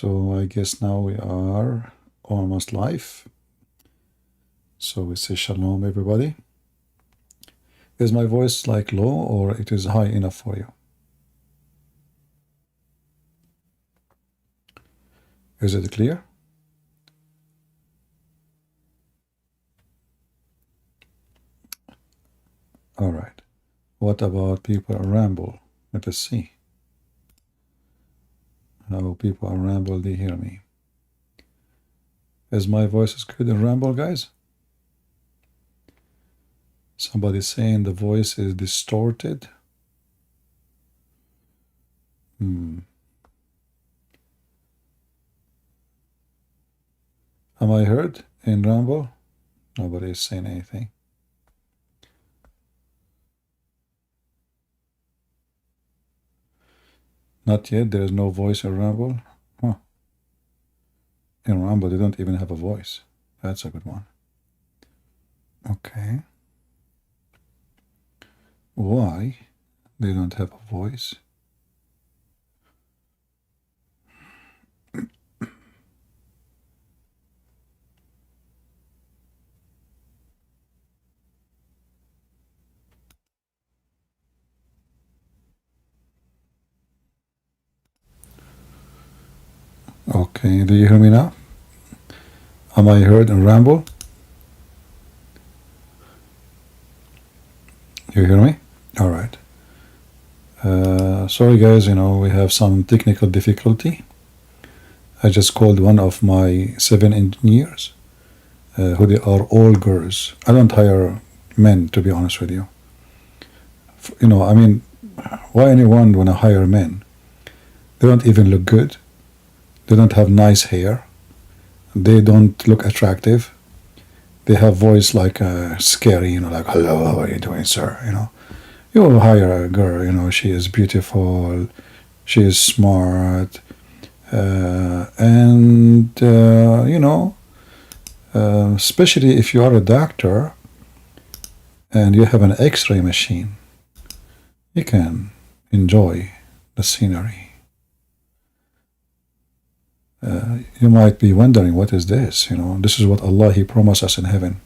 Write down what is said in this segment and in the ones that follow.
So I guess now we are almost live. So we say shalom, everybody. Is my voice like low or it is high enough for you? Is it clear? All right. What about people ramble? Let us see. How people ramble, they hear me. Is my voice as good in ramble, guys? Somebody saying the voice is distorted. Am I heard in ramble? Nobody is saying anything. Not yet. There is no voice in ramble. Huh. In ramble, they don't even have a voice. That's a good one. Okay. Why they don't have a voice? Okay, do you hear me now? Am I heard in ramble? You hear me? All right. Sorry guys, we have some technical difficulty. I just called one of my 7 engineers, who they are all girls. I don't hire men, to be honest with you. I mean, why anyone wanna hire men? They don't even look good. They don't have nice hair. They don't look attractive. They have voice like scary, like, hello, how are you doing, sir? You will hire a girl, she is beautiful, she is smart, and especially if you are a doctor and you have an x-ray machine, you can enjoy the scenery. You might be wondering, what is this? This is what Allah, He promised us in heaven.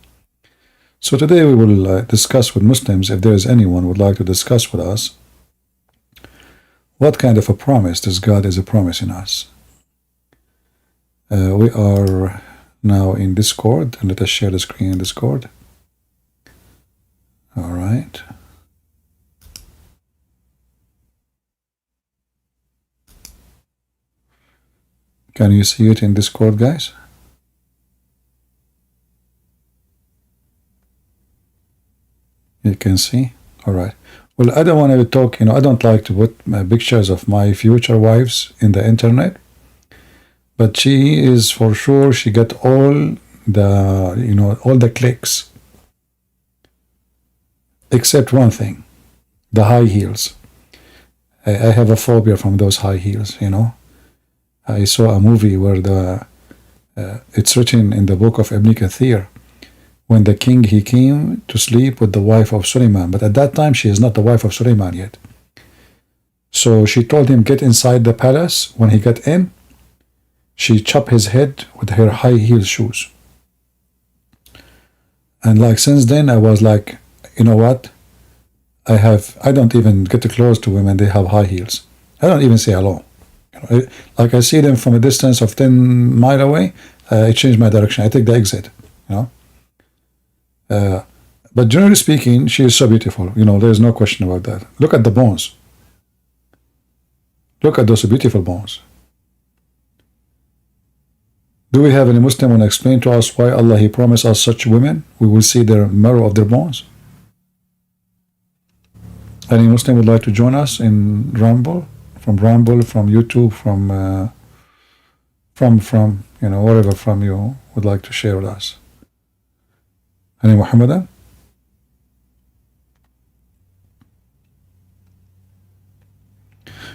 So today we will discuss with Muslims, if there is anyone who would like to discuss with us, what kind of a promise this God is promising us. We are now in Discord, and let us share the screen in Discord. All right. Can you see it in Discord, guys? You can see? All right. Well, I don't want to talk, I don't like to put pictures of my future wives in the internet, but she is for sure, she got all the, all the clicks, except one thing, the high heels. I have a phobia from those high heels, I saw a movie where it's written in the book of Ibn Kathir, when the king, he came to sleep with the wife of Suleiman, but at that time she is not the wife of Suleiman yet. So she told him, get inside the palace. When he got in, she chopped his head with her high heel shoes. And since then I was like, you know what? I don't even get too close to women, they have high heels. I don't even say hello. Like I see them from a distance of 10 miles away, I change my direction. I take the exit, but generally speaking, she is so beautiful. There's no question about that. Look at the bones. Look at those beautiful bones. Do we have any Muslim want to explain to us why Allah, He promised us such women? We will see the marrow of their bones. Any Muslim would like to join us in Rumble? From YouTube, from wherever from you would like to share with us. Any Muhammadan?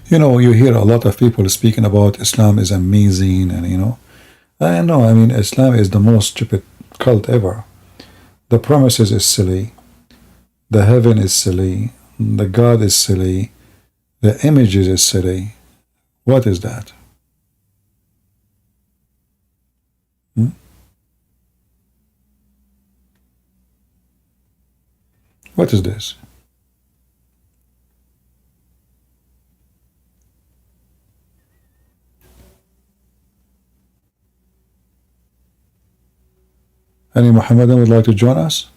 You hear a lot of people speaking about Islam is amazing, and I know, Islam is the most stupid cult ever. The promises is silly, the heaven is silly, the God is silly, the images is silly. What is that? Hmm? What is this? Any Muhammadan would like to join us?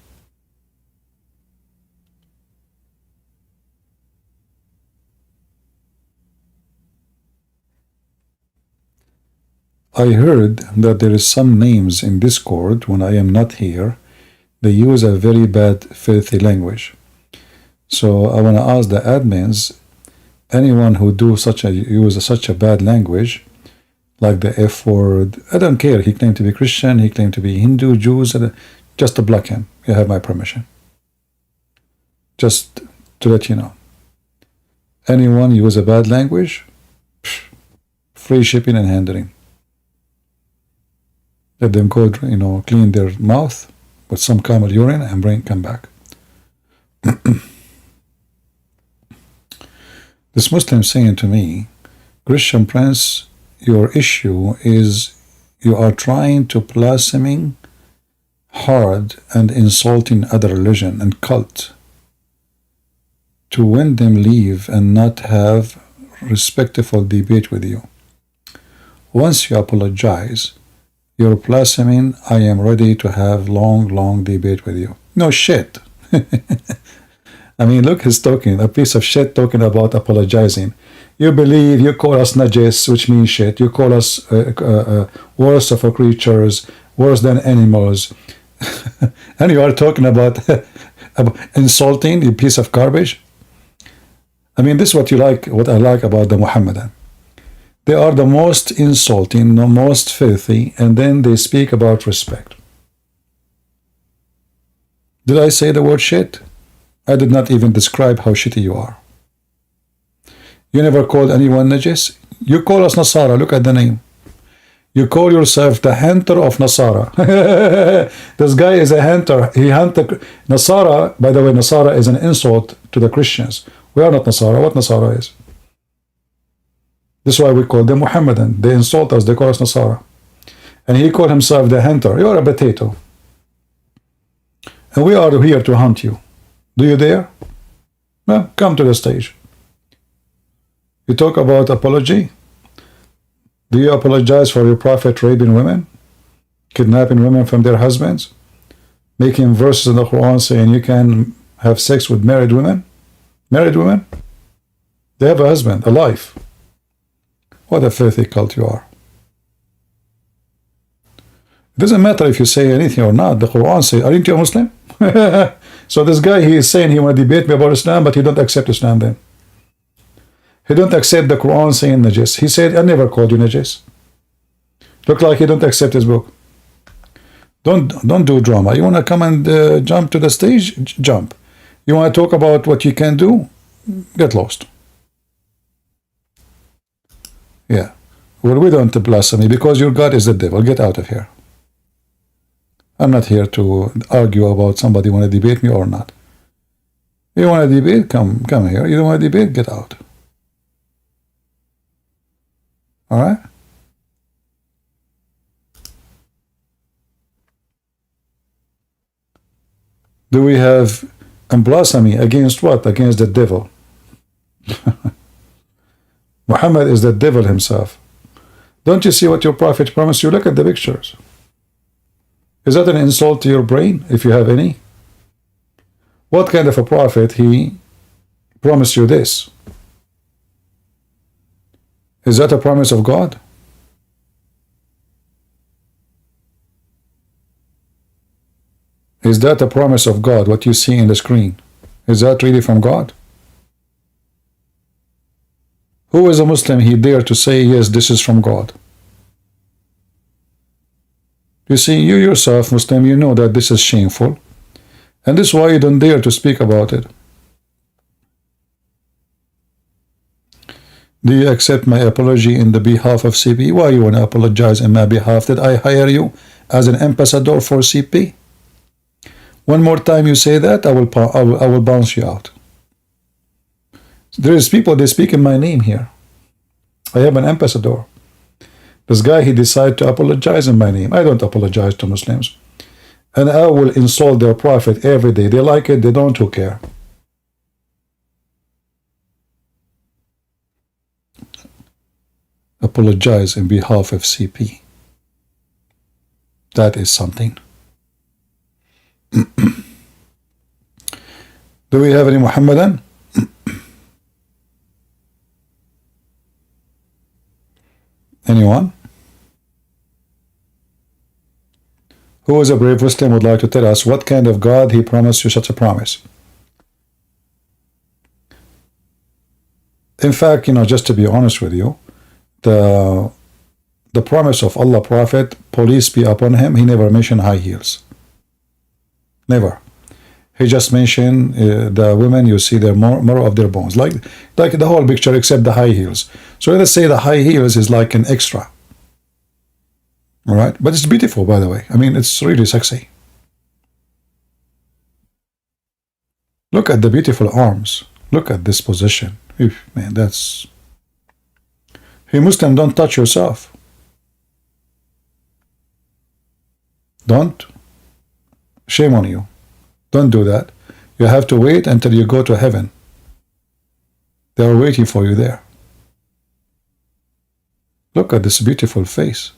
I heard that there is some names in Discord when I am not here. They use a very bad, filthy language. So I want to ask the admins, anyone who use such a bad language, like the F word, I don't care. He claimed to be Christian. He claimed to be Hindu, Jews. Just to block him. You have my permission. Just to let you know. Anyone use a bad language, free shipping and handling. Let them go, clean their mouth with some camel urine and come back. This Muslim saying to me, Christian Prince, your issue is you are trying to blaspheming hard and insulting other religion and cult to win them leave and not have respectful debate with you. Once you apologize, you're blaspheming, I am ready to have long debate with you. No shit. I mean, look, he's talking, a piece of shit talking about apologizing. You believe, you call us najis, which means shit. You call us worse of our creatures, worse than animals. And you are talking about insulting, you piece of garbage. I mean, this is what I like about the Muhammadan. They are the most insulting, the most filthy, and then they speak about respect. Did I say the word shit? I did not even describe how shitty you are. You never called anyone najis. You call us Nasara. Look at the name. You call yourself the hunter of Nasara. This guy is a hunter. He hunted Nasara. By the way, Nasara is an insult to the Christians. We are not Nasara. What Nasara is? This is why we call them Muhammadan. They insult us. They call us Nasara. And he called himself the hunter. You are a potato. And we are here to hunt you. Do you dare? Well, come to the stage. You talk about apology. Do you apologize for your prophet raping women? Kidnapping women from their husbands? Making verses in the Quran saying you can have sex with married women? Married women? They have a husband, a life. What a filthy cult you are. It doesn't matter if you say anything or not. The Quran says, aren't you a Muslim? So this guy, he is saying he want to debate me about Islam, but he don't accept Islam then. He don't accept the Quran saying najis. He said, I never called you najis. Look like he don't accept his book. Don't do drama. You want to come and jump to the stage? Jump. You want to talk about what you can do? Get lost. Yeah. Well, we don't blaspheme because your God is the devil. Get out of here. I'm not here to argue about somebody want to debate me or not. You want to debate? Come here. You don't want to debate? Get out. All right? Do we have blasphemy against what? Against the devil. Muhammad is the devil himself. Don't you see what your prophet promised you? Look at the pictures. Is that an insult to your brain, if you have any? What kind of a prophet he promised you this? Is that a promise of God? Is that a promise of God, what you see in the screen? Is that really from God? Who is a Muslim, he dare to say, yes, this is from God? You see, you yourself, Muslim, you know that this is shameful. And this is why you don't dare to speak about it. Do you accept my apology in the behalf of CP? Why you want to apologize in my behalf? Did I hire you as an ambassador for CP? One more time you say that, I will bounce you out. There is people, they speak in my name here. I am an ambassador. This guy, he decided to apologize in my name. I don't apologize to Muslims. And I will insult their prophet every day. They like it, they don't, who care? Apologize in behalf of CP. That is something. Do we have any Muhammadan? Anyone? Who is a brave Muslim would like to tell us what kind of God he promised you such a promise? In fact, just to be honest with you, the promise of Allah Prophet, peace be upon him, he never mentioned high heels. Never. He just mentioned the women, you see their more of their bones, like the whole picture except the high heels. So let's say the high heels is like an extra. All right, but it's beautiful, by the way. I mean, it's really sexy. Look at the beautiful arms. Look at this position. Man, that's... Hey, Muslim, don't touch yourself. Don't. Shame on you. Don't do that. You have to wait until you go to heaven. They are waiting for you there. Look at this beautiful face.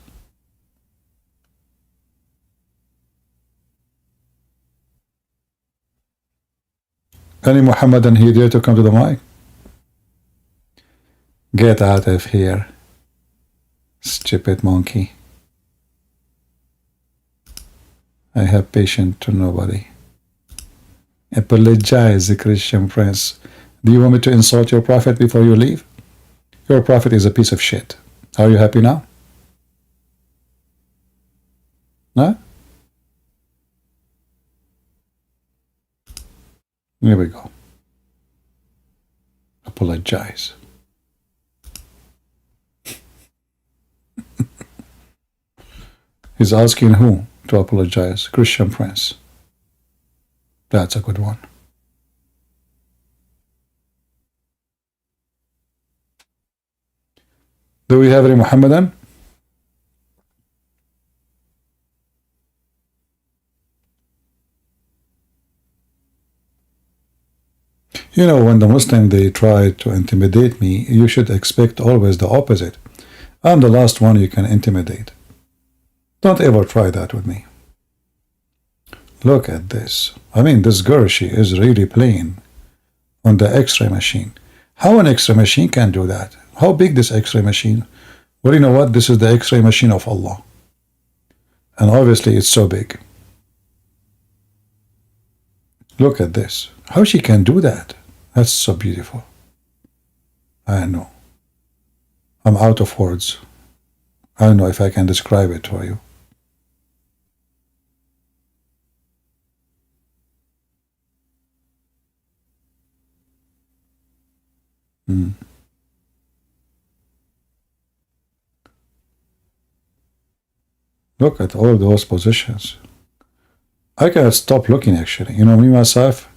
Any Muhammadan here dare to come to the mic? Get out of here, stupid monkey. I have patience to nobody. Apologize, Christian prince. Do you want me to insult your prophet before you leave? Your prophet is a piece of shit. Are you happy now? Huh? Here we go. Apologize. He's asking who to apologize? Christian prince. That's a good one. Do we have any Muhammadan? When the Muslim, they try to intimidate me, you should expect always the opposite. I'm the last one you can intimidate. Don't ever try that with me. Look at this. I mean, this girl, she is really playing on the X-ray machine. How an X-ray machine can do that? How big this X-ray machine? Well, you know what? This is the X-ray machine of Allah. And obviously it's so big. Look at this. How she can do that? That's so beautiful. I know. I'm out of words. I don't know if I can describe it for you. Look at all those positions. I cannot stop looking, actually. Me, myself,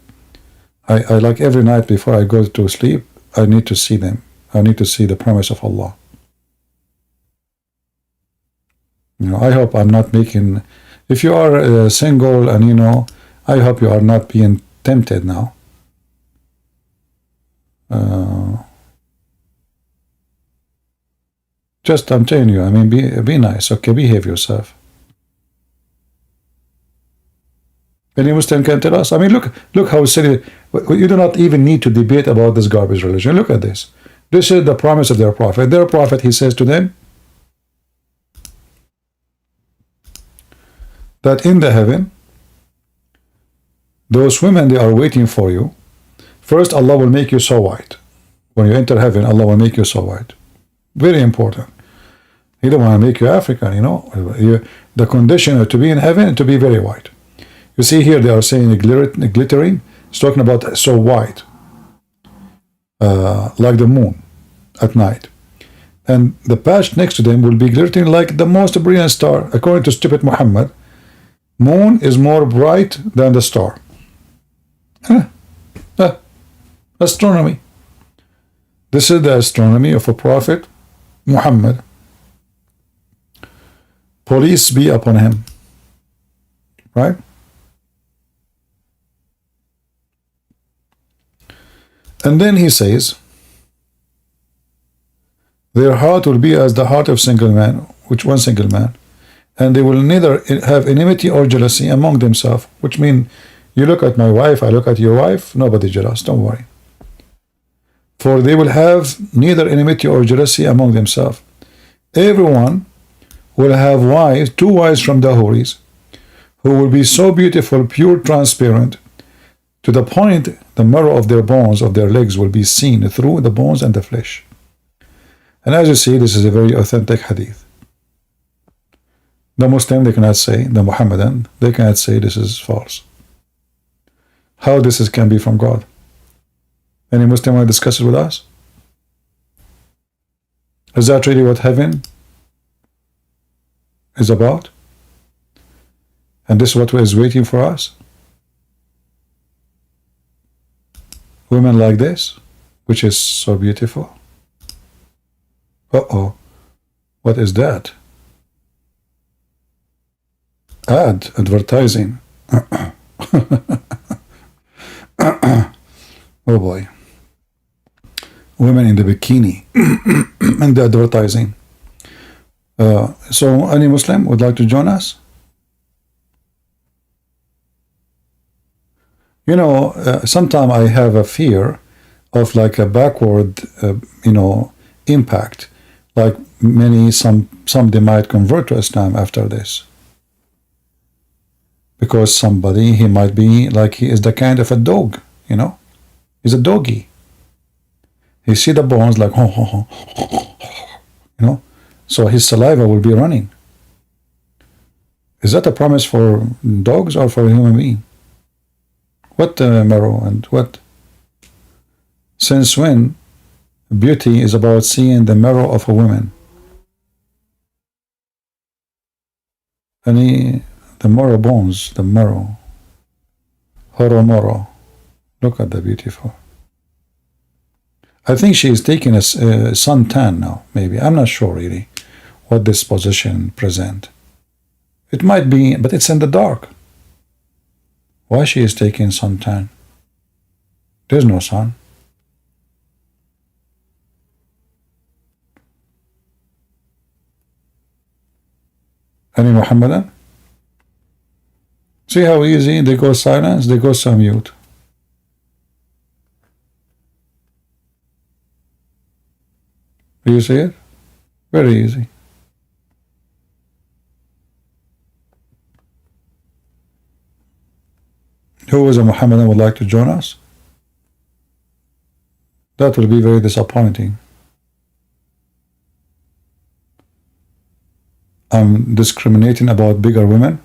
I like every night before I go to sleep, I need to see them. I need to see the promise of Allah. I hope I'm not making... If you are single and, I hope you are not being tempted now. Just, I'm telling you, I mean, be nice, okay? Behave yourself. Any Muslim can tell us. I mean, look how silly. You do not even need to debate about this garbage religion. Look at this. This is the promise of their prophet. Their prophet, he says to them that in the heaven, those women, they are waiting for you. First, Allah will make you so white. When you enter heaven, Allah will make you so white. Very important. He don't want to make you African, The condition to be in heaven is to be very white. You see here, they are saying glittering. It's talking about so white, like the moon at night. And the patch next to them will be glittering like the most brilliant star. According to stupid Muhammad, moon is more bright than the star. Astronomy. This is the astronomy of a prophet, Muhammad. Police be upon him. Right? And then he says, their heart will be as the heart of single man, which one single man, and they will neither have enmity or jealousy among themselves, which means you look at my wife, I look at your wife, nobody jealous, don't worry. For they will have neither enmity or jealousy among themselves. Everyone will have wives, two wives from the Houris, who will be so beautiful, pure, transparent, to the point the marrow of their bones, of their legs, will be seen through the bones and the flesh. And as you see, this is a very authentic hadith. The Muslim, they cannot say, the Muhammadan, they cannot say this is false. How this can be from God? Any Muslim want to discuss it with us? Is that really what heaven is about? And this is what is waiting for us? Women like this, which is so beautiful. Uh-oh. What is that? Advertising. Oh boy. Women in the bikini and the advertising. So any Muslim would like to join us? You know, sometimes I have a fear of like a backward, impact. Like some they might convert to Islam after this. Because somebody, he might be like he is the kind of a dog, He's a doggy. He see the bones like, so his saliva will be running. Is that a promise for dogs or for a human being? What marrow and what? Since when beauty is about seeing the marrow of a woman? The marrow bones, the marrow. Horomoro. Look at the beautiful. I think she is taking a suntan now, maybe. I'm not sure really what this position present. It might be, but it's in the dark. Why she is taking suntan? There's no sun. Any Muhammadan? See how easy they go silence, they go so mute. Do you see it? Very easy. Who is a Muhammadan would like to join us? That will be very disappointing. I'm discriminating about bigger women.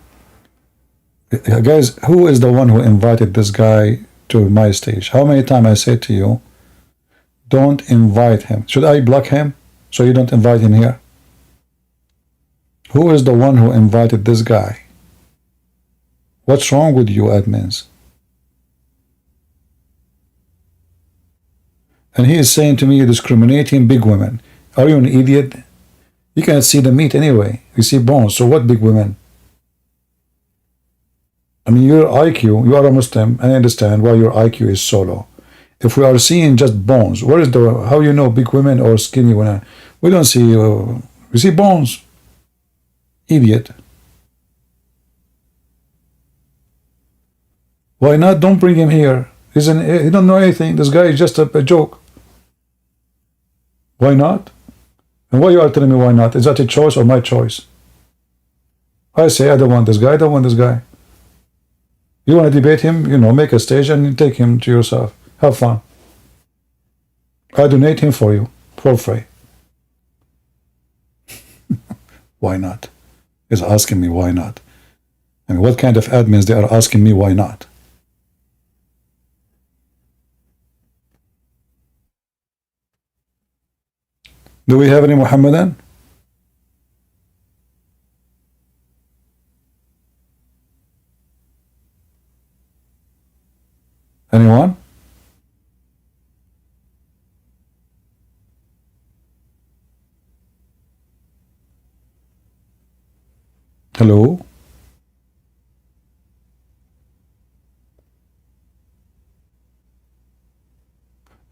Guys, who is the one who invited this guy to my stage? How many times I said to you, don't invite him. Should I block him so you don't invite him here? Who is the one who invited this guy? What's wrong with you admins? And he is saying to me, you're discriminating big women. Are you an idiot? You cannot see the meat anyway. You see bones. So what big women? I mean, your IQ, you are a Muslim, and I understand why your IQ is so low. If we are seeing just bones, what is how you know big women or skinny women? We don't see, we see bones. Idiot. Why not? Don't bring him here. He don't know anything. This guy is just a joke. Why not? And why you are telling me why not? Is that a choice or my choice? I say I don't want this guy, I don't want this guy. You want to debate him, make a stage and take him to yourself. Have fun. I donate him for you, for free. Why not? He's asking me why not. I mean, what kind of admins they are asking me why not? Do we have any Muhammadan? Anyone? Hello?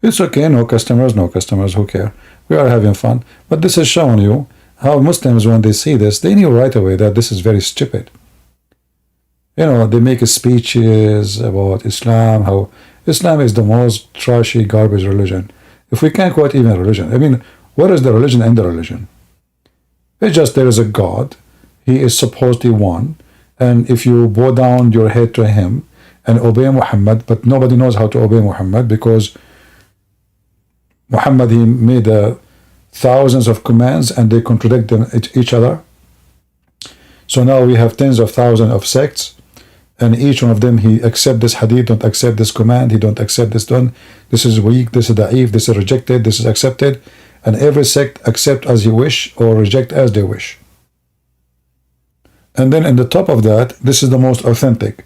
It's okay, no customers, no customers, who care? We are having fun. But this is showing you how Muslims, when they see this, they knew right away that this is very stupid. You know, they make speeches about Islam, how Islam is the most trashy, garbage religion. If we can't quote even religion, I mean, what is the religion and the religion? It's just there is a God, he is supposedly one, and if you bow down your head to him and obey Muhammad, but nobody knows how to obey Muhammad because Muhammad, he made thousands of commands and they contradict them each other. So now we have tens of thousands of sects, and each one of them, he accept this hadith, don't accept this command, he don't accept this done, this is weak, this is da'if, this is rejected, this is accepted, and every sect accept as you wish or reject as they wish. And then in the top of that, this is the most authentic.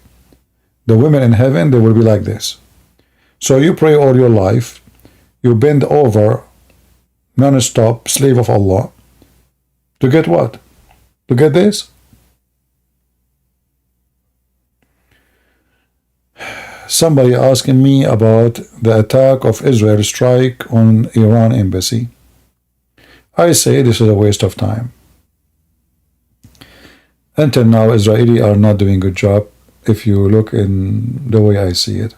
The women in heaven, they will be like this. So you pray all your life, you bend over non-stop, slave of Allah, to get what? To get this? Somebody asking me about the attack of Israel strike on Iran embassy. I say this is a waste of time. Until now, Israelis are not doing a good job if you look in the way I see it.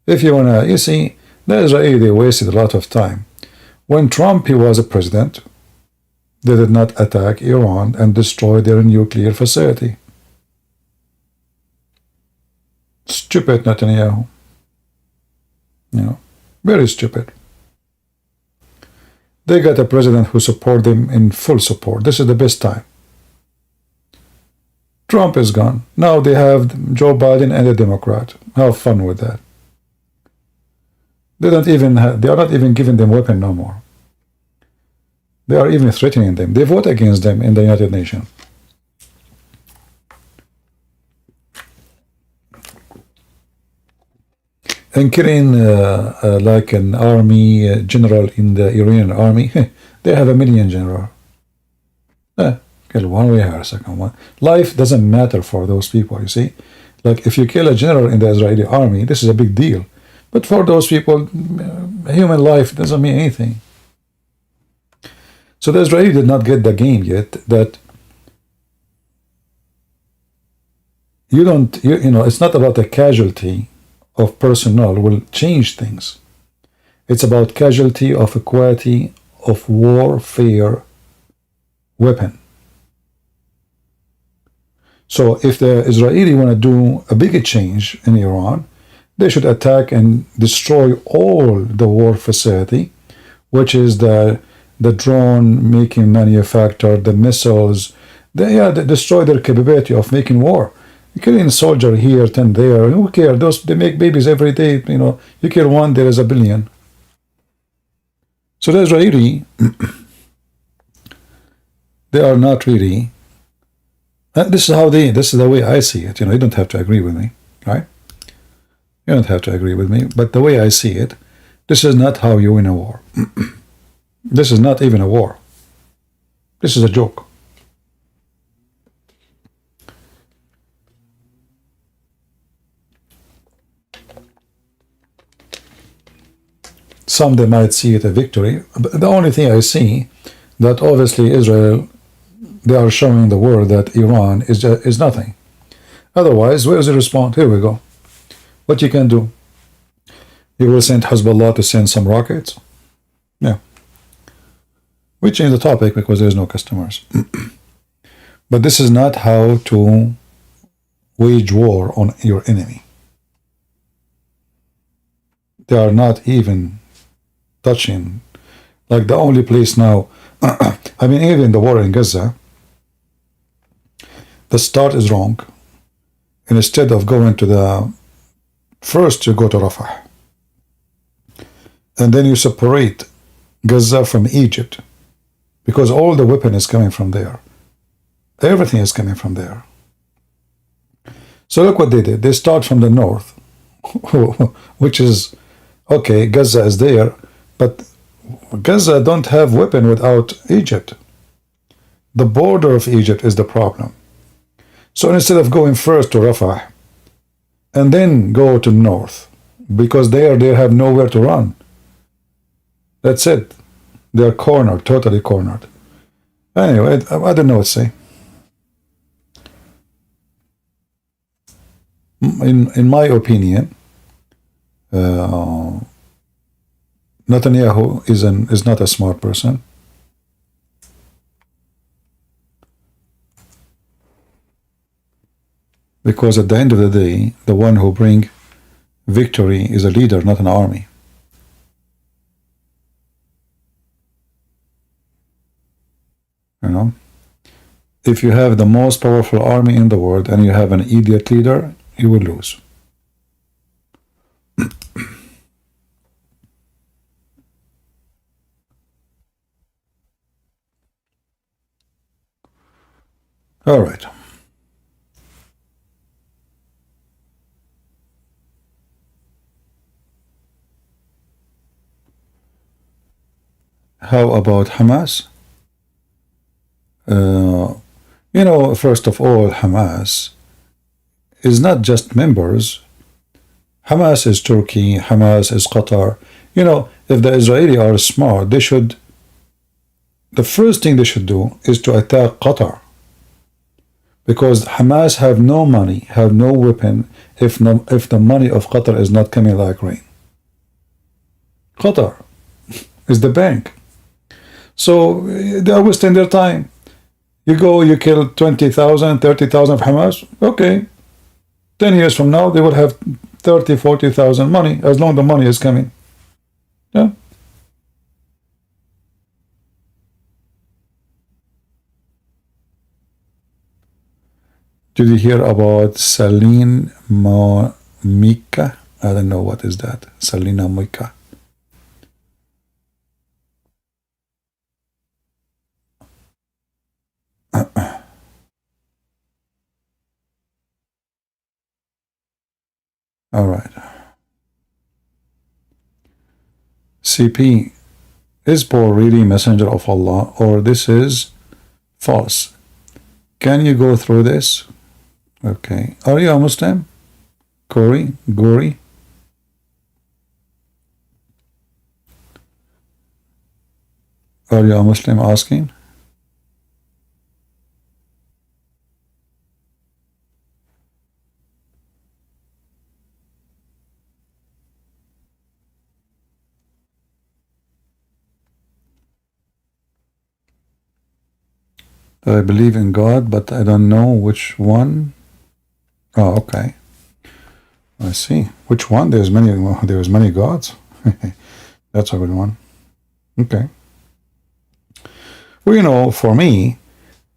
If you wanna, you see, the Israelis, they wasted a lot of time. When Trump, he was a president, they did not attack Iran and destroy their nuclear facility. Stupid Netanyahu. You know, very stupid. They got a president who support them in full support. This is the best time. Trump is gone. Now they have Joe Biden and a Democrat. Have fun with that. They don't even they are not even giving them weapon no more. They are even threatening them. They vote against them in the United Nations. And killing like an army general in the Iranian army, they have 1 million general. Kill one, we have a second one. Life doesn't matter for those people, you see. Like if you kill a general in the Israeli army, this is a big deal. But for those people, human life doesn't mean anything. So the Israeli did not get the game yet that you don't, you know, it's not about the casualty of personnel will change things. It's about casualty of a quality of warfare weapon. So if the Israeli want to do a big change in Iran, they should attack and destroy all the war facility, which is the drone making manufacture, the missiles. They destroy their capability of making war. You kill a soldier here, 10 there. Who cares? Those, they make babies every day. You know, you kill one, there is a billion. So the Israeli, they are not really. This is how they. This is the way I see it. You know, you don't have to agree with me, right? You don't have to agree with me, but the way I see it, this is not how you win a war. This is not even a war. This is a joke. Some they might see it a victory, but the only thing I see that obviously Israel, they are showing the world that Iran is nothing. Otherwise, where is the response? Here we go. What you can do? You will send Hezbollah to send some rockets? Yeah. We change the topic because there is no customers. But this is not how to wage war on your enemy. They are not even touching. Like the only place now, I mean, even the war in Gaza, the start is wrong. And instead of going to the first, you go to Rafah. And then you separate Gaza from Egypt. Because all the weapon is coming from there. Everything is coming from there. So look what they did. They start from the north, which is, okay, Gaza is there, but Gaza don't have weapon without Egypt. The border of Egypt is the problem. So instead of going first to Rafah and then go to north, because they have nowhere to run. That's it. They're cornered, totally cornered. Anyway, I don't know what to say. In my opinion, Netanyahu is not a smart person. Because at the end of the day, the one who brings victory is a leader, not an army. You know, if you have the most powerful army in the world and you have an idiot leader, you will lose. All right. How about Hamas? You know, first of all, Hamas is not just members. Hamas is Turkey, Hamas is Qatar. You know, if the Israelis are smart, they should, the first thing they should do is to attack Qatar. Because Hamas have no money, have no weapon, if the money of Qatar is not coming like rain. Qatar is the bank. So they are wasting their time. You go, you kill 20,000, 30,000 of Hamas, okay. 10 years from now, they will have 30, 40,000 money, as long as the money is coming. Yeah. Did you hear about Salina Mika? I don't know what is that. Salina Mika. All right. CP, is Paul really messenger of Allah, or this is false? Can you go through this? Okay. Are you a Muslim? Gori? Are you a Muslim asking? I believe in God, but I don't know which one. Oh, okay. I see. Which one? There's many gods. That's a good one. Okay. Well, you know, for me,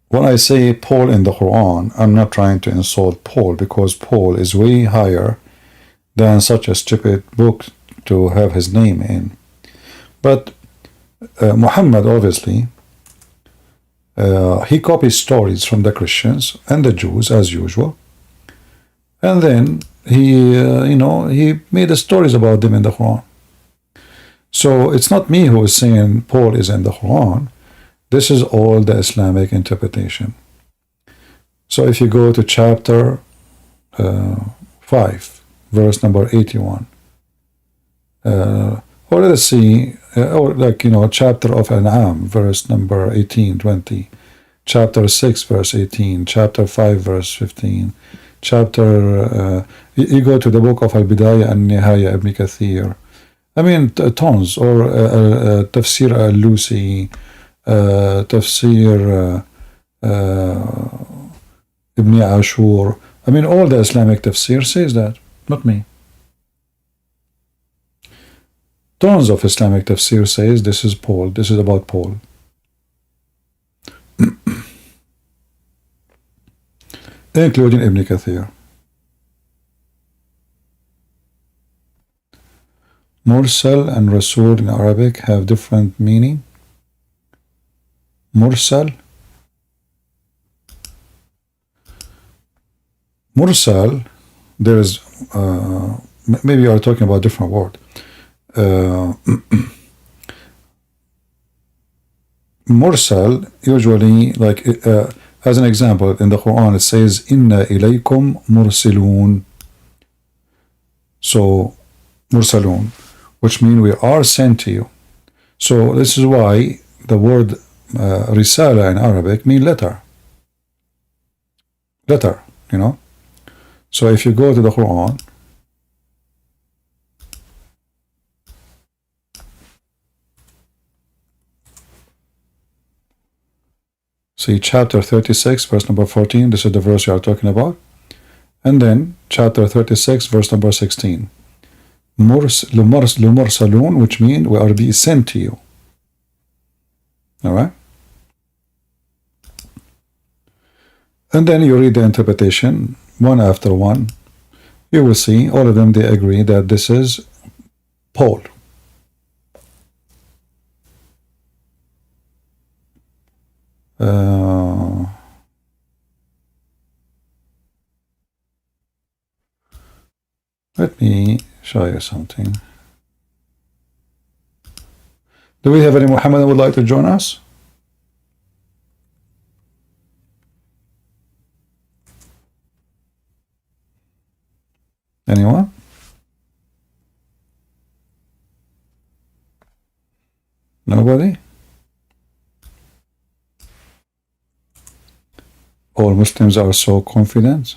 when I say Paul in the Quran, I'm not trying to insult Paul, because Paul is way higher than such a stupid book to have his name in. But Muhammad, obviously, he copies stories from the Christians and the Jews as usual, and then he, he made the stories about them in the Quran. So it's not me who is saying Paul is in the Quran. This is all the Islamic interpretation. So if you go to chapter 5, verse number 81, or let's see, or chapter of An'am, verse number 18, 20, chapter 6, verse 18, chapter 5, verse 15, chapter, you go to the book of Al-Bidayah and Nihaya Ibn Kathir. I mean, tons, or Tafsir al-Lusi, Tafsir Ibn Ashur. I mean, all the Islamic tafsir says that, not me. Tons of Islamic tafsir says this is Paul, this is about Paul. Including Ibn Kathir. Mursal and Rasul in Arabic have different meaning. Mursal. Mursal, there is, maybe you are talking about a different word. Mursal, usually, like as an example, in the Quran it says, Inna ilaykum mursilun. So, mursalun, which means we are sent to you. So, this is why the word risala in Arabic means letter. Letter, you know. So, if you go to the Quran, see chapter 36, verse number 14, this is the verse you are talking about. And then chapter 36, verse number 16. Lumursalun, which means we are being sent to you. Alright? And then you read the interpretation one after one. You will see all of them, they agree that this is Paul. Let me show you something. Do we have any Muhammad who would like to join us? Anyone? Nobody? All Muslims are so confident.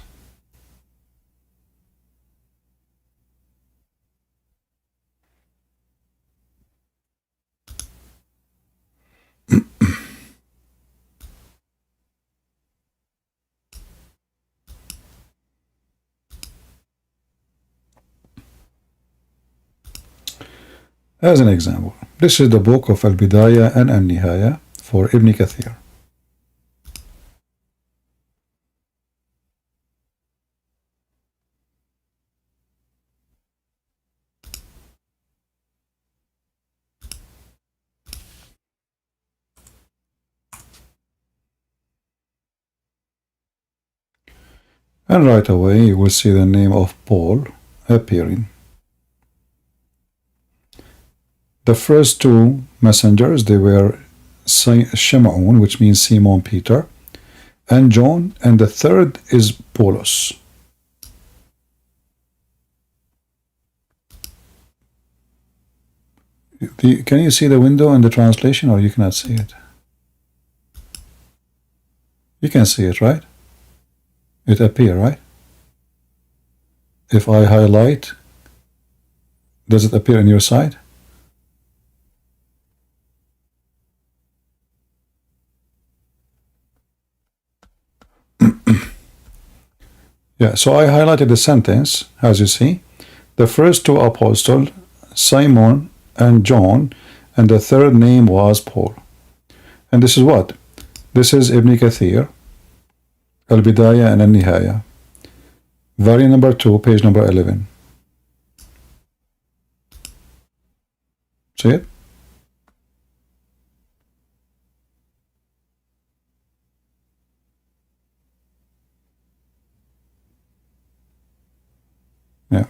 As an example, this is the book of Al-Bidayah and Al-Nihaya for Ibn Kathir. And right away you will see the name of Paul appearing. The first two messengers, they were Shimon, which means Simon Peter, and John, and the third is Paulus. Can you see the window in the translation, or you cannot see it? You can see it, right? It appears, right? If I highlight, does it appear on your side? Yeah, so I highlighted the sentence, as you see. The first two apostles, Simon and John, and the third name was Paul. And this is what? This is Ibn Kathir, Al-Bidayah and Al-Nihaya. Volume number 2, page number 11. See it? Yeah.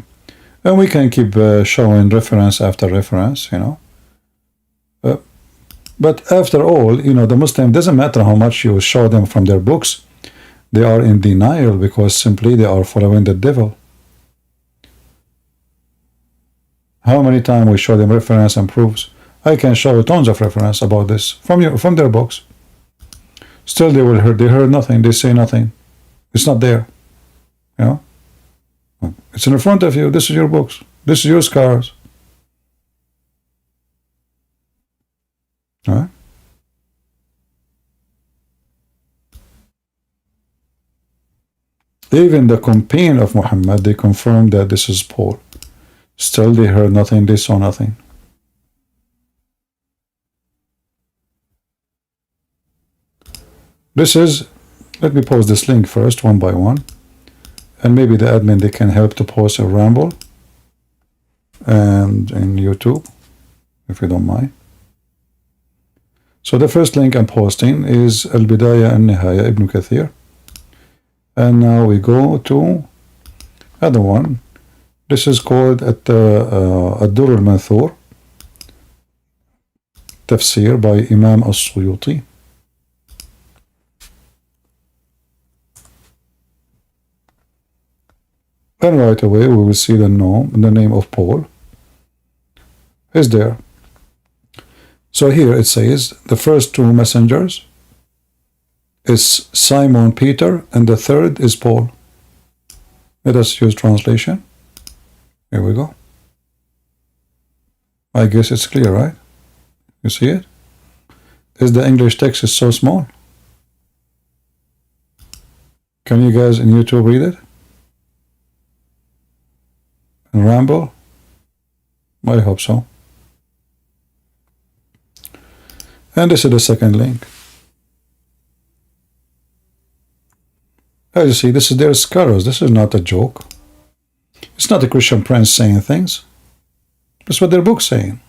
And we can keep showing reference after reference, you know. But after all, you know, the Muslim, doesn't matter how much you show them from their books, they are in denial because simply they are following the devil. How many times we show them reference and proofs? I can show tons of reference about this from their books. Still they heard nothing, they say nothing. It's not there. You know? It's in front of you. This is your books. This is your scars. All right? Even the companion of Muhammad, they confirmed that this is Paul. Still they heard nothing, they saw nothing. This is, let me post this link first, one by one. And maybe the admin, they can help to post a ramble. And in YouTube, if you don't mind. So the first link I'm posting is Al-Bidayah and Nihaya, Ibn Kathir. And now we go to other one. This is called Ad-Durr al-Manthur, Tafsir by Imam As-Suyuti. And right away we will see the name of Paul is there. So here it says the first two messengers is Simon Peter and the third is Paul. Let us use translation. Here we go. I guess it's clear, right? You see it? Is the English text is so small? Can you guys in YouTube read it? And ramble? I hope so. And this is the second link. As you see, this is their scholars. This is not a joke. It's not a Christian prince saying things. That's what their book's saying.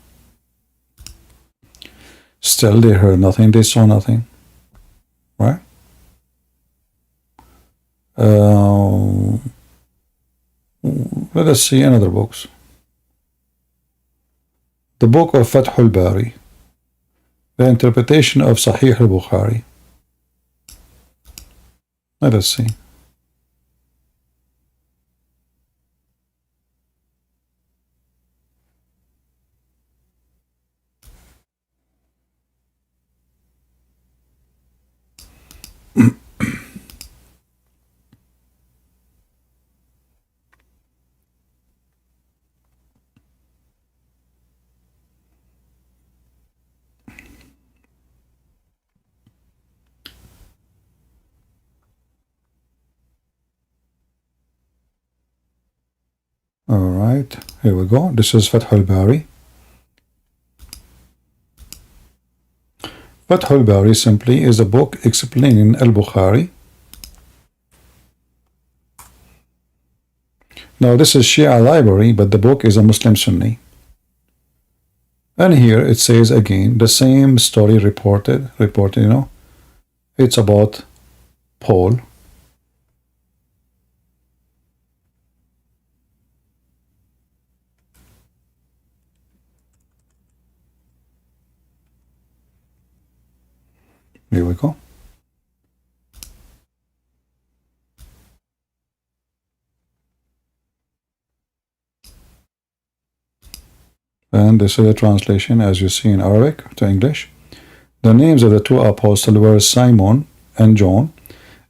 Still, they heard nothing. They saw nothing. Right? Let us see another books. The book of Fath al-Bari. The interpretation of Sahih al-Bukhari. Let us see. Alright, here we go. This is Fath al-Bari. Fath al-Bari simply is a book explaining al-Bukhari. Now this is Shia library, but the book is a Muslim Sunni. And here it says again the same story reported, you know. It's about Paul. Here we go. And this is a translation, as you see in Arabic to English. The names of the two apostles were Simon and John,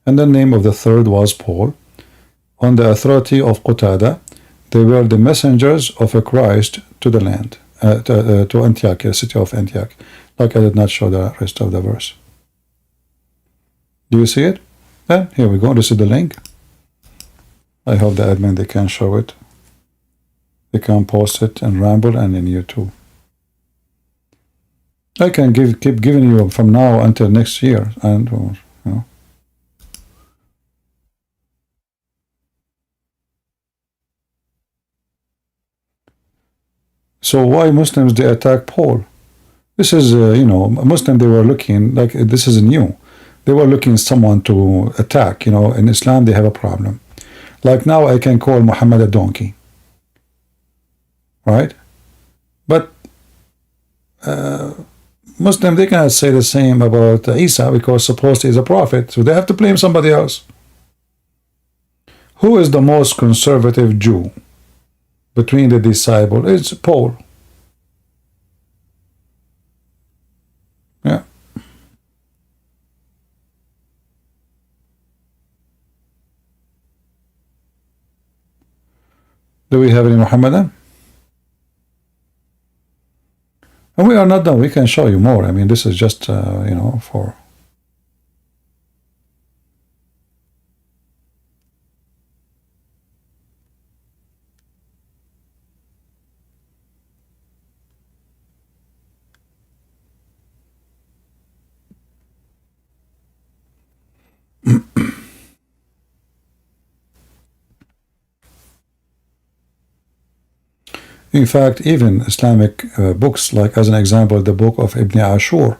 and the name of the third was Paul. On the authority of QandA, they were the messengers of a Christ to the land, to Antioch, the city of Antioch. Like I did not show the rest of the verse. Do you see it? Then here we go. This is the link. I hope the admin they can show it. They can post it in Ramble and in YouTube. I can keep giving you from now until next year, and you know. So why Muslims they attack Paul? This is you know, Muslim they were looking like this is new. They were looking someone to attack. You know, in Islam they have a problem. Like now I can call Muhammad a donkey. Right? But Muslim they cannot say the same about Isa because supposedly he's a prophet. So they have to blame somebody else. Who is the most conservative Jew between the disciples? It's Paul. Yeah. Do we have any Muhammadan? And we are not done. We can show you more. I mean, this is just, you know, for... In fact, even Islamic books, like as an example, the book of Ibn Ashur,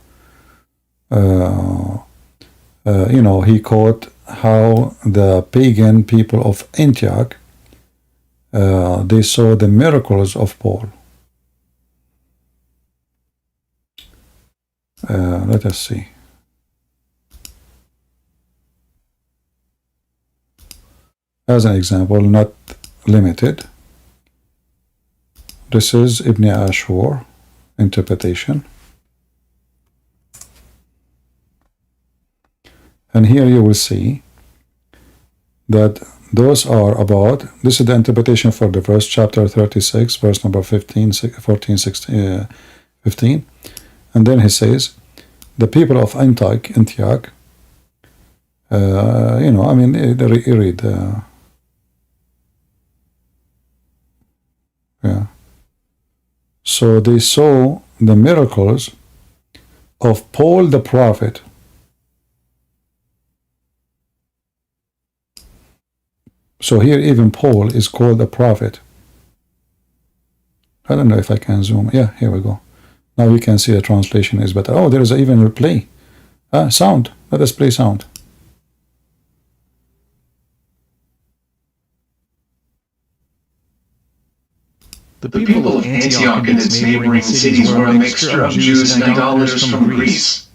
you know, he quote how the pagan people of Antioch, they saw the miracles of Paul. let us see. As an example, not limited. This is Ibn Ashur interpretation. And here you will see that those are about, this is the interpretation for the verse, chapter 36, verse number 15, 14, 16, 15. And then he says, the people of Antioch, you know, I mean, you read, yeah. So they saw the miracles of Paul the prophet. So here even Paul is called a prophet. I don't know if I can zoom. Yeah, here we go. Now you can see the translation is better. Oh, there is even a play. Sound. Let us play sound. The people of Antioch and its neighboring cities were a mixture of Jews and idolaters from Greece.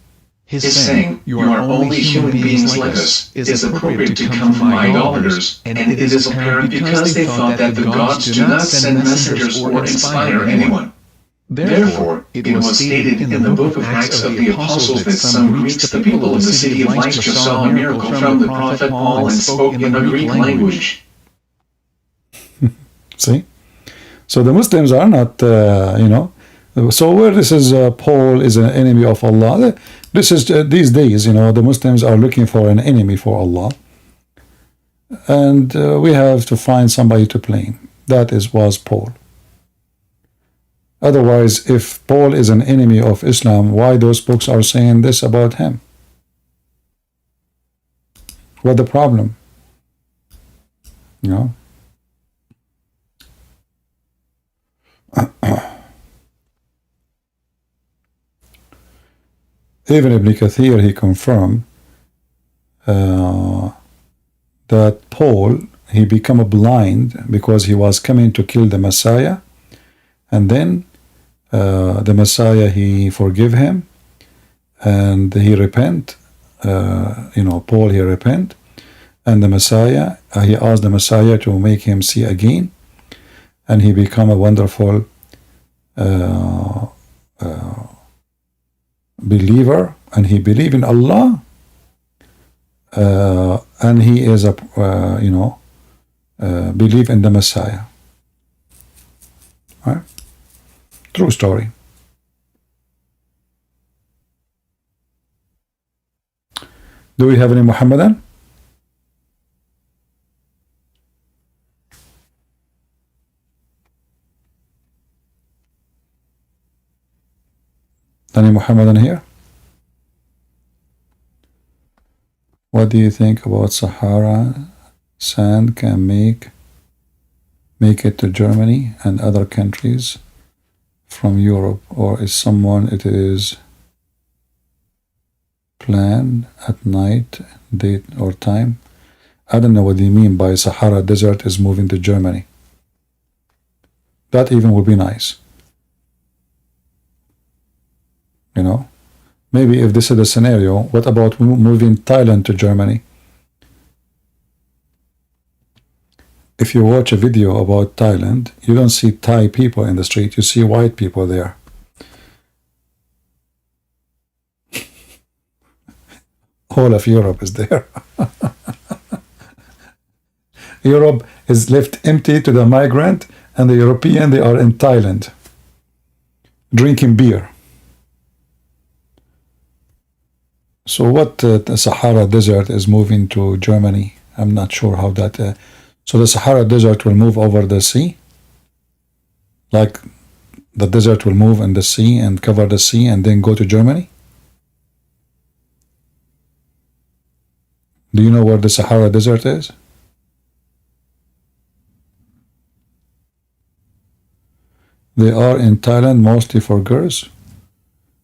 His saying, "You are only human beings like us," is appropriate to come from idolaters, and it is apparent because they thought that the gods do not send messengers or inspire anyone. Therefore, it was stated in the book of Acts of the Apostles that some reached the people of the city of Lystra, saw a miracle from the prophet Paul, and spoke in the Greek language. See? So the Muslims are not, you know, so where this is Paul is an enemy of Allah, this is these days, you know, the Muslims are looking for an enemy for Allah. And we have to find somebody to blame. That was Paul. Otherwise, if Paul is an enemy of Islam, why those books are saying this about him? What the problem? You know? Even Ibn Kathir, he confirmed that Paul, he became blind because he was coming to kill the Messiah, and then the Messiah, he forgive him, and he repent, you know, Paul, he repent, and the Messiah, he asked the Messiah to make him see again, and he become a wonderful believer, and he believe in Allah, and he is a you know, believe in the Messiah. Right? True story. Do we have any Muhammadan? Any Muhammadan here? What do you think about Sahara sand can make it to Germany and other countries from Europe, or is someone it is planned at night, date or time? I don't know what you mean by Sahara Desert is moving to Germany. That even would be nice. You know, maybe if this is the scenario, what about moving Thailand to Germany? If you watch a video about Thailand, you don't see Thai people in the street, you see white people there. All of Europe is there. Europe is left empty to the migrant, and the European, they are in Thailand, drinking beer. So what the Sahara Desert is moving to Germany? I'm not sure how that... so the Sahara Desert will move over the sea? Like the desert will move in the sea and cover the sea and then go to Germany? Do you know where the Sahara Desert is? They are in Thailand mostly for girls?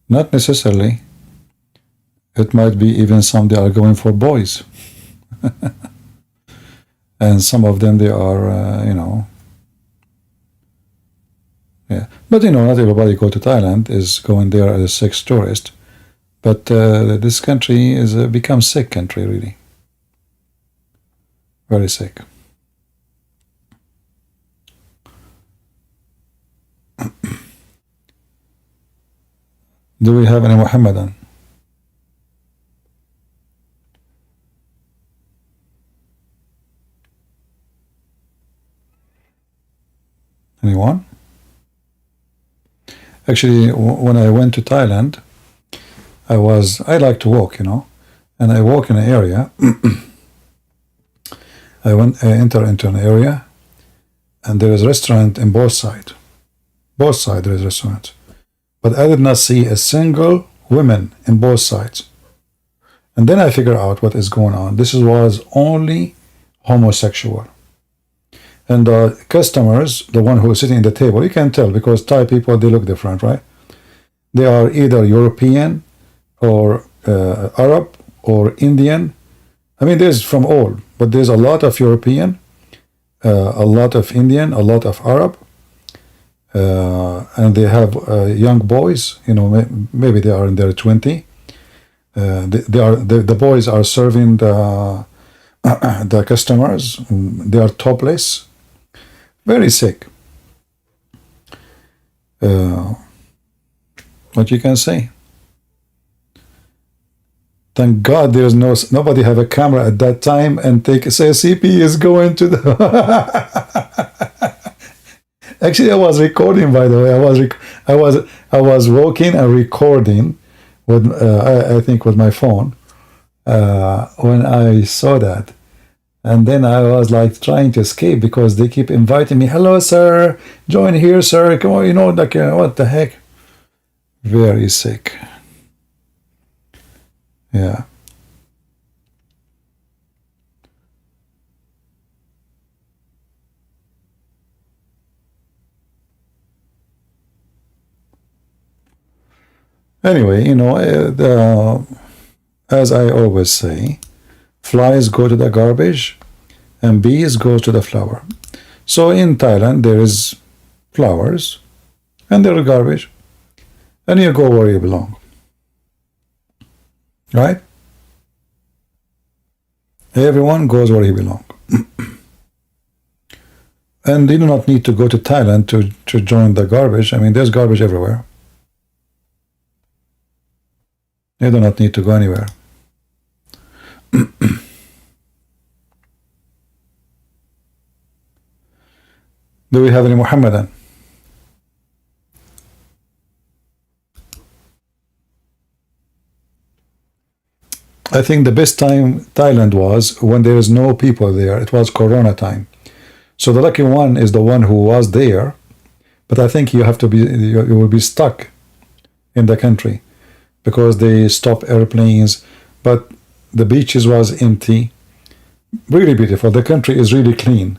Not necessarily. It might be even some they are going for boys. And some of them they are, you know, yeah. But you know, not everybody go to Thailand is going there as a sex tourist. But this country is become sick country, really. Very sick. Do we have any Muhammadan? Anyone? Actually, when I went to Thailand, I like to walk, you know, and I walk in an area. I enter into an area, and there is a restaurant in both sides. Both sides there is restaurants. But I did not see a single woman in both sides. And then I figure out what is going on. This was only homosexual. And the customers, the one who is sitting at the table, you can tell because Thai people, they look different, right? They are either European or Arab or Indian. I mean, there's from all, but there's a lot of European, a lot of Indian, a lot of Arab, and they have young boys. You know, maybe they are in their 20. The boys are serving the customers. They are topless, very sick. What you can say? Thank God there's nobody have a camera at that time and say CP is going to the. Actually, I was recording, by the way. I was walking and recording with I think with my phone when I saw that, and then I was like trying to escape because they keep inviting me. Hello, sir. Join here, sir. Come on, you know, like what the heck? Very sick. Yeah. Anyway, you know, as I always say, flies go to the garbage and bees go to the flower. So in Thailand, there is flowers and there is garbage, and you go where you belong. Right? Everyone goes where he belongs. And you do not need to go to Thailand to join the garbage. I mean, there's garbage everywhere. You do not need to go anywhere. Do we have any Muhammadan? I think the best time Thailand was when there is no people there. It was Corona time. So the lucky one is the one who was there. But I think you will be stuck in the country because they stop airplanes. But the beaches was empty. Really beautiful. The country is really clean.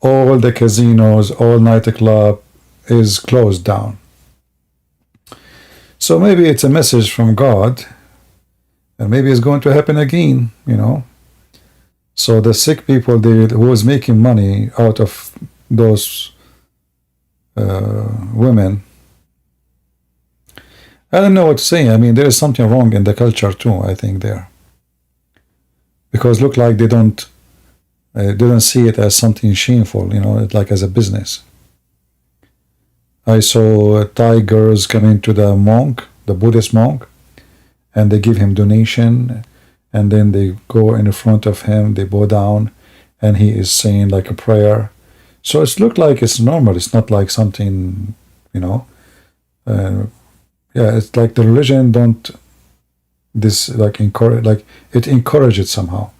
All the casinos, all nightclub is closed down. So maybe it's a message from God. And maybe it's going to happen again, you know. So the sick people, who was making money out of those women, I don't know what to say. I mean, there is something wrong in the culture too, I think, there. Because look like they don't see it as something shameful, you know, like as a business. I saw Thai girls coming to the monk, the Buddhist monk, and they give him donation, and then they go in front of him, they bow down, and he is saying like a prayer. So it looked like it's normal. It's not like something, you know. Yeah, it's like the religion encourage, like it encourages somehow.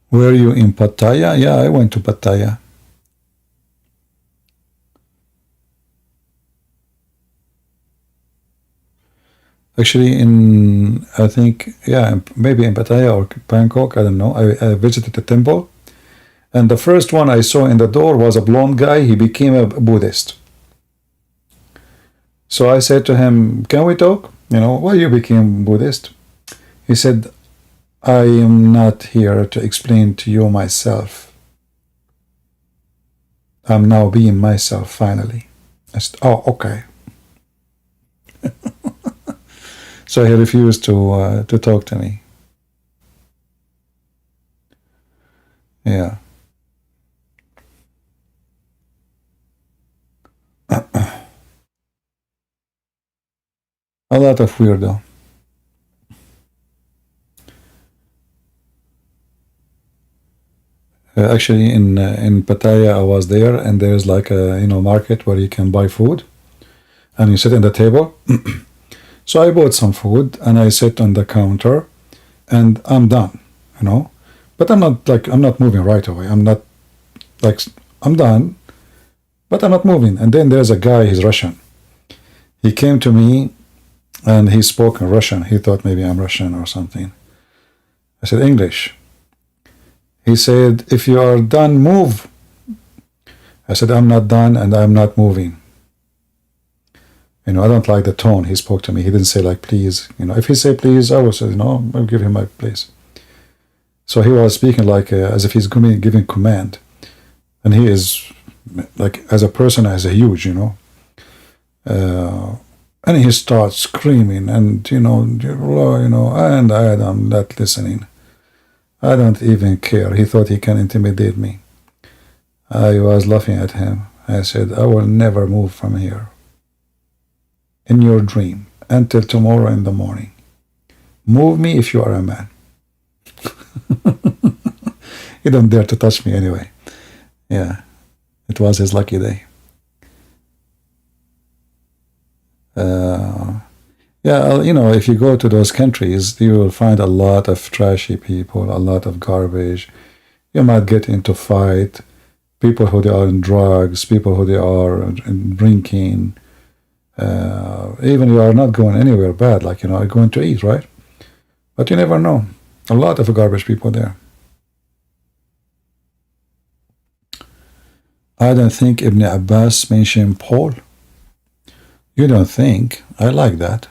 Were you in Pattaya? Yeah, I went to Pattaya. Actually, I think, yeah, maybe in Pattaya or Bangkok, I don't know. I visited the temple. And the first one I saw in the door was a blonde guy. He became a Buddhist. So I said to him, can we talk? You know, why you became Buddhist? He said, I am not here to explain to you myself. I'm now being myself finally. I said, oh, okay. So he refused to talk to me. Yeah. A lot of weirdo. Actually, in Pattaya, I was there, and there's like a market where you can buy food, and you sit in the table. So I bought some food, and I sit on the counter, and I'm done, But I'm not moving right away. I'm done, but I'm not moving. And then there's a guy. He's Russian. He came to me, and he spoke in Russian. He thought maybe I'm Russian or something. I said English. He said, if you are done, move. I said, I'm not done, and I'm not moving. I don't like the tone he spoke to me. He didn't say like, please. If he said please, I would say, I'll give him my place. So he was speaking like as if he's giving command. And he is, like, as a person, as a huge, and he starts screaming and, and I'm not listening. I don't even care. He thought he can intimidate me. I was laughing at him. I said, I will never move from here. In your dream, until tomorrow in the morning. Move me if you are a man. He don't dare to touch me anyway. Yeah, it was his lucky day. If you go to those countries, you will find a lot of trashy people, a lot of garbage. You might get into fight. People who they are in drugs, people who they are in drinking. Even you are not going anywhere bad, like, are going to eat, right? But you never know. A lot of garbage people there. I don't think Ibn Abbas mentioned Paul. You don't think? I like that.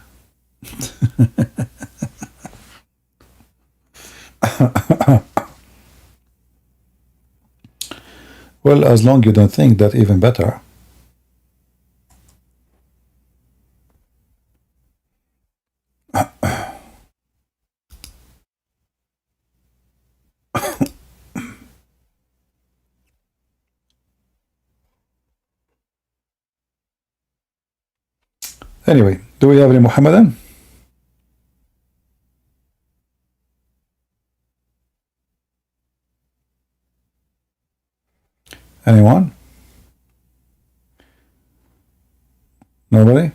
Well, as long as you don't think, that even better. Anyway, do we have any Muhammadan? Anyone? Nobody?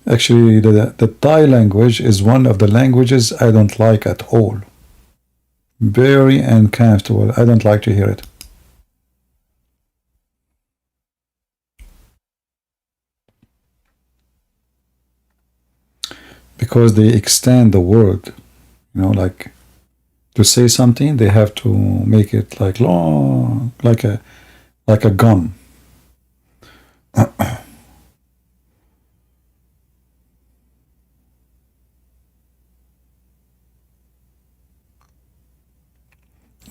Actually, the Thai language is one of the languages I don't like at all. Very uncomfortable. I don't like to hear it. Because they extend the word, like to say something, they have to make it like long, like a gun.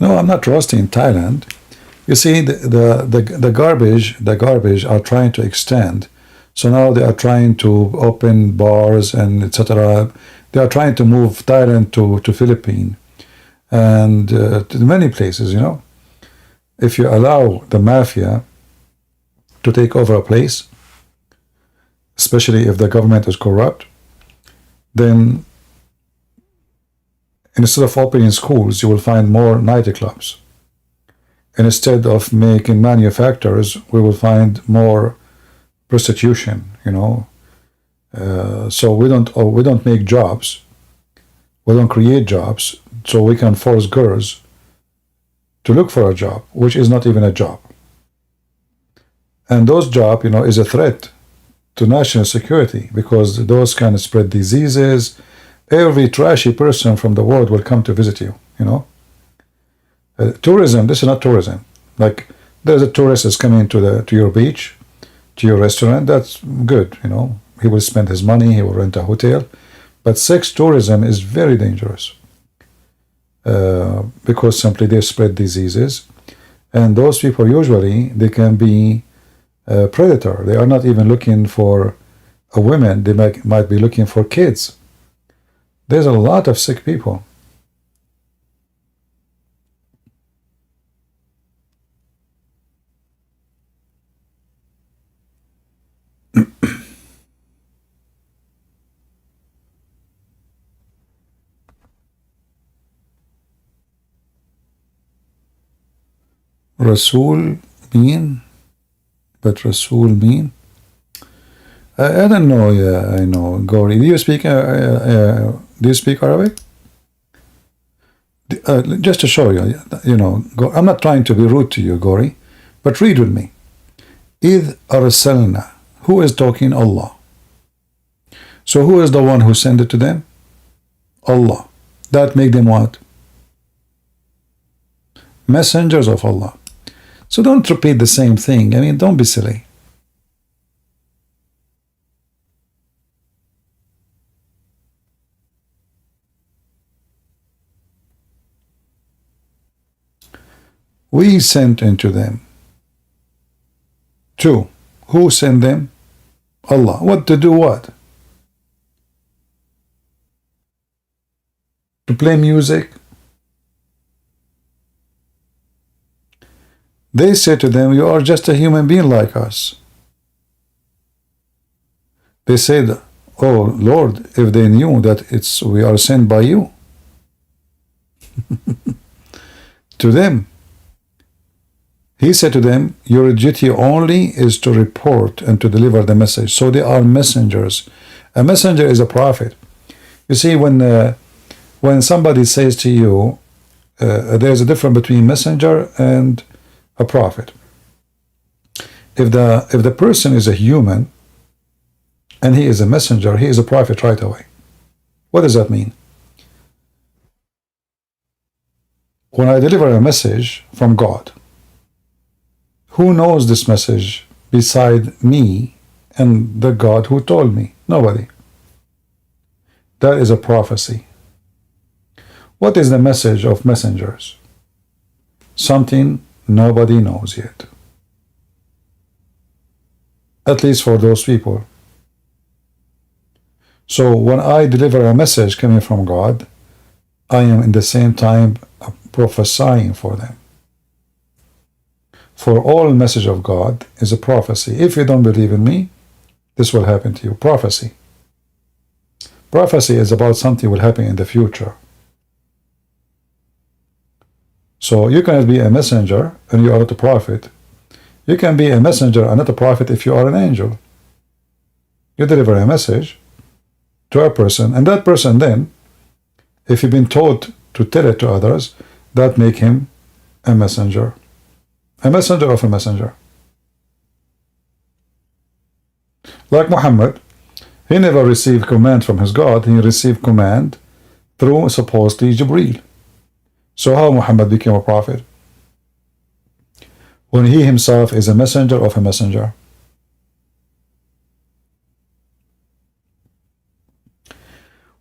No, I'm not roasting in Thailand. You see, the garbage are trying to extend. So now they are trying to open bars and etc. They are trying to move Thailand to Philippines and to many places. If you allow the mafia to take over a place, especially if the government is corrupt, then instead of opening schools, you will find more nightclubs. And instead of making manufacturers, we will find more prostitution. So we don't make jobs. We don't create jobs, so we can force girls to look for a job, which is not even a job. And those jobs, is a threat to national security because those can spread diseases. Every trashy person from the world will come to visit you, tourism, this is not tourism. Like, there's a tourist is coming to your beach, to your restaurant, that's good, He will spend his money, he will rent a hotel. But sex tourism is very dangerous because simply they spread diseases, and those people usually they can be a predator. They are not even looking for a woman. They might be looking for kids. There's a lot of sick people. Rasul mean? But Rasul mean? I don't know. Yeah, I know. Gori, do you speak Arabic? Just to show you, I'm not trying to be rude to you, Gori, but read with me. إِذْ أَرْسَلْنَا. Who is talking? Allah. So who is the one who sent it to them? Allah. That make them what? Messengers of Allah. So don't repeat the same thing. I mean, don't be silly. We sent into them. 2. Who sent them? Allah. What to do what? To play music? They said to them, you are just a human being like us. They said, oh Lord, if they knew that we are sent by you. To them. He said to them, your duty only is to report and to deliver the message. So they are messengers. A messenger is a prophet. You see, when somebody says to you, there's a difference between messenger and a prophet. If the person is a human and he is a messenger, he is a prophet right away. What does that mean? When I deliver a message from God, who knows this message beside me and the God who told me? Nobody. That is a prophecy. What is the message of messengers? Something nobody knows yet. At least for those people. So when I deliver a message coming from God, I am in the same time prophesying for them. For all message of God is a prophecy. If you don't believe in me, this will happen to you. Prophecy. Prophecy is about something will happen in the future. So you cannot be a messenger and you are not a prophet. You can be a messenger and not a prophet if you are an angel. You deliver a message to a person, and that person then, if you've been taught to tell it to others, that make him a messenger. A messenger of a messenger. Like Muhammad, he never received command from his God, he received command through supposedly Jibreel. So how Muhammad became a prophet? When he himself is a messenger of a messenger.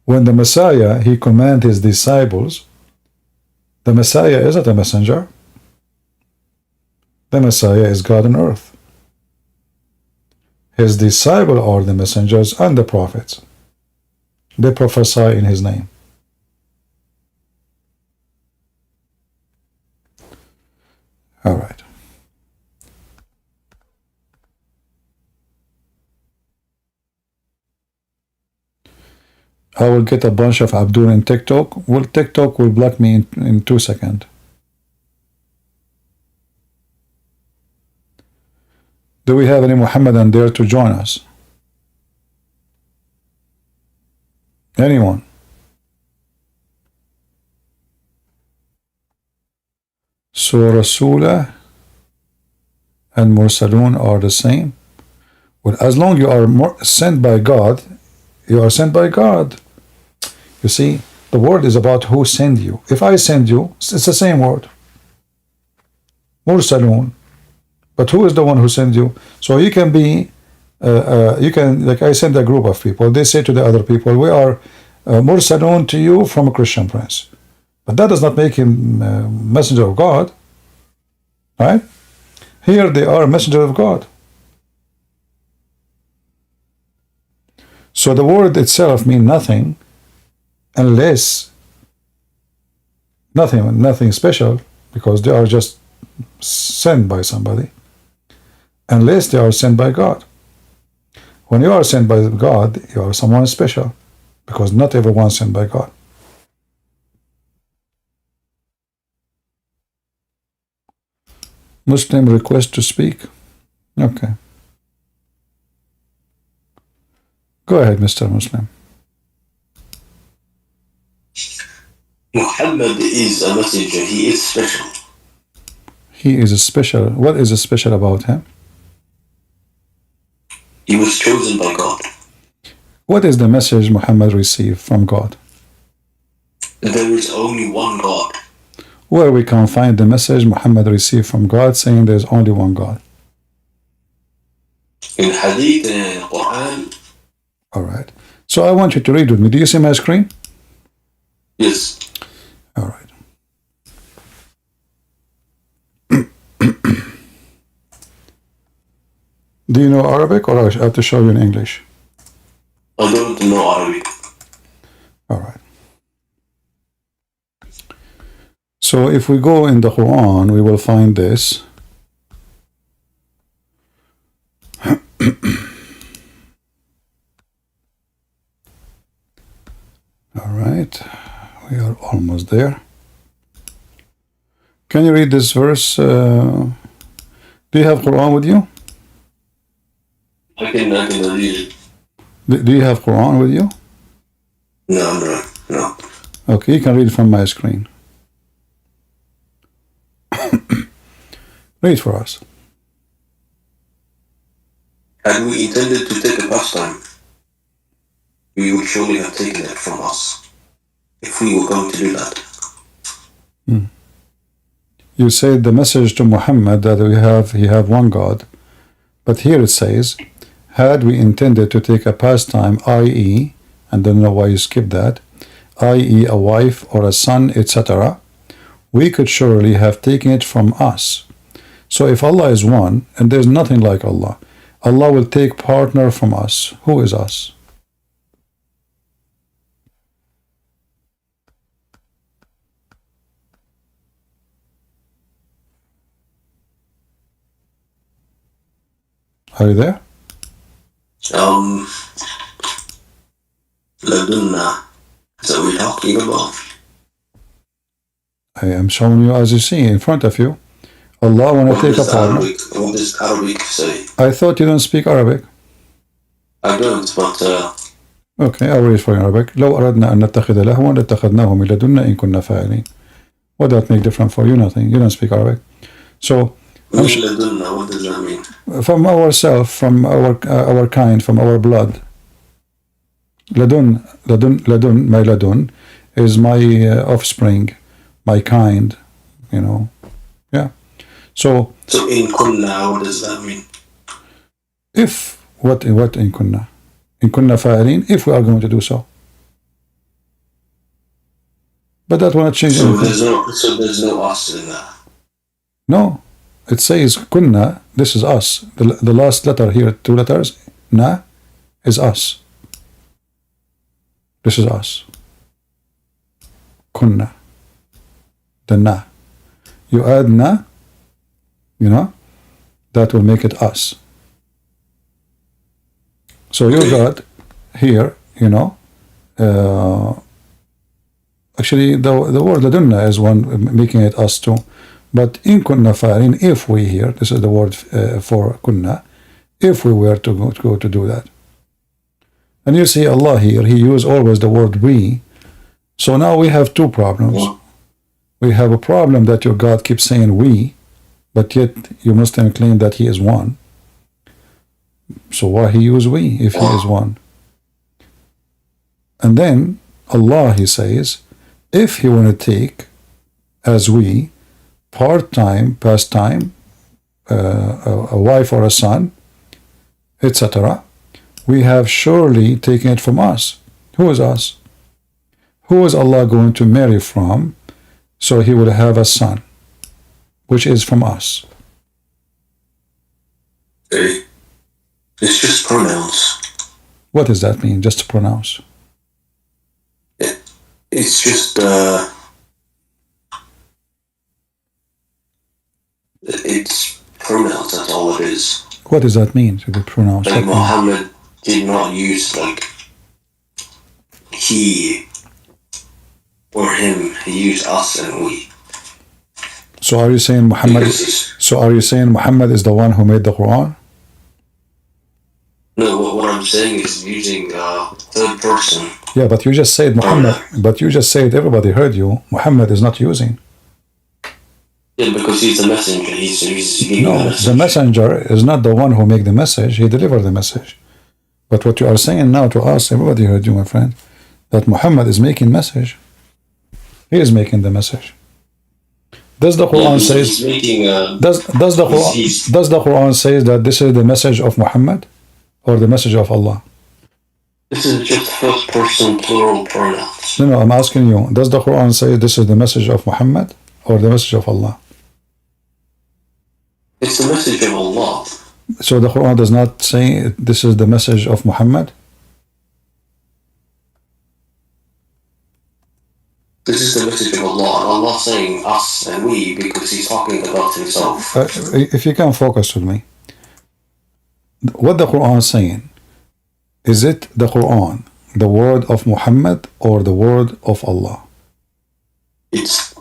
When the Messiah, he commanded his disciples, the Messiah is not a messenger. The Messiah is God on earth. His disciples are the messengers and the prophets. They prophesy in his name. All right. I will get a bunch of Abdul in TikTok. Well, TikTok will block me in 2 seconds. Do we have any Muhammadan there to join us? Anyone? So Rasulah and Mursalun are the same. Well, as long as you are sent by God, you are sent by God. You see, the word is about who send you. If I send you, it's the same word. Mursalun. But who is the one who sends you? So you can be, like I send a group of people. They say to the other people, we are Mursalun to you from a Christian prince. But that does not make him messenger of God, right? Here they are messenger of God. So the word itself means nothing unless nothing special, because they are just sent by somebody, unless they are sent by God. When you are sent by God, you are someone special, because not everyone is sent by God. Muslim request to speak. Okay. Go ahead, Mr. Muslim. Muhammad is a messenger. He is special. He is special. What is special about him? He was chosen by God. What is the message Muhammad received from God? There is only one God. Where we can find the message Muhammad received from God saying there is only one God? In Hadith and in Quran. All right. So I want you to read with me. Do you see my screen? Yes. All right. Do you know Arabic, or I have to show you in English? I don't know Arabic. All right. So if we go in the Quran, we will find this. All right. We are almost there. Can you read this verse? Do you have Quran with you? I can read it. Do you have Quran with you? No. Okay, you can read from my screen. Read for us. Had we intended to take a pastime, we would surely have taken it from us, if we were going to do that. You said the message to Muhammad that he have one God, but here it says, had we intended to take a pastime, i.e., and I don't know why you skipped that, i.e. a wife or a son, etc., we could surely have taken it from us. So if Allah is one, and there's nothing like Allah, Allah will take partner from us. Who is us? Are you there? Ladunna. Is that what you're talking about? I am showing you as you see in front of you. Allah want to take a partner. What does Arabic say? I thought you don't speak Arabic. I don't, but Okay, I'll read for you in Arabic. لو أردنا أن نتخذ لهوا لاتخذناه من لدنا إن كنا فاعلين. What does that make different for you? Nothing. You don't speak Arabic. So, what does that mean? From ourselves, from our kind, from our blood. Ladun, my ladun is my offspring, my kind, you know. Yeah. So in kunna, what does that mean? If what in kunna? In kunna fa'ilin, if we are going to do so. But that will not change anything. So there's no us in that. No. It says kunna, this is us. The last letter here, 2 letters, na, is us. This is us. Kunna. The na. You add na, you know, that will make it us. So your God here, you know, actually the word ladunna is one making it us too. But in kunna fa'ilin, if we here, this is the word for kunna, if we were to go to do that. And you see Allah here, He used always the word we. So now we have 2 problems. We have a problem that your God keeps saying we, but yet you Muslim claim that He is one. So why He use we if He is one? And then Allah, He says, if He want to take as we, part-time, pastime, a wife or a son, etc., we have surely taken it from us. Who is us? who is Allah going to marry from? So he will have a son, which is from us. Okay. It's just pronouns. What does that mean? Just to pronounce? It's just it's pronouns. That's all it is. What does that mean to be pronounced? Like Muhammad did not use like he or him. He used us and we. So are you saying Muhammad? So are you saying Muhammad is the one who made the Quran? No, what I'm saying is using third person. Yeah, but you just said Muhammad. But you just said everybody heard you. Muhammad is not using. Yeah, because he's the messenger. He's giving the messenger is not the one who make the message. He delivered the message. But what you are saying now to us, everybody heard you, my friend, that Muhammad is making message. He is making the message. Does the Quran says? Does the Quran says that this is the message of Muhammad, or the message of Allah? This is just first person plural pronouns. No, I'm asking you. Does the Quran say this is the message of Muhammad or the message of Allah? It's the message of Allah. So the Quran does not say this is the message of Muhammad? This is the message of Allah. And Allah saying us and we because he's talking about himself. If you can focus with me. What the Quran is saying, is it the Quran, the word of Muhammad or the word of Allah? It's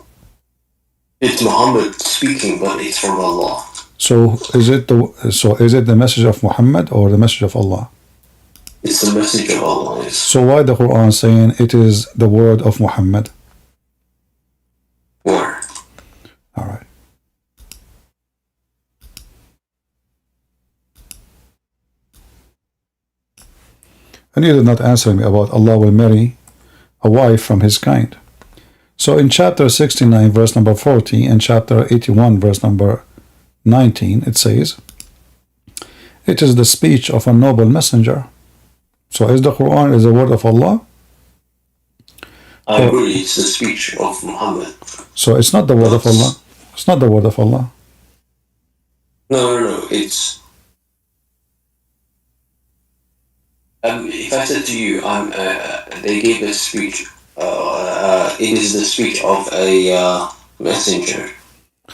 Muhammad speaking, but it's from Allah. So is it the message of Muhammad or the message of Allah? It's the message of Allah. Yes. So why the Quran saying it is the word of Muhammad? Where? All right. And you did not answer me about Allah will marry a wife from his kind. So in chapter 69 verse number 40 and chapter 81 verse number 19 it says, it is the speech of a noble messenger. So is the Quran is the word of Allah? I agree, it's the speech of Muhammad. So it's not the word of Allah? It's not the word of Allah? No, it's if I said to you, they gave a speech. It is the speech of a messenger.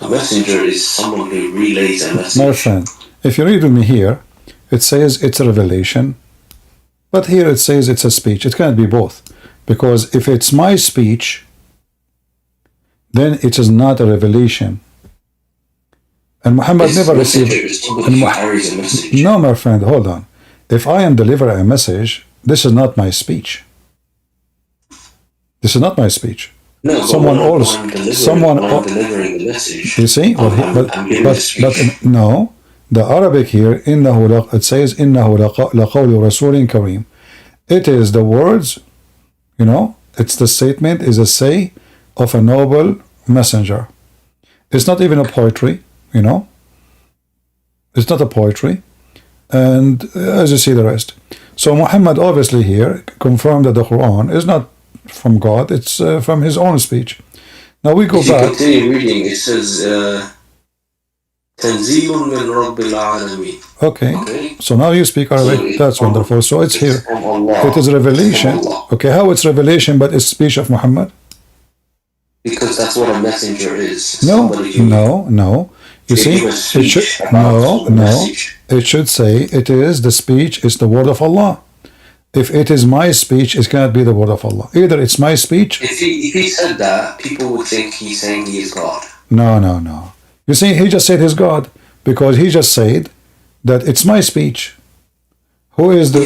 A messenger is someone who relays a message. My friend, if you read with me here, it says it's a revelation, but here it says it's a speech. It cannot be both, because if it's my speech, then it is not a revelation. And Muhammad never received. No, my friend, hold on. If I am delivering a message, this is not my speech. This is not my speech. No, someone else. Someone delivering the message. You see? But no. The Arabic here, it says, إِنَّهُ لَقَوْلُ رَسُولٍ كَرِيمٍ. It is the words, it's the statement, is a say of a noble messenger. It's not even a poetry, It's not a poetry. And as you see the rest. So Muhammad obviously here confirmed that the Quran is not from God, it's from his own speech. Now we go back. If you continue reading, it says تنزيل من رب العالمين. Okay. So now you speak Arabic. That's wonderful. So it's here. It is revelation. Okay, how it's revelation but it's speech of Muhammad? Because that's what a messenger is. No. You see, it should, it should say it is the speech, it's the word of Allah. If it is my speech, it cannot be the word of Allah. Either it's my speech. If he said that, people would think he's saying he is God. No. You see, he just said he's God because he just said that it's my speech. Who is the?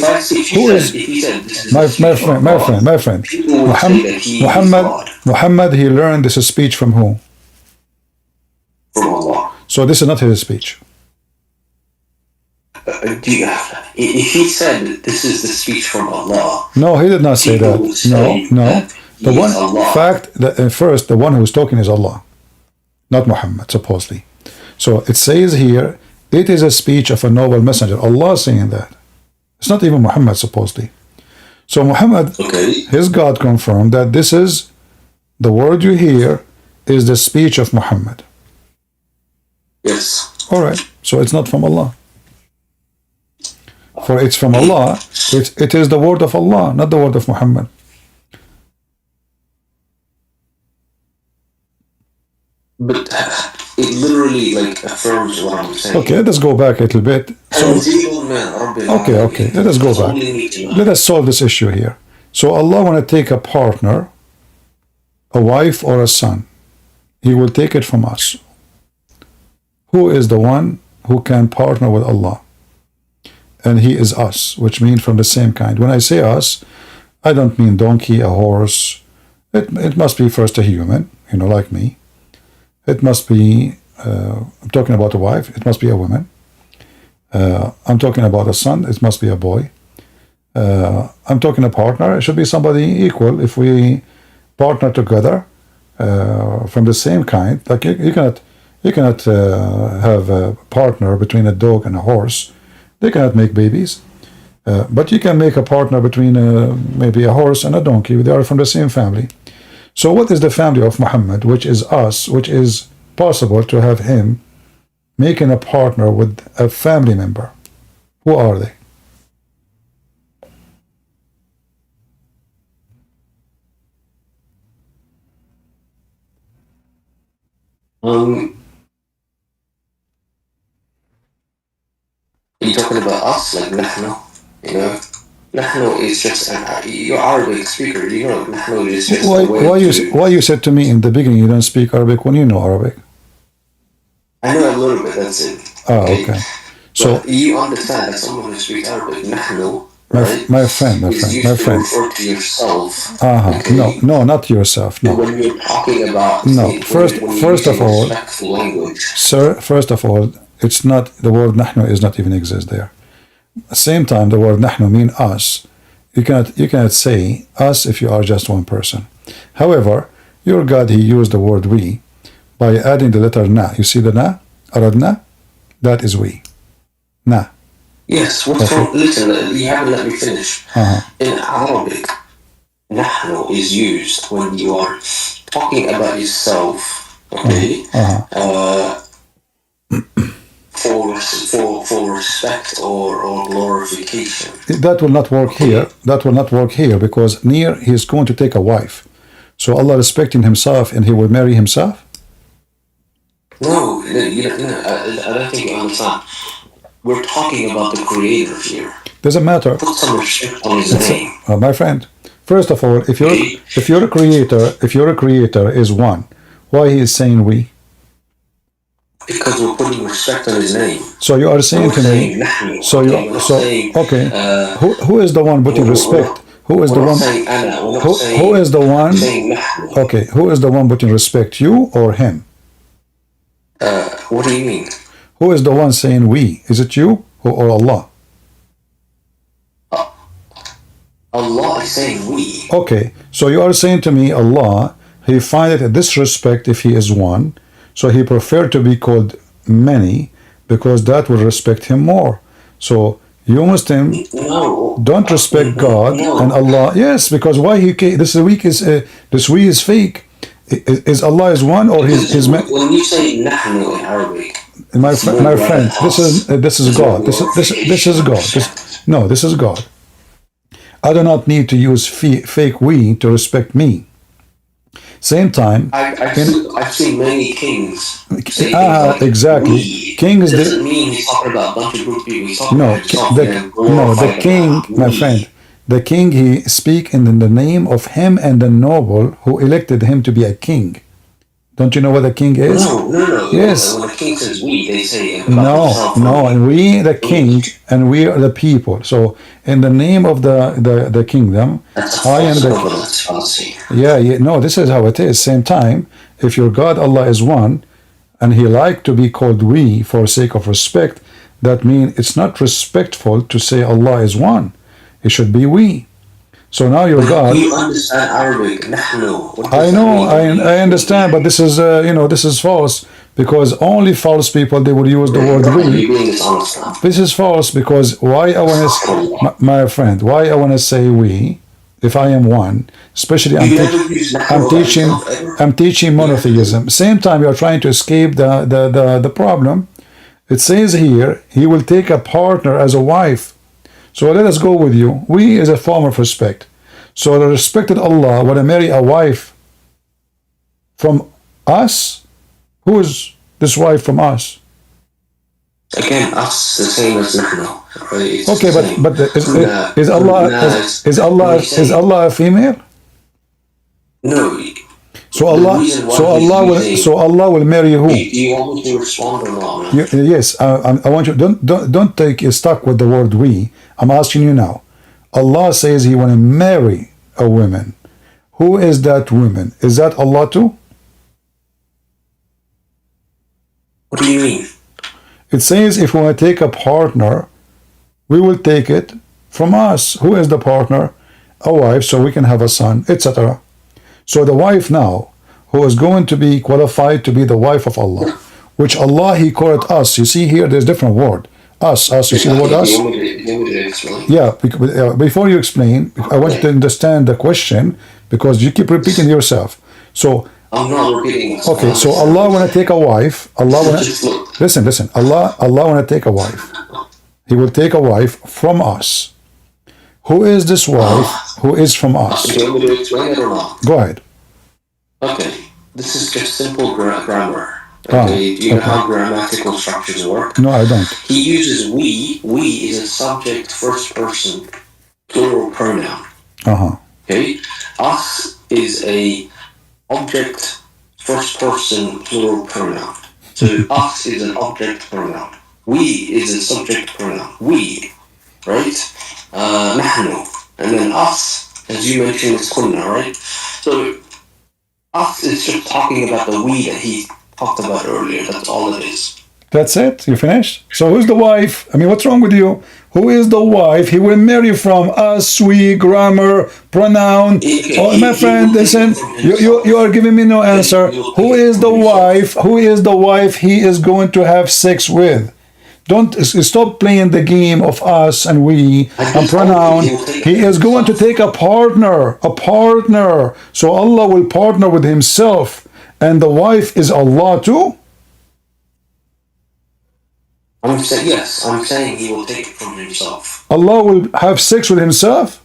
My friend. Muhammad. He learned this speech from who? From Allah. So this is not his speech. If he said this is the speech from Allah, no, he did not say that. No. The one fact that first the one who is talking is Allah, not Muhammad, supposedly. So it says here, it is a speech of a noble messenger. Allah is saying that. It's not even Muhammad, supposedly. So Muhammad, Okay. his God confirmed that this is the word you hear is the speech of Muhammad. Yes. All right. So it's not from Allah. For it's from Allah. It is the word of Allah, not the word of Muhammad. But it literally like affirms what I'm saying. Okay, let's go back a little bit. So, okay. Let us go back. Let us solve this issue here. So Allah want to take a partner, a wife or a son. He will take it from us. Who is the one who can partner with Allah? And he is us, which means from the same kind. When I say us, I don't mean donkey, a horse. It must be first a human, like me. It must be, I'm talking about a wife, it must be a woman. I'm talking about a son, it must be a boy. I'm talking a partner, it should be somebody equal. If we partner together from the same kind, like you cannot have a partner between a dog and a horse. They cannot make babies. But you can make a partner between maybe a horse and a donkey. They are from the same family. So what is the family of Muhammad, which is us, which is possible to have him making a partner with a family member? Who are they? You're talking about us, like نحن, نحن is just you're Arabic speaker, نحن is just why you said to me in the beginning you don't speak Arabic when you know Arabic? I know a little bit, that's it. Okay. So but you understand that someone who speaks Arabic, نحن, right? My friend. Refer to yourself. Okay. No, not yourself. No. When you're talking about first of all, language. Sir, first of all, it's not the word نحن is not even exist there. At the same time, the word نحن mean us. You cannot say us if you are just one person. However, your God, he used the word we by adding the letter na. You see the na? أردنا? That is we. Na. Yes, what's wrong? Listen, you haven't let me finish. In Arabic, نحن is used when you are talking about yourself, okay? For respect or glorification. That will not work here. That will not work here because near he is going to take a wife. So Allah respecting himself and he will marry himself? No, I don't think you understand. We're talking about the creator here. Doesn't matter. Put some respect on his name. My friend, first of all, if your creator is one, why he is saying we? Because we're putting respect on his name. So you are saying to me, okay, who is the one putting respect? Who is the one? Who is the one? Okay, who is the one putting respect? You or him? What do you mean? Who is the one saying we? Is it you or Allah? Allah is saying we. Okay, so you are saying to me, Allah, he find it a disrespect if he is one. So he preferred to be called many because that will respect him more. So you Muslim don't respect God and Allah. Yes, because why he this week is this we is fake. Is Allah is one or his when you say نحن in Arabic, my friend, this is God. This is God. This is God. I do not need to use fake we to respect me. Same time, I've seen many kings. Exactly. We. King is doesn't mean he's talking about a bunch of group people. The king, my friend, the king, he speak in the name of him and the noble who elected him to be a king. Don't you know what a king is? No. Yes. When a king says we, they say no, and we the king and we are the people. So in the name of the kingdom, I am the no, this is how it is. Same time, if your God Allah is one and he like to be called we for sake of respect, that means it's not respectful to say Allah is one. It should be we. So now your God. You understand Arabic? I know, I understand, but this is this is false because only false people, they will use the word we. You're being dishonest now. This is false because why I want to, my friend, why I want to say we, if I am one, especially I'm teaching monotheism. Same time you're trying to escape the problem. It says here, he will take a partner as a wife. So let us go with you. We is a form of respect. So the respected Allah want to marry a wife from us. Who is this wife from us? Again, us the same as nahnu. Right? Okay, but is Allah a female? No. So Allah will marry who? Do you want me to respond or not? Yes, I want you. Don't take stuck with the word we. I'm asking you now. Allah says He want to marry a woman. Who is that woman? Is that Allah too? What do you mean? It says if we want to take a partner, we will take it from us. Who is the partner? A wife, so we can have a son, etc. So the wife now, who is going to be qualified to be the wife of Allah, which Allah He called us. You see here, there's different word. Us. You see the word us? Yeah. Before you explain, I want you to understand the question because you keep repeating yourself. So I'm not repeating. Okay, so Allah want to take a wife. Listen. Allah want to take a wife. He will take a wife from us. Who is this wife? Who is from us? Do you want me to explain it or not? Go ahead. Okay, this is just simple grammar. Okay, do you know how grammatical structures work? No, I don't. He uses we. We is a subject, first person, plural pronoun. Okay, us is a object, first person, plural pronoun. So us is an object pronoun. We is a subject pronoun. We, right? Nahnu, and then us, as you mentioned, is kunna, right? So us is just talking about the we that he talked about earlier. That's all it is. That's it? You finished? So who's the wife? I mean, what's wrong with you? Who is the wife? He will marry from us, we, grammar, pronoun. Oh, my friend, listen, you are giving me no answer. Who is the wife? Who is the wife he is going to have sex with? Don't stop playing the game of us and we and pronoun. He is going to take a partner. So Allah will partner with himself. And the wife is Allah too? I'm saying yes. I'm saying he will take it from himself. Allah will have sex with himself?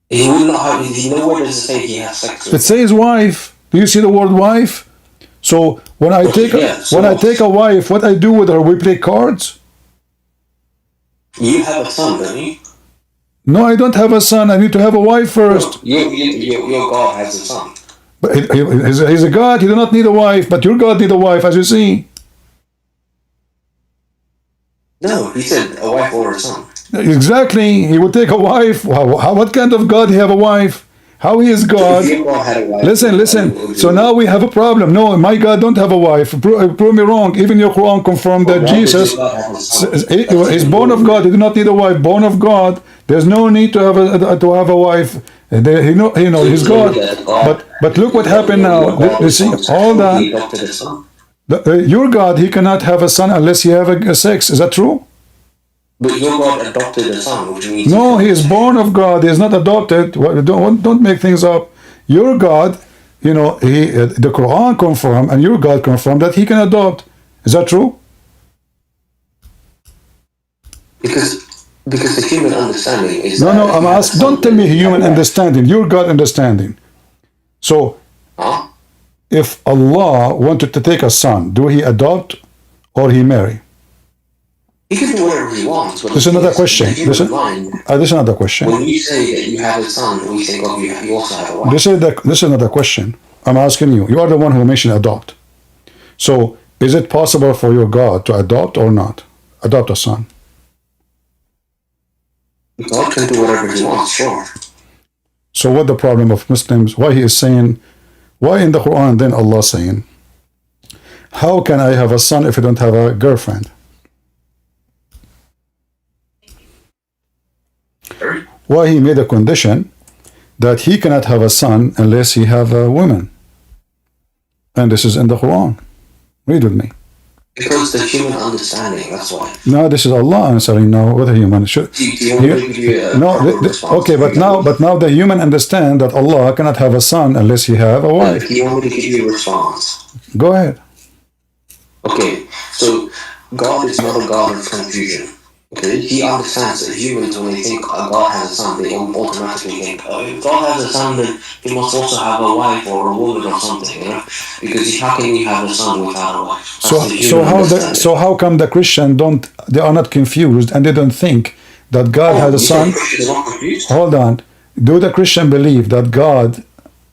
He will not have. Nowhere does it say he has sex with. It says wife. Do you see the word wife? So when I take a wife, what I do with her? We play cards. You have a son, don't you? No, I don't have a son. I need to have a wife first. Your God has a son. But he's a God. He does not need a wife. But your God need a wife, as you see. No, he said a wife or a son. Exactly. He will take a wife. What kind of God he have a wife? How he is God? Listen. So now we have a problem. No, my God don't have a wife. Prove me wrong. Even your Quran confirmed that Jesus is born of God. He did not need a wife. Born of God. There's no need to have a wife. He knows he's God. But look what happened now. You see all that. Your God, he cannot have a son unless he have a sex. Is that true? But your God adopted a son, which means no, he is born of God. He is not adopted. Don't make things up. Your God, the Quran confirmed and your God confirmed that he can adopt. Is that true? Because the human understanding is no. I'm asking. Don't tell me human understanding. Your God understanding. So, if Allah wanted to take a son, do he adopt or he marry? He can do whatever he wants. This is another question. This is another question. When you say that you have a son, we think of you also have a wife. This is another question. I'm asking you. You are the one who mentioned adopt. So, is it possible for your God to adopt or not? Adopt a son. God can do whatever he wants, sure. So what the problem of Muslims, why he is saying, why in the Quran then Allah saying, how can I have a son if I don't have a girlfriend? Why he made a condition that he cannot have a son unless he have a woman? And this is in the Quran. Read with me. Because the human understanding, that's why. No, this is Allah answering now. What a human should. Do you want me to give you a No, proper response? okay, but now the human understand that Allah cannot have a son unless he have a wife. Do you want me to give you a response? Go ahead. Okay, so God is not a God of confusion. Okay, He understands that humans, when they think God has a son, they automatically think, oh, if God has a son, then He must also have a wife or a woman or something, you know? Because how can you have a son without a wife? So how come the Christian they are not confused and they don't think that God has a son? Hold on. Do the Christian believe that God,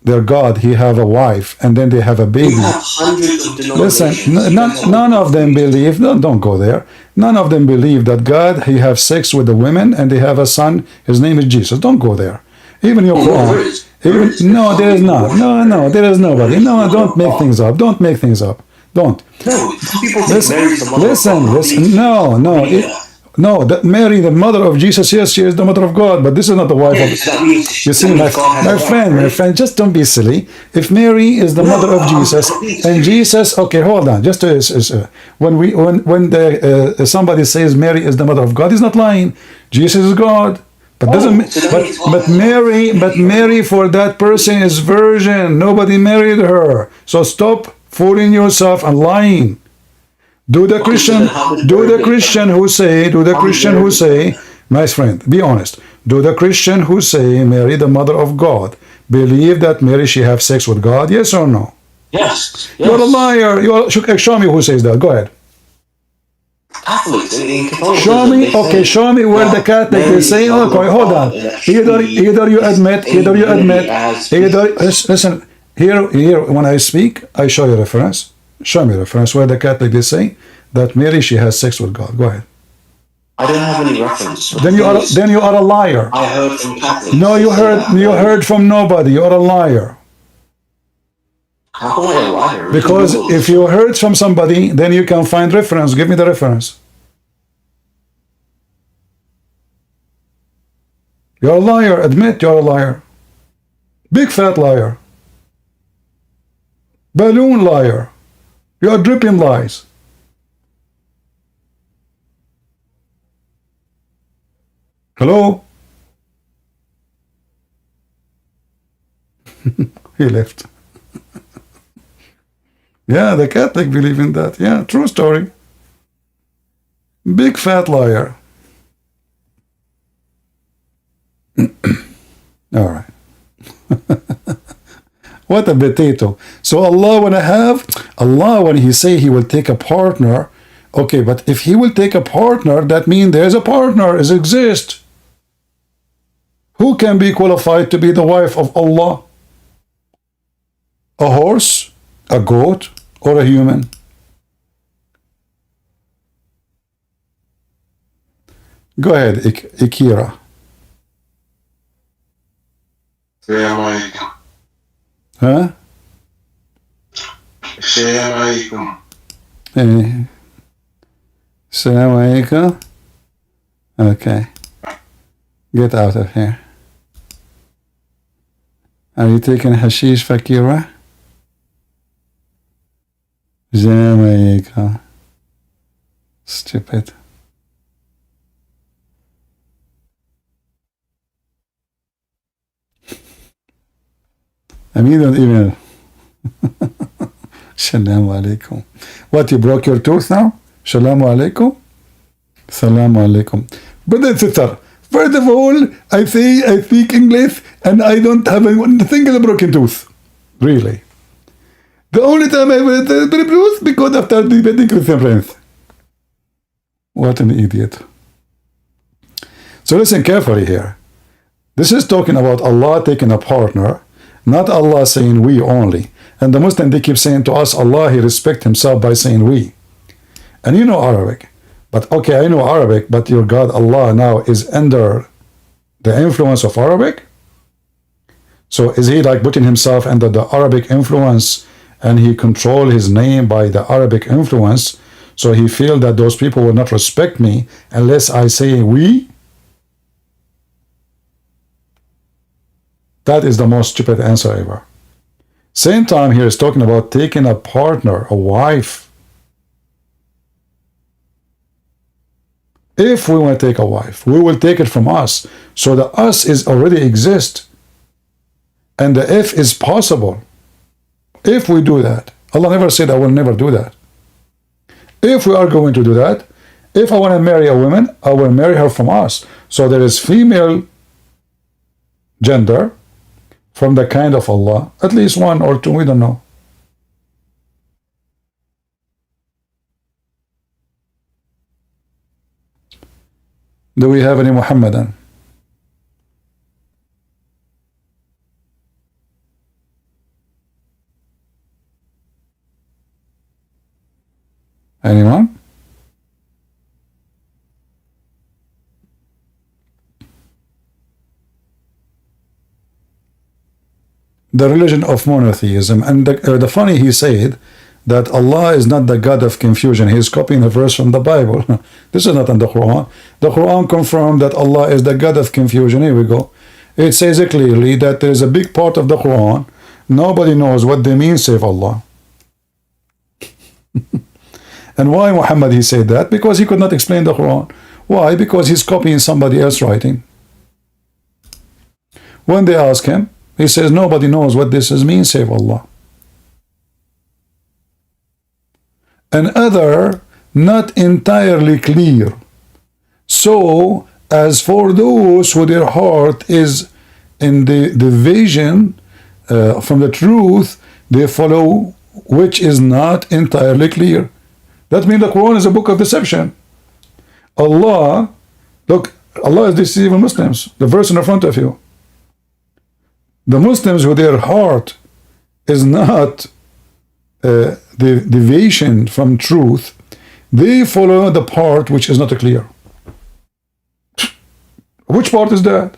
their God, he have a wife and then they have a baby? You have hundreds of denominations. Listen, none of them believe, no, don't go there. None of them believe that God, he have sex with the women and they have a son, his name is Jesus. Don't go there. Even your Quran. No, there is not. No, there is nobody. No, don't make things up. Don't make things up. Don't. No, some people think Mary's the mother of God. Listen. No, that Mary, the mother of Jesus, yes, she is the mother of God, but this is not the wife of. You see, my friend, just don't be silly. If Mary is the mother of Jesus, and Jesus, okay, hold on, just when somebody says Mary is the mother of God, he's not lying. Jesus is God, but Mary for that person is virgin. Nobody married her, so stop fooling yourself and lying. Do the Christian who say, my friend, be honest. Do the Christian who say Mary, the mother of God, believe that Mary, she have sex with God? Yes or no? Yes. You're a liar. Show me who says that. Go ahead. Catholics. Show me where the Catholic is saying, okay, hold on. Either you admit, listen, here, when I speak, I show you reference. Show me a reference where the Catholic they say that Mary, she has sex with God. Go ahead. I don't have any reference. Then you are a liar. I heard from Catholics. No, you heard from nobody. You are a liar. How am I a liar? Because if you heard from somebody, then you can find reference. Give me the reference. You're a liar. Admit you're a liar. Big fat liar. Balloon liar. You are dripping lies. Hello? He left. Yeah, the Catholic believe in that. Yeah, true story. Big fat liar. All right. What a potato. So Allah, when he say he will take a partner, okay, but if he will take a partner, that means there's a partner, it exists. Who can be qualified to be the wife of Allah? A horse, a goat, or a human? Go ahead, Ikira. Huh? Assalamu alaikum. Assalamu alaikum. Okay. Get out of here. Are you taking hashish, Fakira? Assalamu alaikum. Stupid. I mean, don't even. Shalom alaikum. What, you broke your tooth now? Shalom alaikum. Salam alaikum. Brother and sister, first of all, I speak English and I don't have a single broken tooth. Really. The only time I have a broken tooth because after debating Christian friends. What an idiot. So listen carefully here. This is talking about Allah taking a partner, not Allah saying we only. And the Muslim, they keep saying to us, Allah, he respects himself by saying we. And you know Arabic. But okay, I know Arabic, but your God, Allah, now is under the influence of Arabic? So is he like putting himself under the Arabic influence and he control his name by the Arabic influence? So he feel that those people will not respect me unless I say we? That is the most stupid answer ever. Same time here is talking about taking a partner, a wife. If we want to take a wife, we will take it from us. So the us is already exist. And the if is possible. If we do that. Allah never said I will never do that. If we are going to do that, if I want to marry a woman, I will marry her from us. So there is female gender from the kind of Allah. At least one or two, we don't know. Do we have any Muhammadan? Anyone? The religion of monotheism. And the funny, he said that Allah is not the God of confusion. He is copying a verse from the Bible. This is not in the Quran. The Quran confirmed that Allah is the God of confusion. Here we go. It says clearly that there is a big part of the Quran nobody knows what they mean save Allah. And why Muhammad he said that? Because he could not explain the Quran. Why? Because he's copying somebody else's writing. When they ask him, he says nobody knows what this means save Allah. And other not entirely clear. So as for those who their heart is in the vision from the truth, they follow which is not entirely clear. That means the Quran is a book of deception. Allah, look, Allah is deceiving Muslims. The verse in the front of you. The Muslims who their heart is not the deviation from truth, they follow the part which is not clear. Which part is that?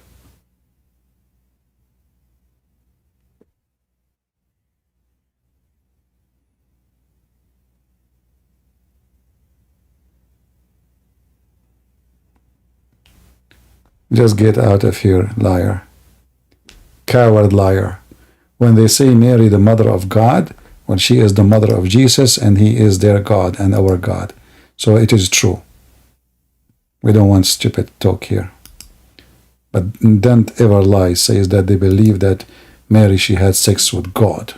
Just get out of here, liar. Coward liar. When they say Mary the mother of God, when she is the mother of Jesus and he is their God and our God. So it is true. We don't want stupid talk here. But don't ever lie, says that they believe that Mary, she had sex with God.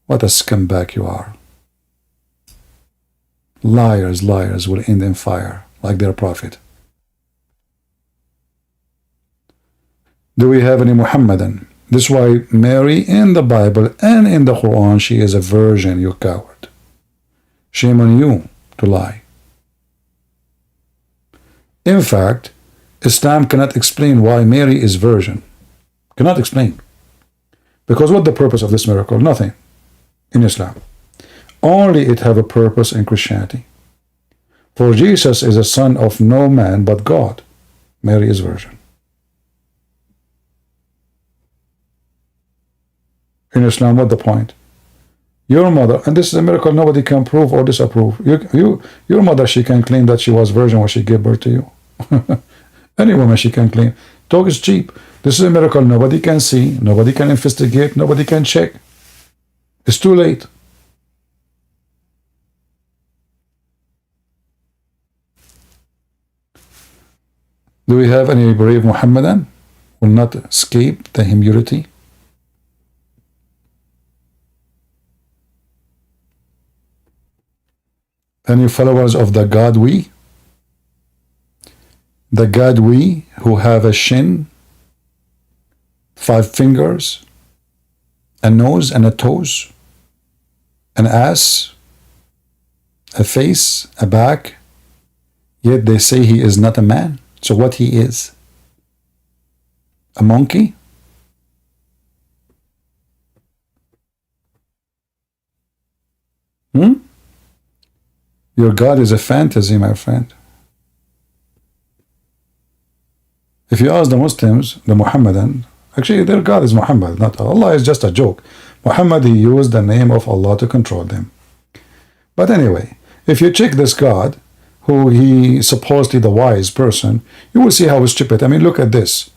What a scumbag you are. Liars, liars will end in fire, like their prophet. Do we have any Muhammadan? This is why Mary in the Bible and in the Quran, she is a virgin, you coward. Shame on you to lie. In fact, Islam cannot explain why Mary is virgin. Cannot explain. Because what the purpose of this miracle? Nothing in Islam. Only it have a purpose in Christianity. For Jesus is a son of no man but God. Mary is virgin. In Islam, what the point? Your mother, and this is a miracle nobody can prove or disapprove. Your mother, she can claim that she was virgin when she gave birth to you. Any woman, she can claim. Talk is cheap. This is a miracle nobody can see, nobody can investigate, nobody can check. It's too late. Do we have any brave Muhammadan who will not escape the humility? Any followers of the God we? The God we who have a shin, 5 fingers, a nose and a toes, an ass, a face, a back, yet they say he is not a man. So what he is? A monkey? Your God is a fantasy, my friend. If you ask the Muslims, the Muhammadan, actually their God is Muhammad, not Allah. Allah is just a joke. Muhammad, he used the name of Allah to control them. But anyway, if you check this God, who he supposedly the wise person, you will see how stupid. I mean, look at this.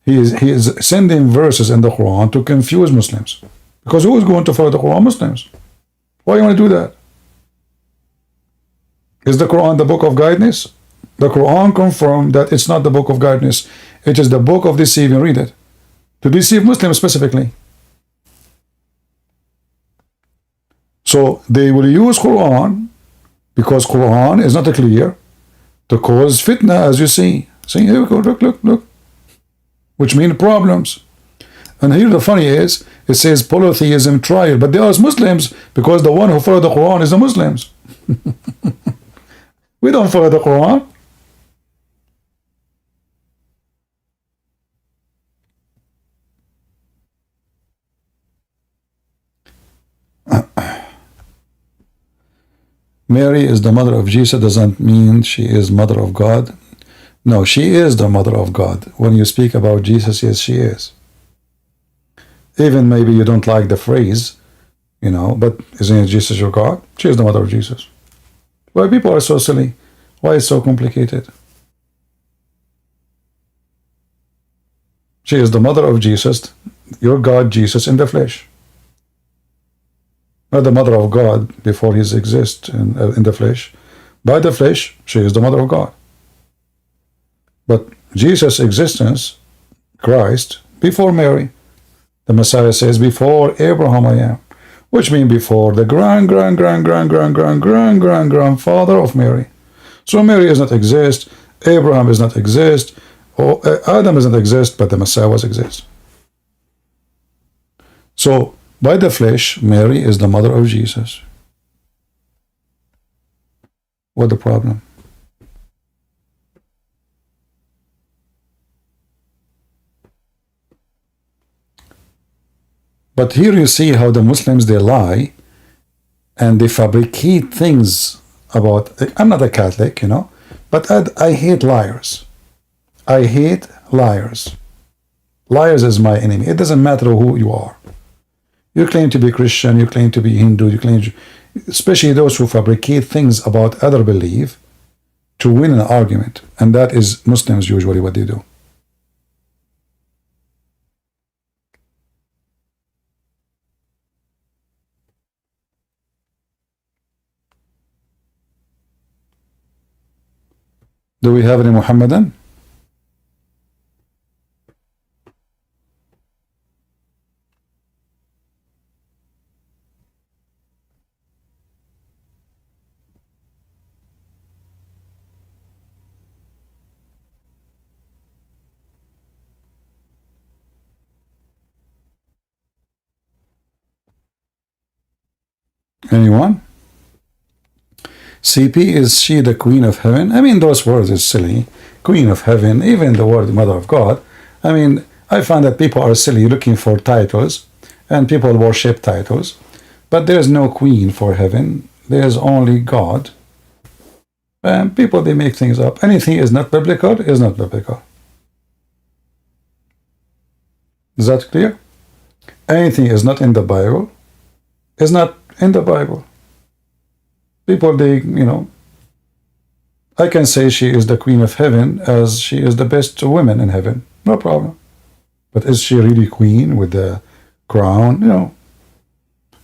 He is sending verses in the Quran to confuse Muslims. Because who is going to follow the Quran? Muslims. Why do you want to do that? Is the Quran the book of guidance? The Quran confirmed that it's not the book of guidance. It is the book of deceiving. Read it. To deceive Muslims specifically. So they will use Quran because Quran is not clear to cause fitna, as you see. See, here we go, look. Which mean problems. And here the funny is, it says polytheism trial, but they are Muslims because the one who follow the Quran is the Muslims. We don't follow the Quran. Mary is the mother of Jesus doesn't mean she is mother of God. No, she is the mother of God. When you speak about Jesus, yes, she is. Even maybe you don't like the phrase, you know, but isn't Jesus your God? She is the mother of Jesus. Why people are so silly? Why it's so complicated? She is the mother of Jesus, your God, Jesus in the flesh. Not the mother of God before he exists in the flesh. By the flesh, she is the mother of God. But Jesus' existence, Christ, before Mary. The Messiah says, before Abraham I am. Which means before the grandfather of Mary. So Mary does not exist, Abraham does not exist, or Adam does not exist, but the Messiah was exist. So, by the flesh, Mary is the mother of Jesus. What the problem? But here you see how the Muslims, they lie and they fabricate things about, I'm not a Catholic, you know, but I hate liars. I hate liars. Liars is my enemy. It doesn't matter who you are. You claim to be Christian, you claim to be Hindu, you claim to, especially those who fabricate things about other belief to win an argument. And that is Muslims usually what they do. Do we have any Muhammadan? Anyone? CP, is she the queen of heaven? I mean, those words is silly. Queen of heaven, even the word mother of God. I mean, I find that people are silly looking for titles, and people worship titles. But there's no queen for heaven. There's only God. And people, they make things up. Anything is not biblical is not biblical. Is that clear? Anything is not in the Bible is not in the Bible. People, they, you know, I can say she is the queen of heaven as she is the best woman in heaven. No problem. But is she really queen with the crown? You know,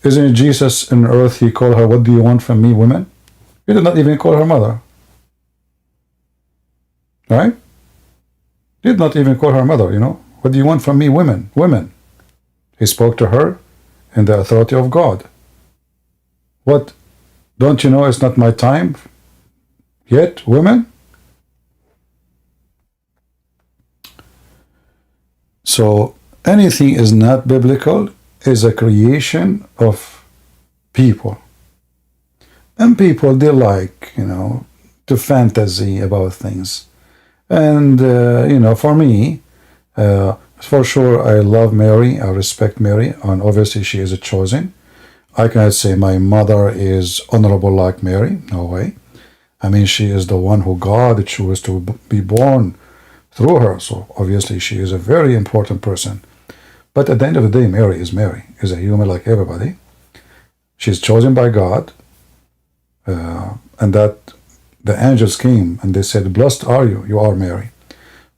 isn't Jesus in earth, he called her, what do you want from me, woman? He did not even call her mother. Right? He did not even call her mother, you know. What do you want from me, women? Women. He spoke to her in the authority of God. What? Don't you know it's not my time yet, women? So anything is not biblical is a creation of people. And people, they like, you know, to fantasy about things. And, you know, for me, for sure, I love Mary, I respect Mary, and obviously she is a chosen. I cannot say my mother is honorable like Mary. No way. I mean, she is the one who God chose to be born through her. So obviously she is a very important person. But at the end of the day, Mary, is a human like everybody. She's chosen by God. And that the angels came and they said, blessed are you, you are Mary.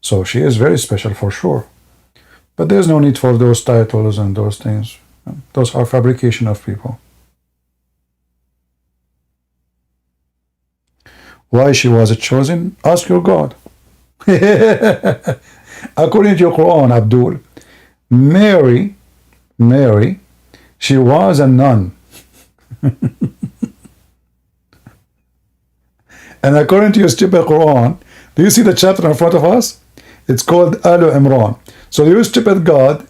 So she is very special for sure. But there's no need for those titles and those things. Those are fabrication of people. Why she was chosen? Ask your God. According to your Quran, Abdul, Mary, she was a nun. And according to your stupid Quran, do you see the chapter in front of us? It's called Al Imran. So your stupid God,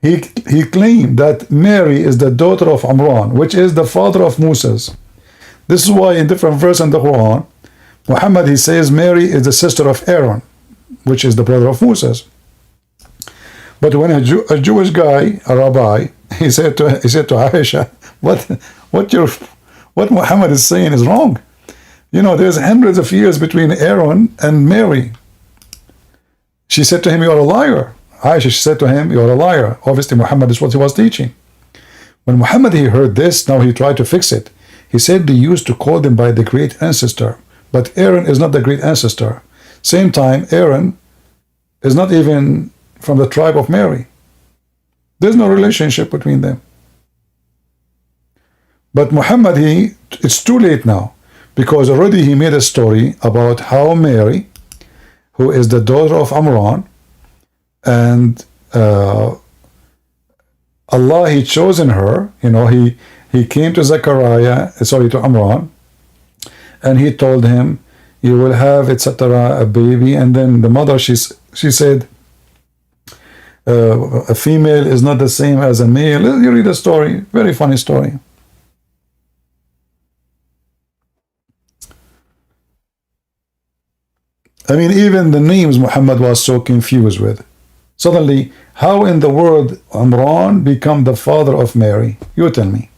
he claimed that Mary is the daughter of Imran, which is the father of Moses. This is why in different verses in the Quran, Muhammad, he says Mary is the sister of Aaron, which is the brother of Moses. But when a Jewish guy, a rabbi, he said to Aisha, what Muhammad is saying is wrong. You know, there's hundreds of years between Aaron and Mary. She said to him, you are a liar. Aisha, she said to him, you are a liar. Obviously, Muhammad is what he was teaching. When Muhammad, he heard this, now he tried to fix it. He said they used to call them by the great ancestor. But Aaron is not the great ancestor. Same time, Aaron is not even from the tribe of Mary. There's no relationship between them. But Muhammad, it's too late now, because already he made a story about how Mary, who is the daughter of Imran, and Allah, he chosen her. You know, he came to to Imran, and he told him, you will have, etc., a baby. And then the mother, she said, a female is not the same as a male. You read the story, very funny story. I mean, even the names Muhammad was so confused with. Suddenly, how in the world Imran become the father of Mary? You tell me.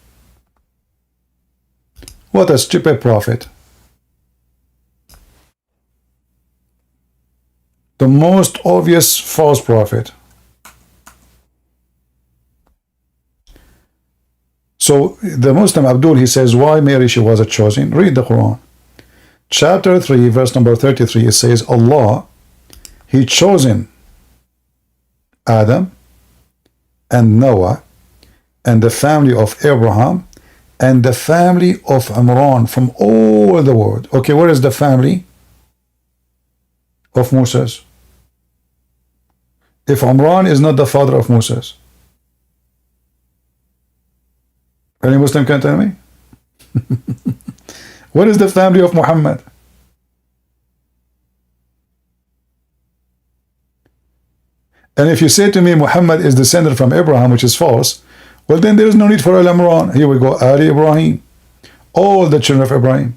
What a stupid prophet. The most obvious false prophet. So the Muslim Abdul, he says, why Mary she was chosen? Read the Quran. Chapter 3, verse number 33, it says, Allah, he chosen Adam and Noah and the family of Abraham and the family of Imran from all the world. Okay, where is the family of Moses? If Imran is not the father of Moses, any Muslim can tell me? What is the family of Muhammad? And if you say to me Muhammad is descended from Abraham, which is false, well then there is no need for Al Imran. Here we go, Ali Ibrahim, all the children of Ibrahim.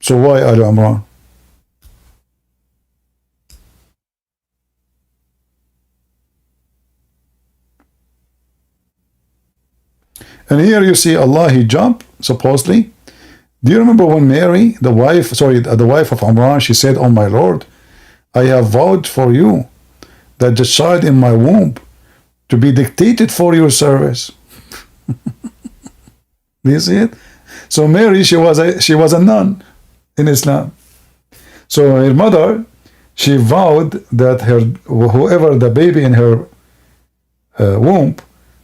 So why Al Imran? And here you see Allah, he jumped, supposedly. Do you remember when Mary, the wife of Imran, she said, oh my Lord, I have vowed for you that the child in my womb to be dictated for your service. Do you see it? So Mary, she was a nun in Islam. So her mother, she vowed that whoever the baby in her womb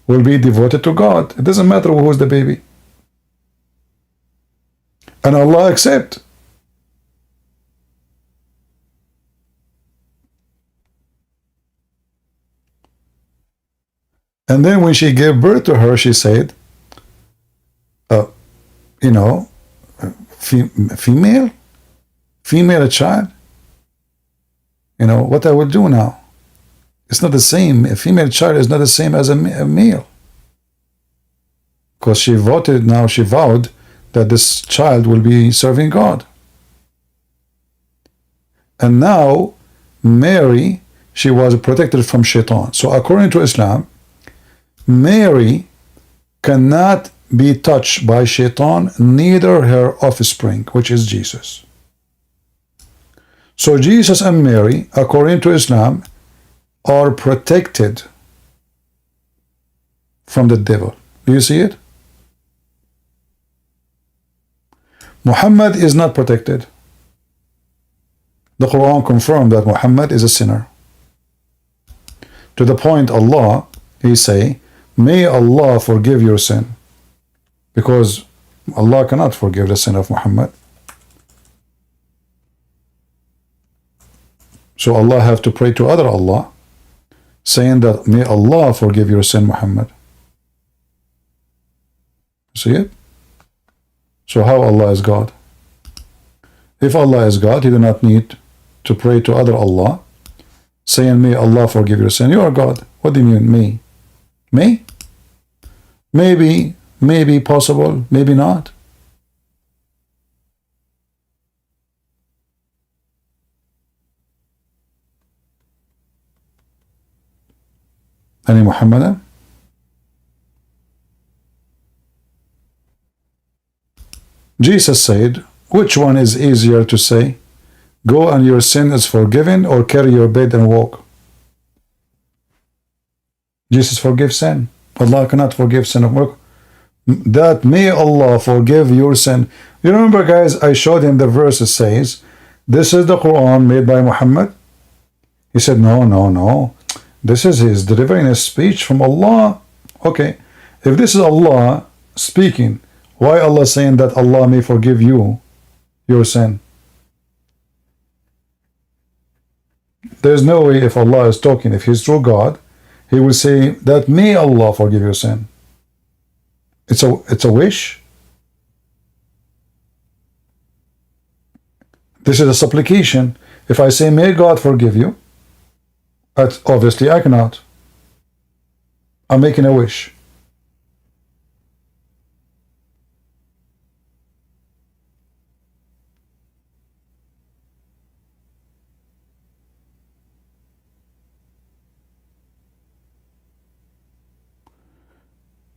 will be devoted to God. It doesn't matter who is the baby. And Allah accept. And then when she gave birth to her, she said, female child, what I will do now. It's not the same. A female child is not the same as a male. Because she vowed that this child will be serving God. And now, Mary, she was protected from Shaitan. So according to Islam, Mary cannot be touched by Shaitan, neither her offspring, which is Jesus. So Jesus and Mary, according to Islam, are protected from the devil. Do you see it? Muhammad is not protected. The Quran confirmed that Muhammad is a sinner. To the point Allah, he say, may Allah forgive your sin. Because Allah cannot forgive the sin of Muhammad. So Allah have to pray to other Allah, saying that may Allah forgive your sin, Muhammad. See it? So how Allah is God? If Allah is God, he do not need to pray to other Allah, saying may Allah forgive your sin. You are God. What do you mean, me? Me? Maybe possible, maybe not. Any Muhammadan? Jesus said, which one is easier to say? Go and your sin is forgiven, or carry your bed and walk? Jesus forgives sin. Allah cannot forgive sin of work. That may Allah forgive your sin. You remember, guys, I showed him the verse that says, this is the Quran made by Muhammad. He said, no. This is his delivering a speech from Allah. Okay, if this is Allah speaking, why Allah saying that Allah may forgive you your sin? There's no way, if Allah is talking, if he's true God, he will say that may Allah forgive your sin. It's a wish. This is a supplication. If I say may God forgive you, obviously I cannot. I'm making a wish.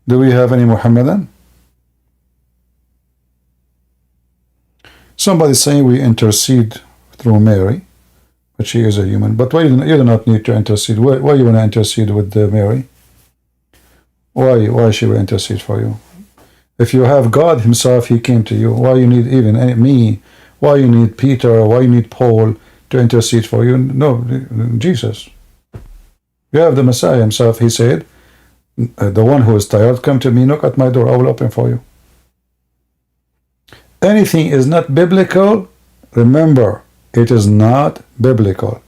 Do we have any Muhammadan? Somebody saying we intercede through Mary, but she is a human. But why you do not need to intercede? Why you want to intercede with Mary? Why she will intercede for you? If you have God himself, he came to you. Why you need even me? Why you need Peter? Why you need Paul to intercede for you? No, Jesus. You have the Messiah himself. He said, the one who is tired, come to me, knock at my door, I will open for you. Anything is not biblical, remember, it is not biblical.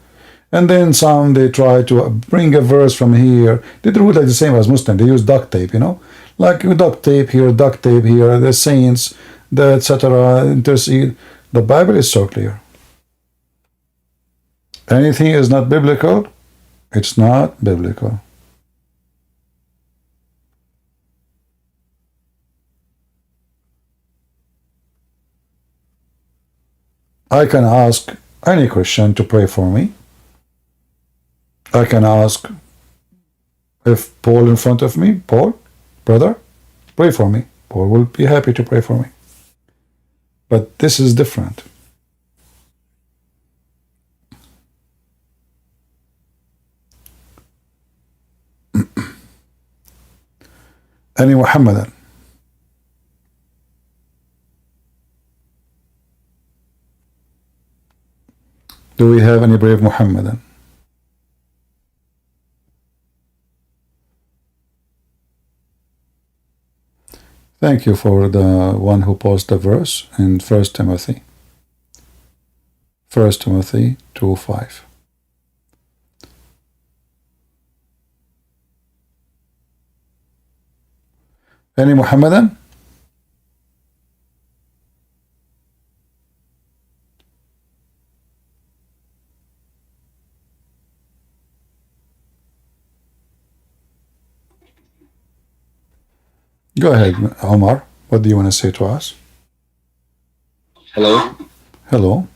And then some, they try to bring a verse from here. They do it like the same as Muslim. They use duct tape, you know, like duct tape here, the saints, the etc. intercede. The Bible is so clear. Anything is not biblical, it's not biblical. I can ask any Christian to pray for me. I can ask if Paul in front of me, Paul, brother, pray for me. Paul will be happy to pray for me. But this is different. Any Muhammadan? Do we have any brave Muhammadan? Thank you for the one who posted the verse in 1 Timothy. 1 Timothy 2:5. Any Muhammadan? Go ahead, Omar. What do you want to say to us? Hello? Hello.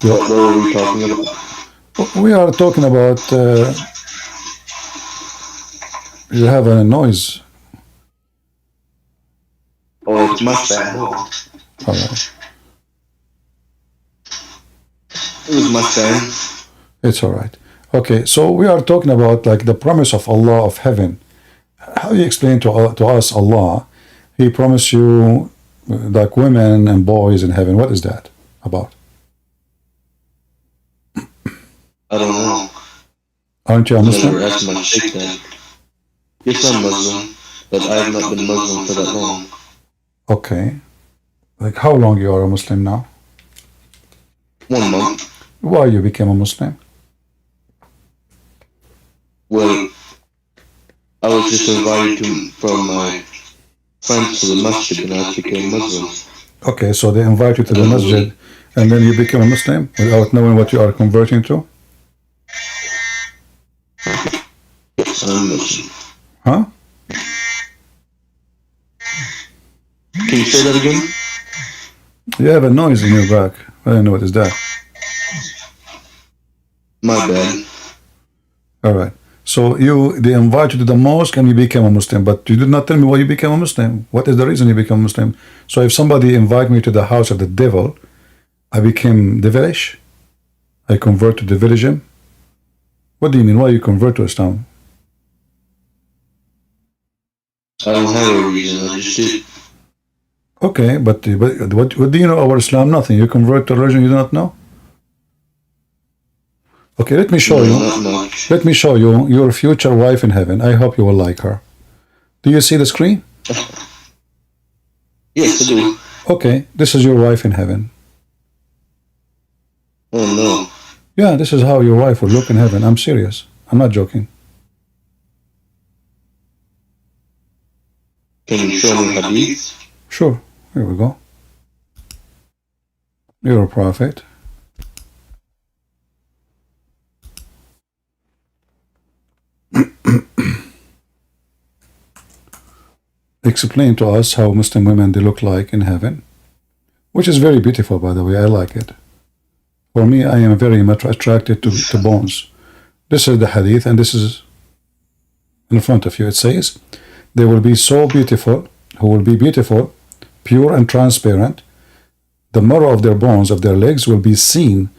What were we talking about? We are talking about you have a noise. Oh, it's much bad. All right. It was much bad. It's all right. Okay, so we are talking about like the promise of Allah of heaven. How do you explain to us Allah? He promised you like women and boys in heaven. What is that about? I don't know. Aren't you a I Muslim? never asked my sheikh that. Yes, I'm Muslim, but I have not been Muslim for that long. Okay. Like how long you are a Muslim now? 1 month. Why you became a Muslim? Well, I was just invited from my friends to the masjid and I became Muslim. Okay, so they invite you to the masjid and then you become a Muslim without knowing what you are converting to? I'm Muslim. Huh? Can you say that again? You have a noise in your back. I don't know what is that. My bad. Alright. So they invite you to the mosque and you became a Muslim, but you did not tell me why you became a Muslim. What is the reason you became a Muslim? So if somebody invite me to the house of the devil, I became devilish? I convert to devilism? What do you mean? Why you convert to Islam? I don't have a reason, I just did. Okay, but what do you know about Islam? Nothing. You convert to a religion you do not know? Okay, let me show you. Not much. Let me show you your future wife in heaven. I hope you will like her. Do you see the screen? Yes, I do. Okay, this is your wife in heaven. Oh no. Yeah, this is how your wife will look in heaven. I'm serious. I'm not joking. Can you show me hadith? Sure. Here we go. You're a prophet. Explain to us how Muslim women they look like in heaven, which is very beautiful, by the way. I like it. For me, I am very much attracted to bones. This is the hadith, and this is in front of you. It says, they will be so beautiful, who will be beautiful, pure and transparent. The marrow of their bones, of their legs, will be seen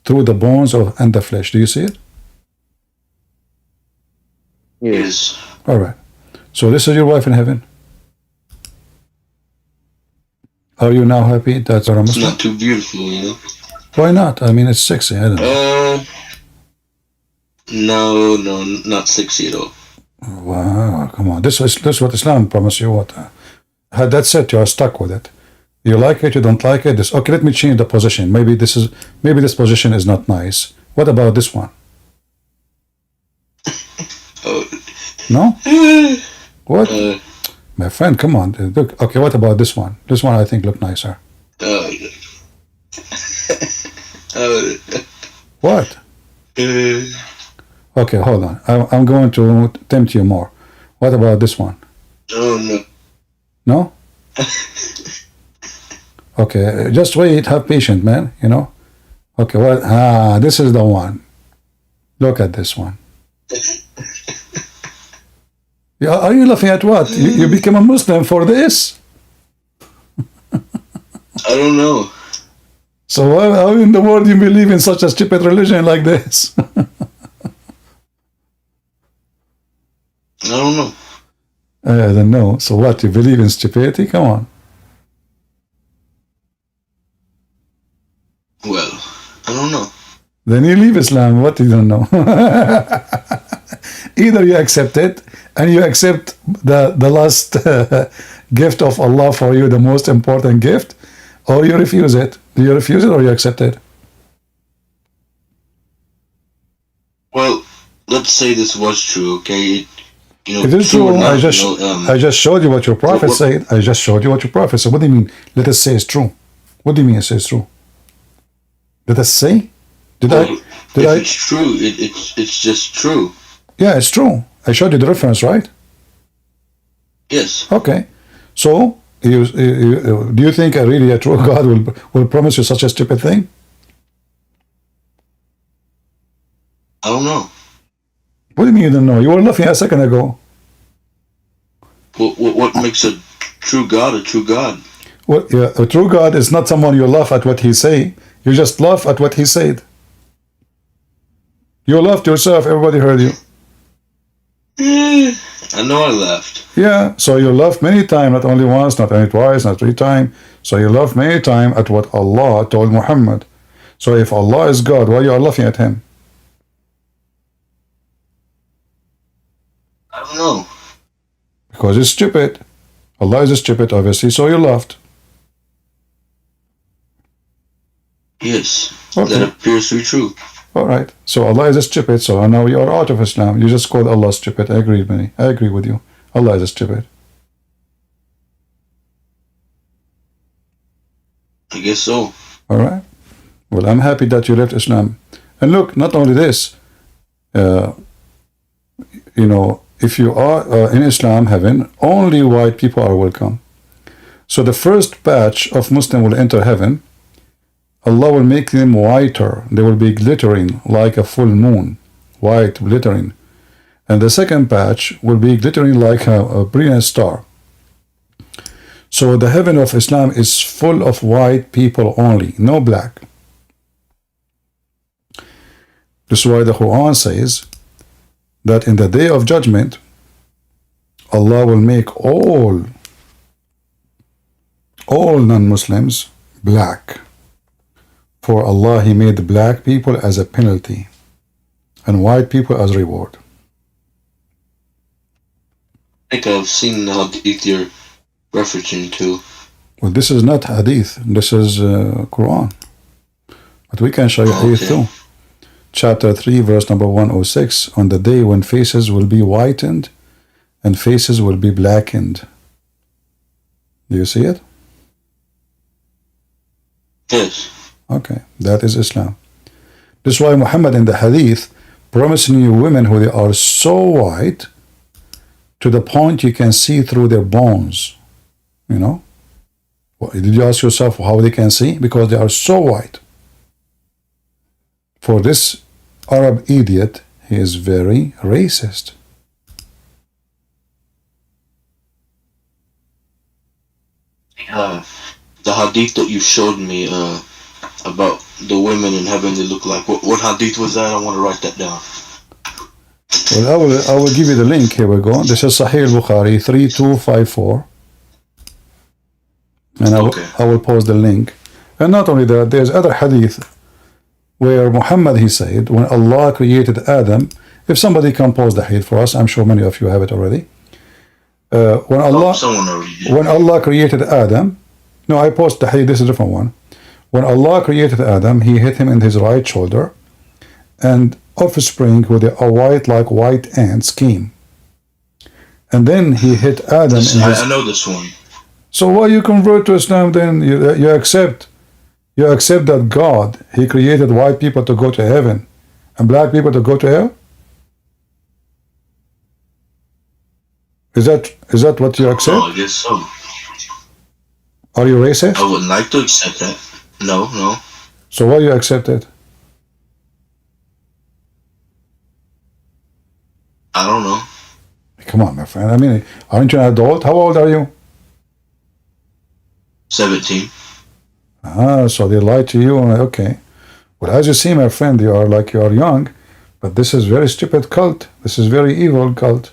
through the bones and the flesh. Do you see it? Yes. All right. So this is your wife in heaven. Are you now happy that you're a It's Muslim? not too beautiful, you know? Why not? I mean, it's sexy. I don't know. No, not sexy at all. Wow, come on. This is what Islam promised you. What? That's it. You are stuck with it. You like it, you don't like it. Okay, let me change the position. Maybe this position is not nice. What about this one? No? What? My friend, come on. Look. Okay, what about this one? This one I think look nicer. What? Okay, hold on. I'm going to tempt you more. What about this one? Oh no. No? Okay, just wait. Have patience, man. You know. Okay, what? This is the one. Look at this one. Yeah, are you laughing at what? You became a Muslim for this? I don't know. So how in the world you believe in such a stupid religion like this? I don't know. I don't know. So what? You believe in stupidity? Come on. Well, I don't know. Then you leave Islam. What you don't know? Either you accept it and you accept the last gift of Allah for you, the most important gift, or you refuse it. Do you refuse it or you accept it? Well, let's say this was true, okay? It is true. I just showed you what your prophet said. I just showed you what your prophet said. What do you mean? Let us say it's true. What do you mean it says true? Let us say? Did I? It's true. It's just true. Yeah, it's true. I showed you the reference, right? Yes. Okay. So, do you think really a true God will promise you such a stupid thing? I don't know. What do you mean you don't know? You were laughing a second ago. What makes a true God a true God? Well, yeah, a true God is not someone you laugh at what he say. You just laugh at what he said. You laughed yourself. Everybody heard you. I know I laughed. Yeah, so you laughed many times, not only once, not only twice, not 3 times. So you laughed many times at what Allah told Muhammad. So if Allah is God, why you are laughing at him? I don't know. Because it's stupid. Allah is stupid, obviously, so you laughed. Yes, Okay. that appears to be true. All right. So Allah is stupid, so now you are out of Islam. You just called Allah stupid. I agree, Benny. I agree with you. Allah is stupid. I guess so. All right. Well, I'm happy that you left Islam. And look, not only this, you know, if you are in Islam heaven, only white people are welcome. So the first batch of Muslims will enter heaven. Allah will make them whiter. They will be glittering like a full moon, white glittering. And the second batch will be glittering like a brilliant star. So the heaven of Islam is full of white people only, no black. This is why the Quran says that in the day of judgment, Allah will make all non-Muslims black. For Allah, He made black people as a penalty and white people as reward. I think I've seen the hadith you're referencing to. Well, this is not hadith, this is Quran. But we can show you hadith too. Chapter 3, verse number 106. On the day when faces will be whitened and faces will be blackened. Do you see it? Yes. Okay, that is Islam. This is why Muhammad in the hadith promising you women who they are so white to the point you can see through their bones. You know? Well, did you ask yourself how they can see? Because they are so white. For this Arab idiot, he is very racist. The hadith that you showed me about the women in heaven, they look like. What hadith was that? I want to write that down. Well, I will give you the link. Here we go. This is Sahih al-Bukhari 3254. And I will post the link. And not only that, there's other hadith where Muhammad, he said, when Allah created Adam, if somebody can post the hadith for us, I'm sure many of you have it already. When Allah created Adam, no, I post the hadith, this is a different one. When Allah created Adam, He hit him in his right shoulder, and offspring with a white like white ants came. And then He hit Adam in his... I know this one. So why you convert to Islam then? You accept that God, He created white people to go to heaven and black people to go to hell? Is that what you accept? Oh, I guess so. Are you racist? I wouldn't like to accept that. No. So why you accept it? I don't know. Come on, my friend. I mean, aren't you an adult? How old are you? 17. So they lied to you. Okay. Well, as you see, my friend, you are young, but this is very stupid cult. This is very evil cult.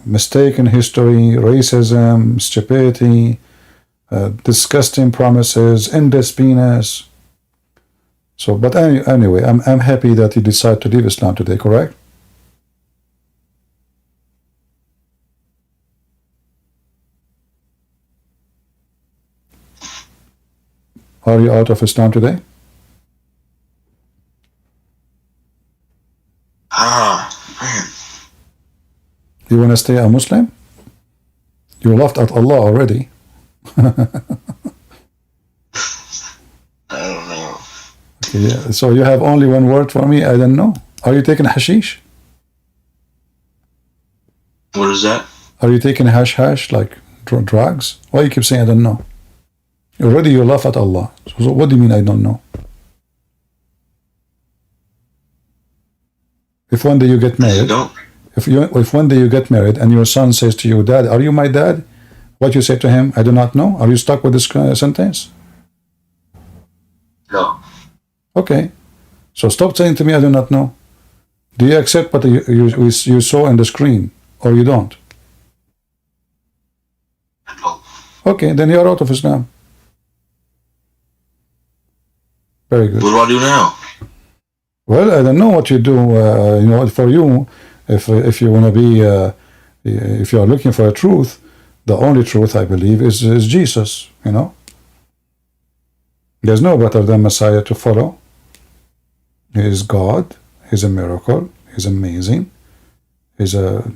Mistaken history, racism, stupidity, disgusting promises, endless penis. So, but anyway, I'm happy that you decide to leave Islam today, correct? Are you out of Islam today? Man. You want to stay a Muslim? You laughed at Allah already. I don't know. Okay, yeah. So you have only one word for me? I don't know. Are you taking hashish? What is that? Are you taking hash like drugs? Why you keep saying I don't know? Already you laugh at Allah. So what do you mean I don't know? If one day you get married, if one day you get married and your son says to you, Dad, are you my dad? What you say to him, I do not know. Are you stuck with this sentence? No. Okay. So stop saying to me, I do not know. Do you accept what you saw on the screen, or you don't? No. Okay, then you're out of Islam. Very good. What do I do now? Well, I don't know what you do. For you, If you want to be, if you are looking for a truth, the only truth I believe is Jesus. You know, there's no better than Messiah to follow. He is God. He's a miracle. He's amazing. He's a,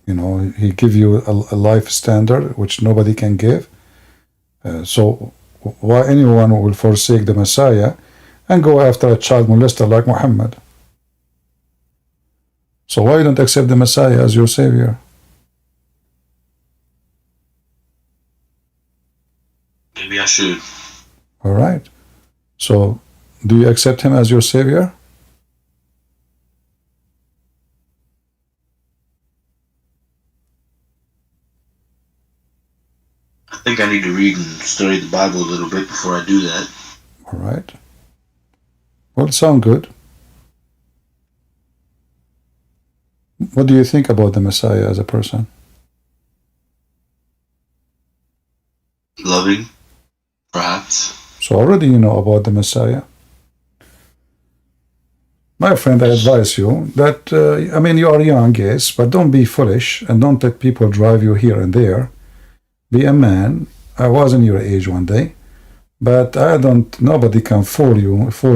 you know, he give you a life standard which nobody can give. So why anyone will forsake the Messiah and go after a child molester like Muhammad? So why you don't accept the Messiah as your savior? Maybe I should. All right. So do you accept him as your savior? I think I need to read and study the Bible a little bit before I do that. All right. Well, sound good. What do you think about the Messiah as a person? Loving, perhaps. So already you know about the Messiah. My friend, I advise you that, I mean, you are young, yes, but don't be foolish and don't let people drive you here and there. Be a man. I was in your age one day, but nobody can fool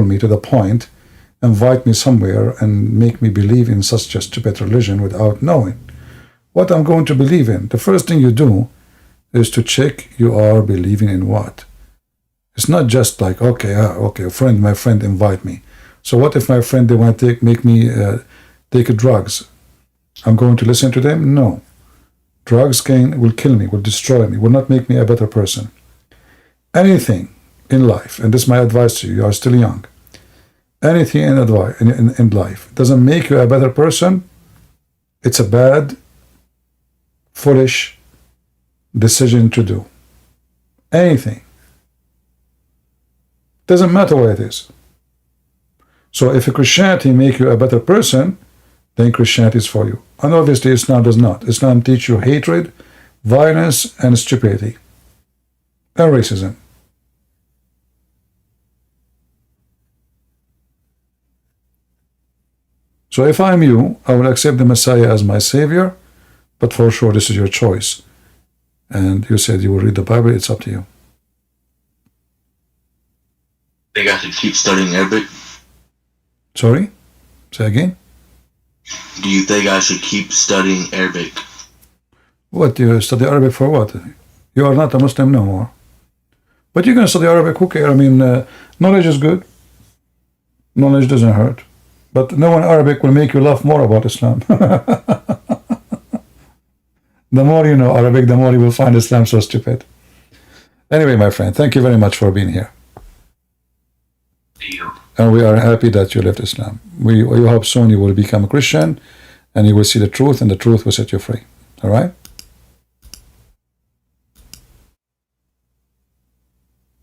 me to the point, invite me somewhere and make me believe in such a stupid religion without knowing what I'm going to believe in. The first thing you do is to check you are believing in what. It's not just like, okay, my friend invite me. So what if my friend, they want to make me take drugs? I'm going to listen to them? No. Drugs will kill me, will destroy me, will not make me a better person. Anything in life, and this is my advice to you, you are still young. Anything in life doesn't make you a better person. It's a bad, foolish decision to do. Anything. Doesn't matter what it is. So if Christianity make you a better person, then Christianity is for you. And obviously Islam does not. Islam teaches you hatred, violence, and stupidity, and racism. So if I'm you, I will accept the Messiah as my savior, but for sure this is your choice. And you said you will read the Bible, it's up to you. I think I should keep studying Arabic. Sorry? Say again? Do you think I should keep studying Arabic? What, you study Arabic for what? You are not a Muslim no more. But you're going to study Arabic, who cares? I mean, knowledge is good. Knowledge doesn't hurt. But knowing Arabic will make you laugh more about Islam. The more you know Arabic, the more you will find Islam so stupid. Anyway, my friend, thank you very much for being here. And we are happy that you left Islam. We hope soon you will become a Christian and you will see the truth, and the truth will set you free. All right?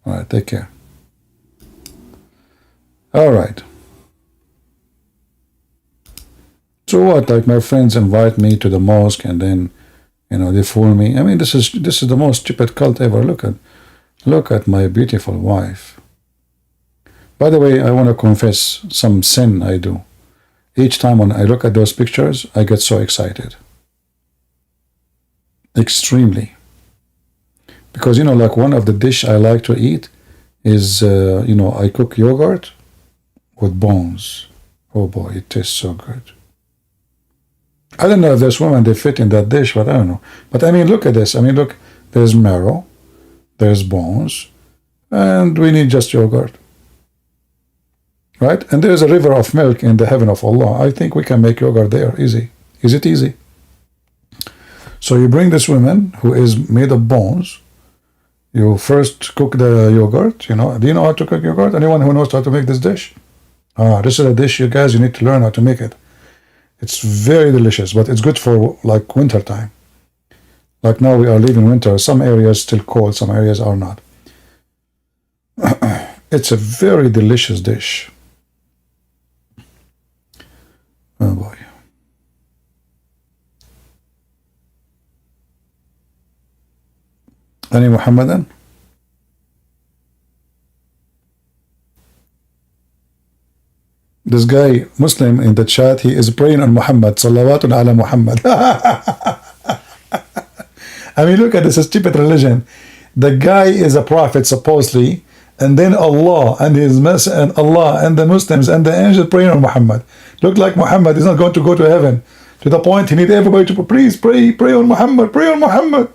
All right, take care. All right. So what? Like, my friends invite me to the mosque and then, you know, they fool me. I mean, this is the most stupid cult ever. Look at my beautiful wife. By the way, I want to confess some sin I do. Each time when I look at those pictures, I get so excited. Extremely. Because, you know, like, one of the dish I like to eat is, you know, I cook yogurt with bones. Oh boy, it tastes so good. I don't know if there's women they fit in that dish, but I don't know. But I mean, look at this. I mean, look, there's marrow, there's bones, and we need just yogurt. Right? And there's a river of milk in the heaven of Allah. I think we can make yogurt there. Easy. Is it easy? So you bring this woman who is made of bones. You first cook the yogurt. You know, do you know how to cook yogurt? Anyone who knows how to make this dish? This is a dish, you guys, you need to learn how to make it. It's very delicious, but it's good for like winter time. Like now we are leaving winter. Some areas still cold, some areas are not. It's a very delicious dish. Oh boy. Any Muhammadan? This guy, Muslim in the chat, he is praying on Muhammad. Salawatun ala Muhammad. I mean, look at this stupid religion. The guy is a prophet, supposedly, and then Allah and his message and Allah and the Muslims and the angels praying on Muhammad. Look like Muhammad is not going to go to heaven. To the point he need everybody to please pray on Muhammad, pray on Muhammad,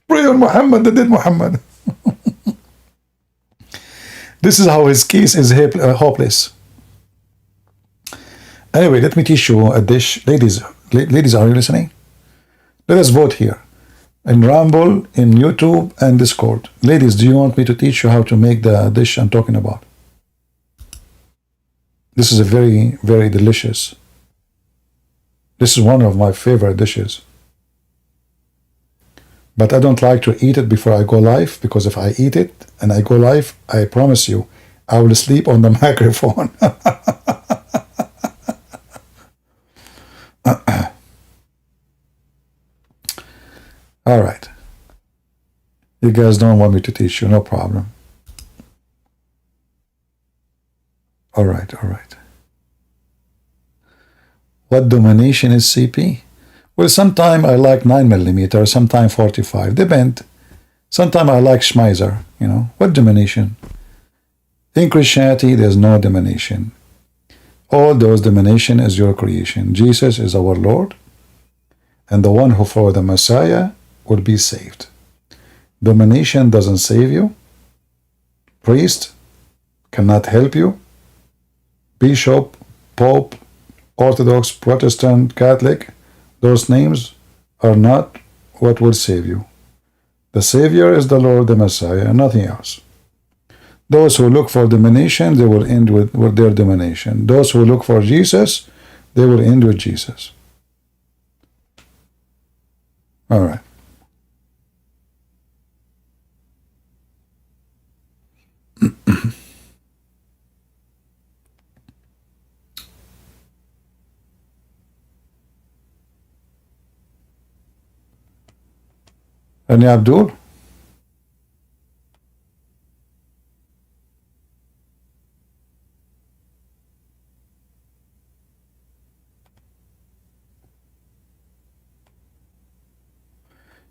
pray on Muhammad, the dead Muhammad. This is how his case is hopeless. Anyway, let me teach you a dish. Ladies, are you listening? Let us vote here. In Rumble, in YouTube, and Discord. Ladies, do you want me to teach you how to make the dish I'm talking about? This is a very, very delicious. This is one of my favorite dishes. But I don't like to eat it before I go live, because if I eat it and I go live, I promise you, I will sleep on the microphone. All right. You guys don't want me to teach you, no problem. All right. What domination is CP? Well, sometime I like 9mm, sometime 45, depend. Sometime I like Schmeiser, you know. What domination? In Christianity, there's no domination. All those domination is your creation. Jesus is our Lord, and the one who follows the Messiah will be saved. Domination doesn't save you. Priest cannot help you. Bishop, Pope, Orthodox, Protestant, Catholic, those names are not what will save you. The Savior is the Lord, the Messiah, nothing else. Those who look for domination, they will end with their domination. Those who look for Jesus, they will end with Jesus. All right. Any Abdul?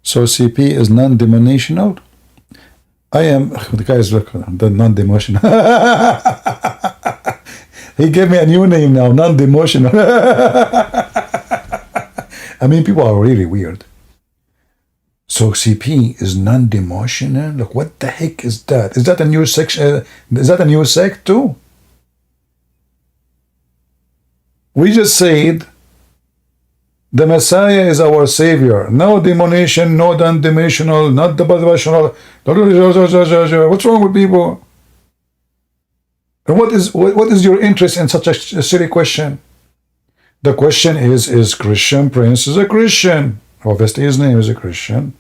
So CP is non-denominational? I am, the guys look, the non-demotional. He gave me a new name now, non-demotional. I mean, people are really weird. So CP is non-demotional? Look, what the heck is that? Is that a new section? Is that a new sect too? We just said the Messiah is our Savior. No demonation, no non-dimensional, not the devotional. What's wrong with people? And what is your interest in such a silly question? The question is Christian Prince is a Christian. Obviously his name is a Christian.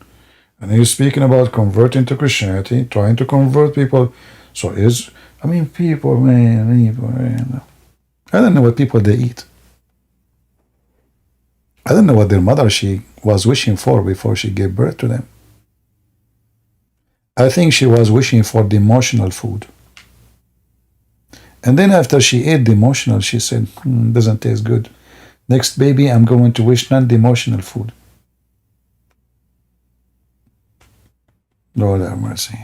And he's speaking about converting to Christianity, trying to convert people. So people, man. I don't know what people they eat. I don't know what their mother she was wishing for before she gave birth to them. I think she was wishing for the emotional food. And then after she ate the emotional, she said, doesn't taste good. Next baby, I'm going to wish non-emotional food. Lord have mercy.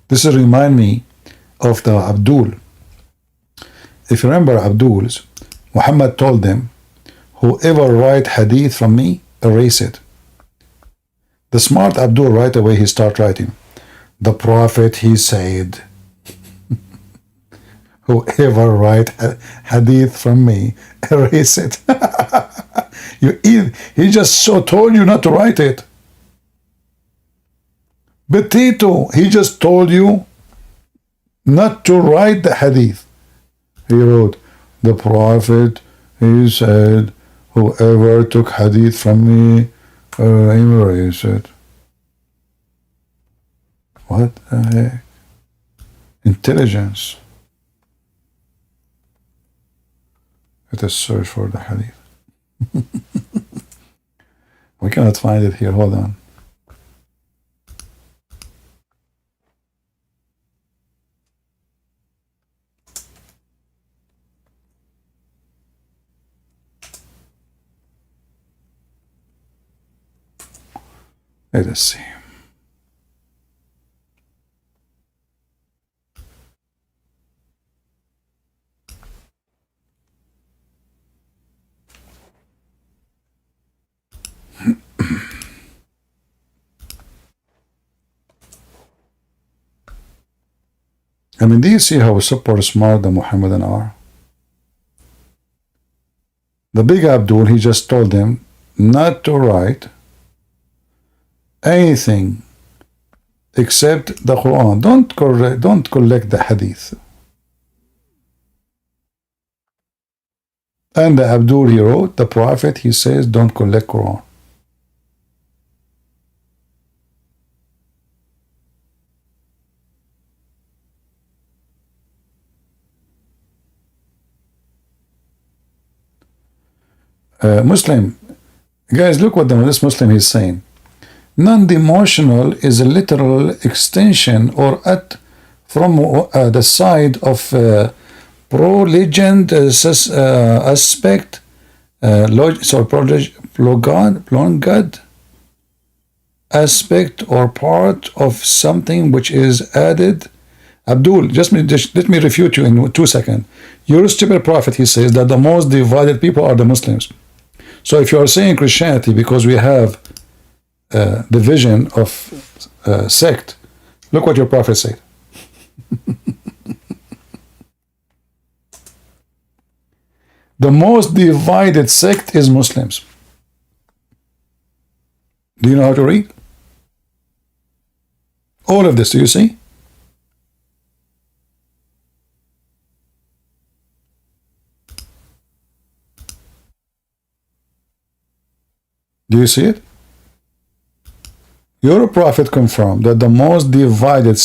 This will remind me of the Abdul. If you remember Abdul's, Muhammad told them, whoever write hadith from me, erase it. The smart Abdul right away he start writing. The Prophet he said, whoever write hadith from me, erase it. He just told you not to write it. Potato, he just told you not to write the hadith. He wrote, the Prophet, he said, whoever took hadith from me, erase it. What the heck? Intelligence. Let us search for the hadith. We cannot find it here. Hold on. Let us see. I mean, do you see how super smart the Muhammadan are? The big Abdul, he just told them not to write anything except the Quran. Don't collect the Hadith. And the Abdul, he wrote, the Prophet, he says, don't collect Quran. Muslim, guys, look what this Muslim is saying. Non-demotional is a literal extension or from the side of pro-legend aspect, prolonged aspect or part of something which is added. Abdul, just let me refute you in 2 seconds. Your stupid prophet, he says that the most divided people are the Muslims. So if you are saying Christianity because we have division of sect, look what your prophet said. The most divided sect is Muslims. Do you know how to read? All of this, do you see? Do you see it? Your prophet confirmed that the most divided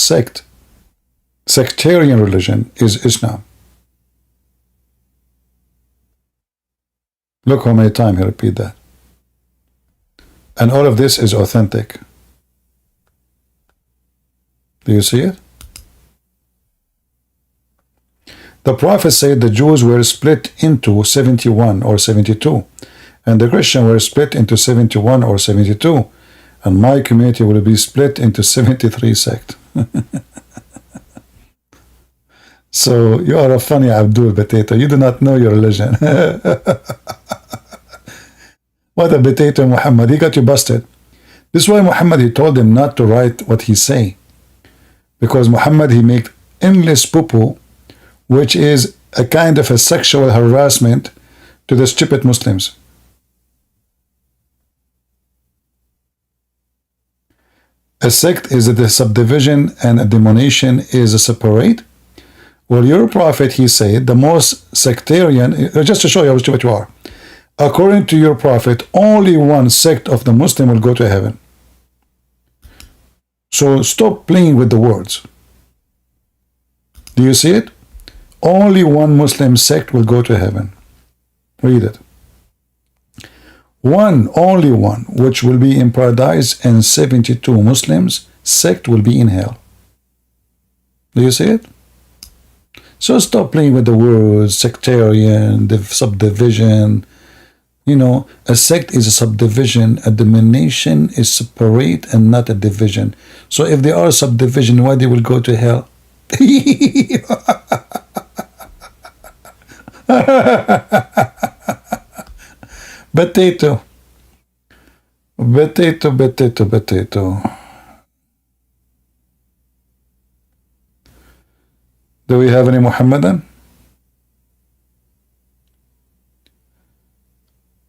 sectarian religion is Islam. Look how many times he repeat that. And all of this is authentic. Do you see it? The prophet said the Jews were split into 71 or 72. And the Christians were split into 71 or 72. And my community will be split into 73 sects. So you are a funny Abdul Potato. You do not know your religion. What a potato, Muhammad. He got you busted. This is why Muhammad, he told them not to write what he say. Because Muhammad, he make endless poo-poo, which is a kind of a sexual harassment to the stupid Muslims. A sect is a subdivision and a denomination is a separate. Well, your prophet, he said, the most sectarian, just to show you how stupid you are. According to your prophet, only one sect of the Muslim will go to heaven. So stop playing with the words. Do you see it? Only one Muslim sect will go to heaven. Read it. One, only one, which will be in paradise, and 72 Muslims sect will be in hell. Do you see it? So stop playing with the words sectarian, the subdivision. You know, a sect is a subdivision, a denomination is separate and not a division. So if they are subdivision, why they will go to hell? Potato. Potato, potato, potato. Do we have any Muhammadan?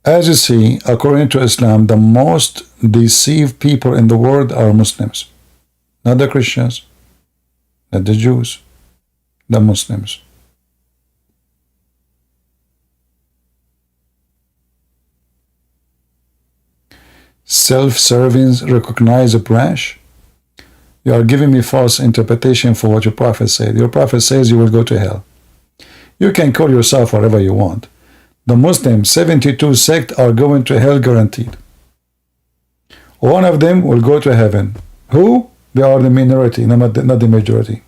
As you see, according to Islam, the most deceived people in the world are Muslims. Not the Christians, not the Jews, the Muslims. Self-serving, recognize a branch. You are giving me false interpretation for what your prophet said. Your prophet says you will go to hell. You can call yourself whatever you want. The Muslim 72 sect are going to hell guaranteed. One of them will go to heaven. Who? They are the minority, not the majority.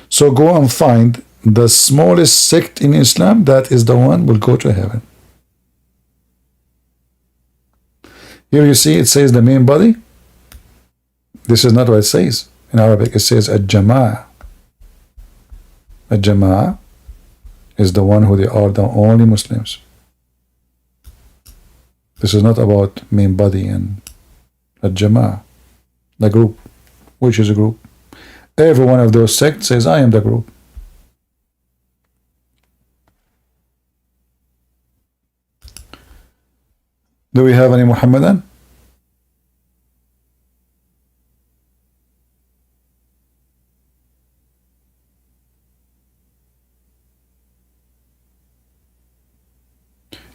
So go and find the smallest sect in Islam. That is the one will go to heaven. Here you see it says the main body. This is not what it says. In Arabic, it says al-Jama'ah. Al-Jama'ah is the one who they are the only Muslims. This is not about main body and al-Jama'ah, the group. Which is a group? Every one of those sects says, I am the group. Do we have any Muhammadan?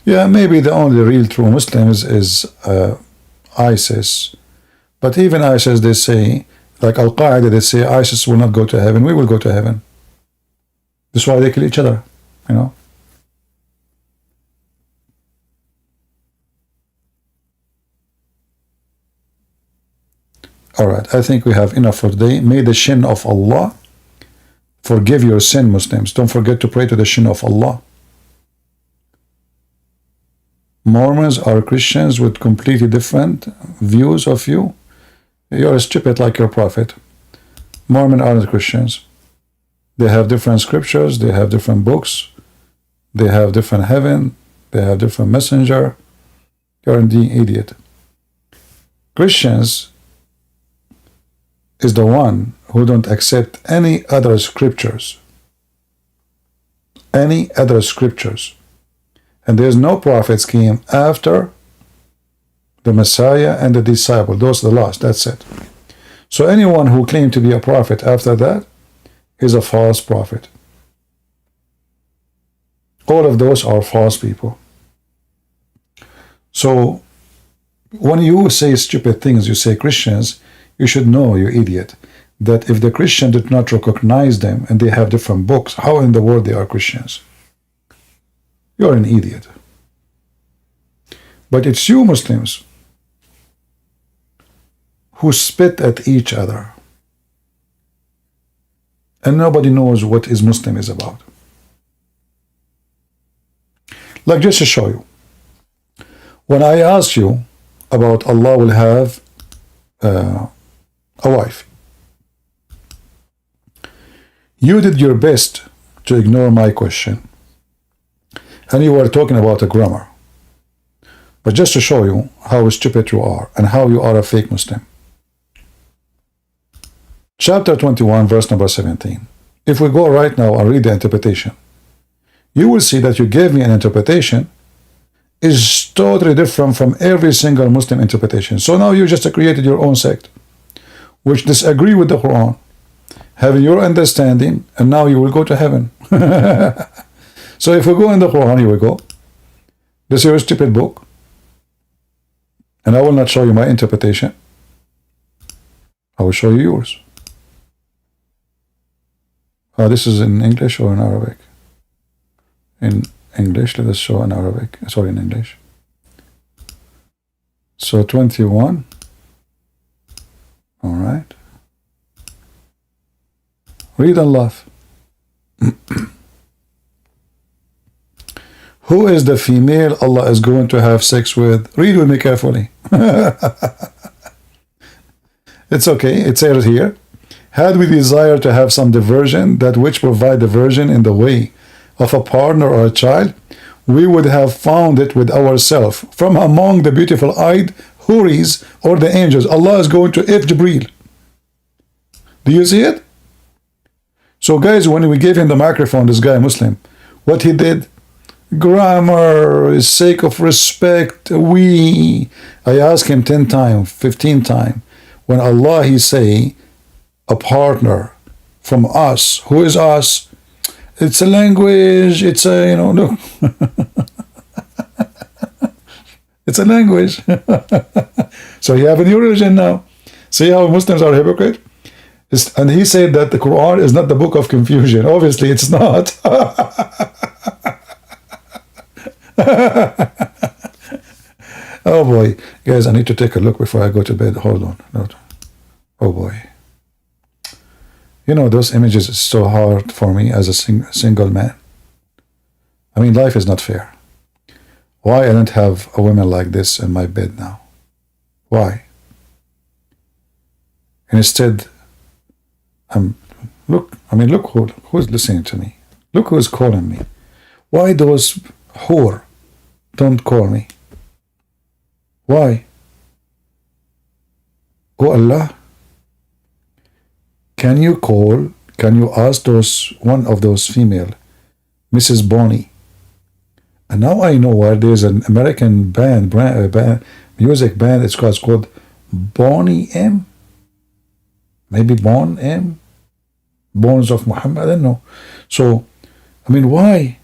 Yeah, maybe the only real true Muslims is ISIS. But even ISIS, they say, like Al-Qaeda, they say ISIS will not go to heaven, we will go to heaven. That's why they kill each other, you know. Alright, I think we have enough for today. May the shin of Allah forgive your sin, Muslims. Don't forget to pray to the shin of Allah. Mormons are Christians with completely different views of you. You're stupid like your prophet. Mormons aren't Christians. They have different scriptures, they have different books, they have different heaven, they have different messenger. You're indeed an idiot. Christians is the one who don't accept any other scriptures. Any other scriptures. And there's no prophets came after the Messiah and the disciple. Those are the last, that's it. So anyone who claimed to be a prophet after that is a false prophet. All of those are false people. So when you say stupid things, you say Christians, you should know, you idiot, that if the Christian did not recognize them and they have different books, how in the world they are Christians? You're an idiot. But it's you Muslims who spit at each other. And nobody knows what is Muslim is about. Like just to show you, when I ask you about Allah will have a wife, you did your best to ignore my question. And you were talking about a grammar. But just to show you how stupid you are and how you are a fake Muslim. Chapter 21, verse number 17. If we go right now and read the interpretation, you will see that you gave me an interpretation is totally different from every single Muslim interpretation. So now you just created your own sect, which disagree with the Quran, having your understanding, and now you will go to heaven. So if we go in the Quran, here we go. This is your stupid book. And I will not show you my interpretation. I will show you yours. This is in English or in Arabic? In English, let us show in Arabic. Sorry, in English. So 21. All right. Read and laugh. Who is the female Allah is going to have sex with? Read with me carefully. It's okay. It says here, had we desire to have some diversion, that which provide diversion in the way of a partner or a child, we would have found it with ourselves from among the beautiful eyed Huris or the angels. Allah is going to F Jibreel. Do you see it? So guys, when we gave him the microphone, this guy Muslim, what he did, grammar, sake of respect, I ask him 10 times, 15 times, when Allah he say, a partner from us, who is us? It's a language, it's a, no. It's a language. So you have a new religion now. See how Muslims are hypocrite? And he said that the Quran is not the book of confusion. Obviously, it's not. Oh boy. Guys, I need to take a look before I go to bed. Hold on. Oh boy. Those images is so hard for me as a single man. I mean, life is not fair. Why I don't have a woman like this in my bed now? Why? And instead, look who's listening to me. Look who's calling me. Why those whore don't call me? Why? Oh Allah, can you ask one of those female, Mrs. Bonnie? And now I know why there's an American music band, it's called Bonnie M. Maybe Bon M. Bones of Muhammad, I don't know. So, I mean, why?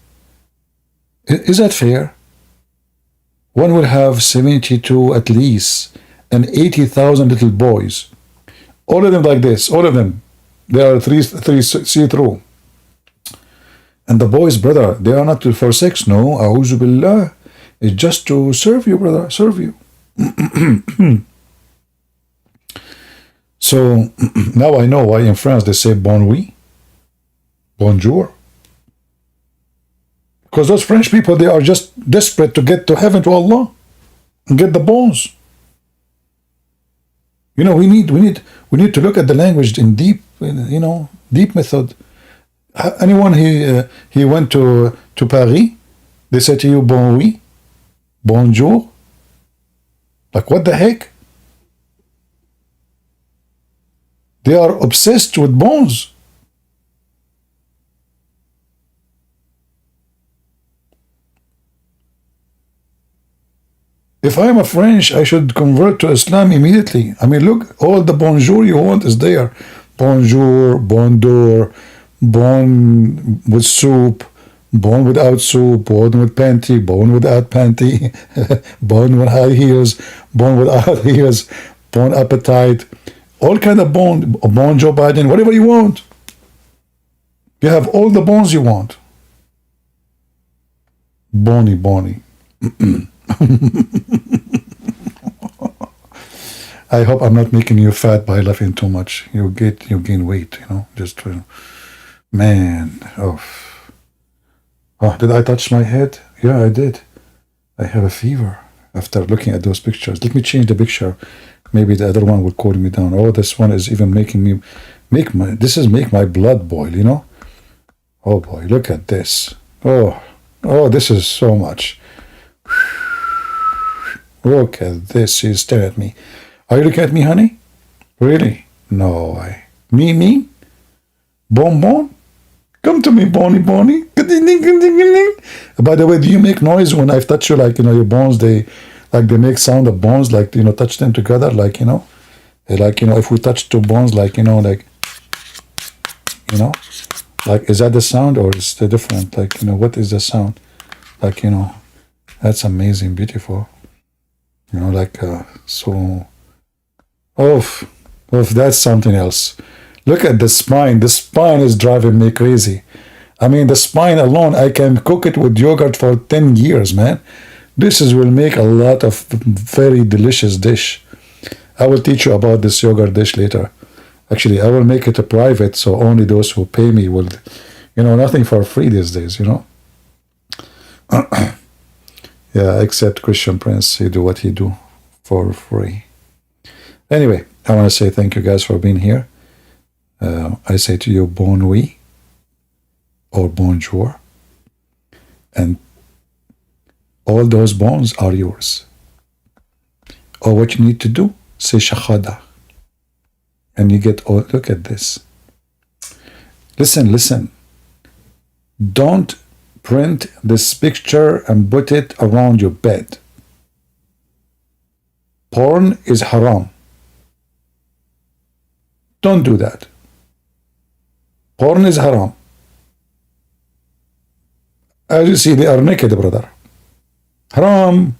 Is that fair? One will have 72 at least and 80,000 little boys. All of them like this, all of them. They are three see-through. And the boys, brother, they are not for sex, no. A'udhu billah. It's just to serve you, brother, serve you. So now I know why in France they say bon oui, bonjour. Because those French people, they are just desperate to get to heaven, to Allah, and get the bones. You know, we need to look at the language in deep, deep method. Anyone he went to Paris, they say to you bon oui, bonjour. Like what the heck? They are obsessed with bones. If I am a French, I should convert to Islam immediately. I mean, look, all the bonjour you want is there. Bonjour, bonjour, bon with soup, bon without soup, bon with panty, bon without panty, bon with high heels, bon without heels, bon appetite, all kind of bon Joe Biden, whatever you want. You have all the bones you want. Bonnie. I hope I'm not making you fat by laughing too much. You gain weight, just man. Oh, did I touch my head? Yeah, I did. I have a fever after looking at those pictures. Let me change the picture. Maybe the other one will cool me down. Oh, this one is even making me make my blood boil, Oh boy, look at this. Oh, this is so much. Look at this. She's staring at me. Are you looking at me, honey? Really? No way. Me? Bon? Come to me, Bonnie. By the way, do you make noise when I touch you? Like, your bones, they make sound of bones, like, touch them together, like, if we touch two bones, like, like, is that the sound or is it different? Like, what is the sound? Like, that's amazing, beautiful. So, that's something else. Look at the spine. The spine is driving me crazy. I mean, the spine alone, I can cook it with yogurt for 10 years, man. This will make a lot of very delicious dish. I will teach you about this yogurt dish later. Actually, I will make it a private, so only those who pay me will, nothing for free these days, Yeah, except Christian Prince, he do what he do for free. Anyway, I want to say thank you guys for being here. I say to you, bon nuit or bonjour. And all those bones are yours. All what you need to do, say shahada. And you get all, look at this. Listen. Don't print this picture and put it around your bed. Porn is haram. Don't do that. Porn is haram. As you see, they are naked, brother. Haram.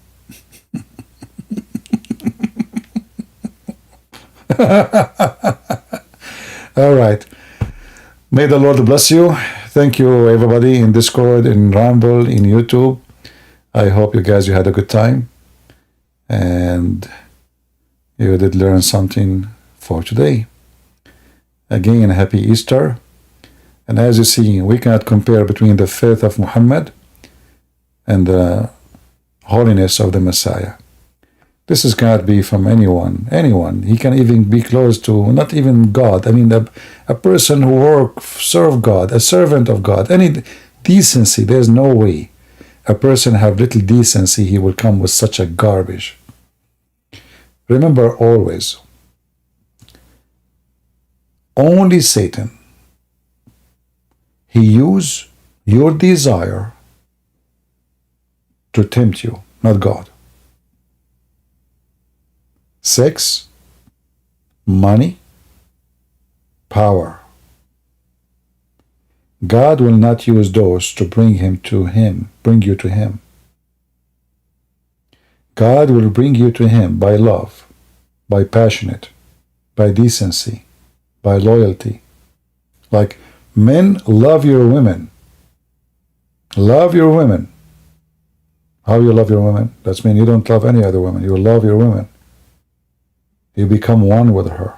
All right. May the Lord bless you. Thank you, everybody in Discord, in Rumble, in YouTube. I hope you had a good time. And you did learn something for today. Again, happy Easter. And as you see, we cannot compare between the faith of Muhammad and the holiness of the Messiah. This is cannot be from anyone. Anyone. He can even be close to not even God. I mean, a person who serve God, a servant of God. Any decency. There's no way a person have little decency. He will come with such a garbage. Remember always, only Satan. He use your desire to tempt you, not God. Sex, money, power. God will not use those to bring you to him. God will bring you to him by love, by passionate, by decency, by loyalty. Like men, love your women. Love your women. How you love your women? That means you don't love any other women. You love your women. You become one with her.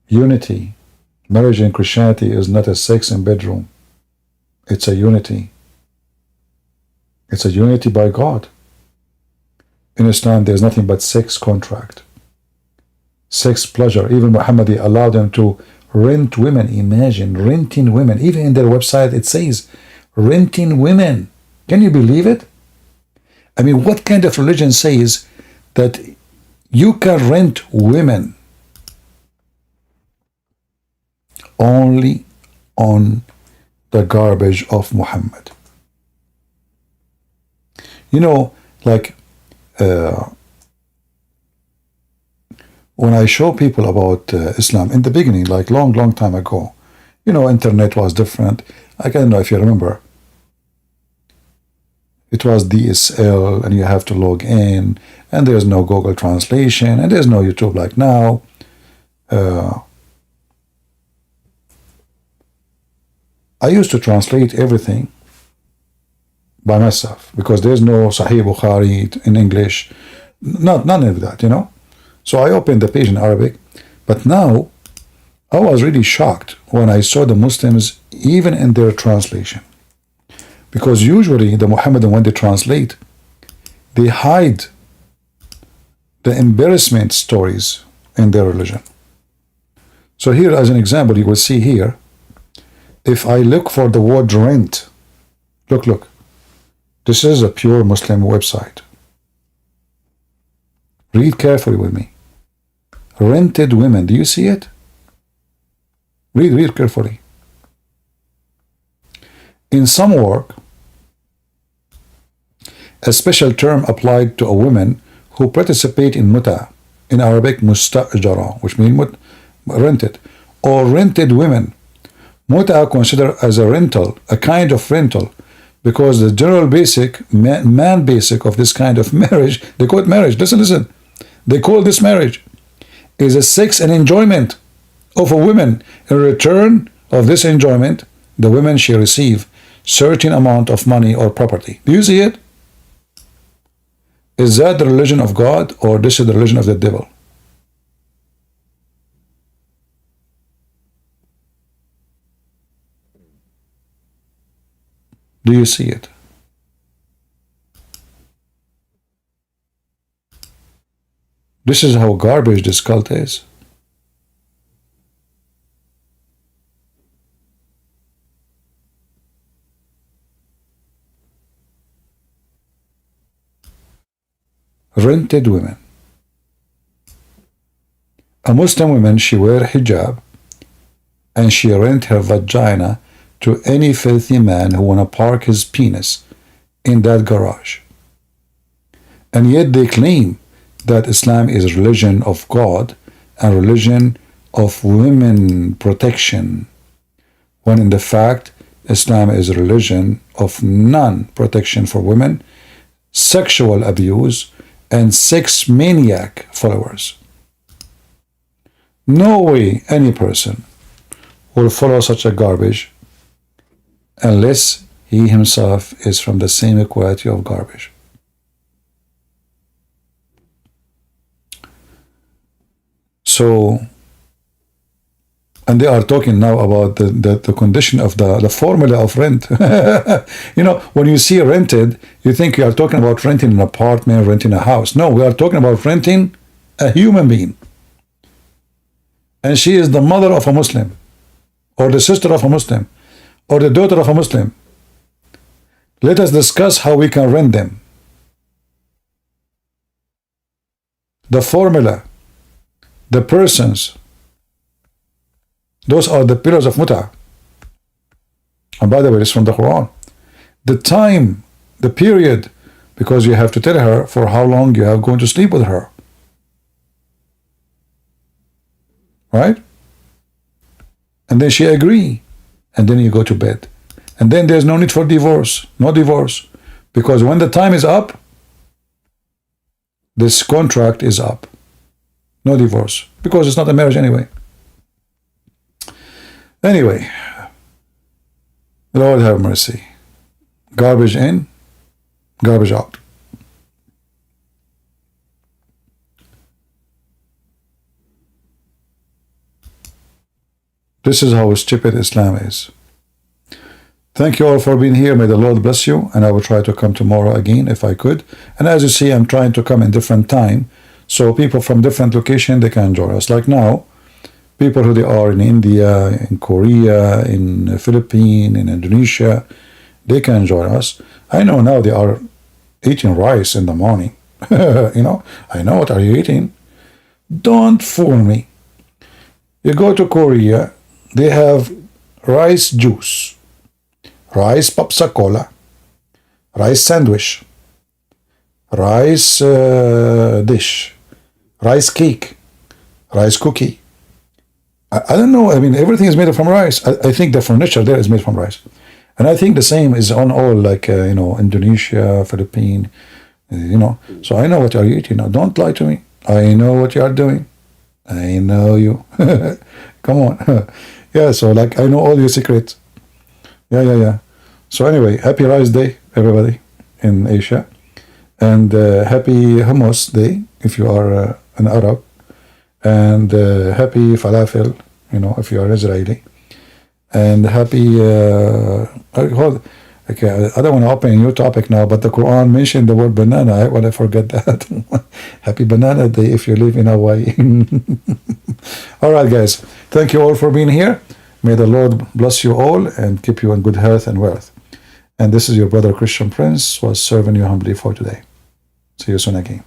Unity. Marriage in Christianity is not a sex and bedroom. It's a unity. It's a unity by God. In Islam, there's nothing but sex contract. Sex pleasure. Even Muhammad allowed them to rent women. Imagine renting women. Even in their website, it says renting women. Can you believe it? I mean, what kind of religion says that you can rent women? Only on the garbage of Muhammad. You know, like when I show people about Islam in the beginning, like long time ago, you know, internet was different. I don't know if you remember. It was DSL, and you have to log in, and there's no Google translation, and there's no YouTube like now. I used to translate everything by myself because there's no Sahih Bukhari in English, none of that, you know. So I opened the page in Arabic, but now I was really shocked when I saw the Muslims even in their translation, because usually the Muhammadan, when they translate, they hide the embarrassment stories in their religion. So here, as an example, you will see here, if I look for the word rent, look, this is a pure Muslim website. Read carefully with me. Rented women, do you see it? Read carefully. In some work, a special term applied to a woman who participate in muta, in Arabic mustajara, which means rented, or rented women. Muta considered as a rental, a kind of rental, because the general basic, man basic of this kind of marriage, they call it marriage. Listen. They call this marriage is a sex and enjoyment of a woman. In return of this enjoyment, the women shall receive certain amount of money or property. Do you see it? Is that the religion of God, or this is the religion of the devil? Do you see it? This is how garbage this cult is. Rented women. A Muslim woman, she wear hijab, and she rent her vagina to any filthy man who wanna park his penis in that garage. And yet they claim that Islam is religion of God and religion of women protection, when in the fact Islam is a religion of non-protection for women, sexual abuse, and sex maniac followers. No way any person will follow such a garbage unless he himself is from the same equality of garbage. So And they are talking now about the condition of the formula of rent. You know, when you see rented, you think you are talking about renting an apartment, renting a house. No, we are talking about renting a human being. And she is the mother of a Muslim, or the sister of a Muslim, or the daughter of a Muslim. Let us discuss how we can rent them. The formula, the persons, those are the pillars of mut'ah. And by the way, it's from the Quran. The time, the period, because you have to tell her for how long you are going to sleep with her. Right? And then she agree. And then you go to bed. And then there's no need for divorce. No divorce. Because when the time is up, this contract is up. No divorce. Because it's not a marriage anyway. Anyway, Lord have mercy. Garbage in, garbage out. This is how stupid Islam is. Thank you all for being here. May the Lord bless you. And I will try to come tomorrow again if I could. And as you see, I'm trying to come in different time. So people from different location, they can join us. Like now, people who they are in India, in Korea, in the Philippines, in Indonesia, they can join us. I know now they are eating rice in the morning. You know, I know what are you eating. Don't fool me. You go to Korea, they have rice juice, rice popsa-cola, rice sandwich, rice dish, rice cake, rice cookie. I don't know. I mean, everything is made from rice. I think the furniture there is made from rice. And I think the same is on all, like, you know, Indonesia, Philippines, you know. So I know what you're eating now. Don't lie to me. I know what you are doing. I know you. Come on. Yeah, so like I know all your secrets. Yeah. So anyway, happy Rice Day, everybody in Asia. And happy Hamas Day, if you are an Arab. And happy falafel, you know, if you are Israeli. And happy, okay, I don't want to open a new topic now, but the Quran mentioned the word banana. I want to forget that. Happy Banana Day if you live in Hawaii. All right, guys. Thank you all for being here. May the Lord bless you all and keep you in good health and wealth. And this is your brother Christian Prince was serving you humbly for today. See you soon again.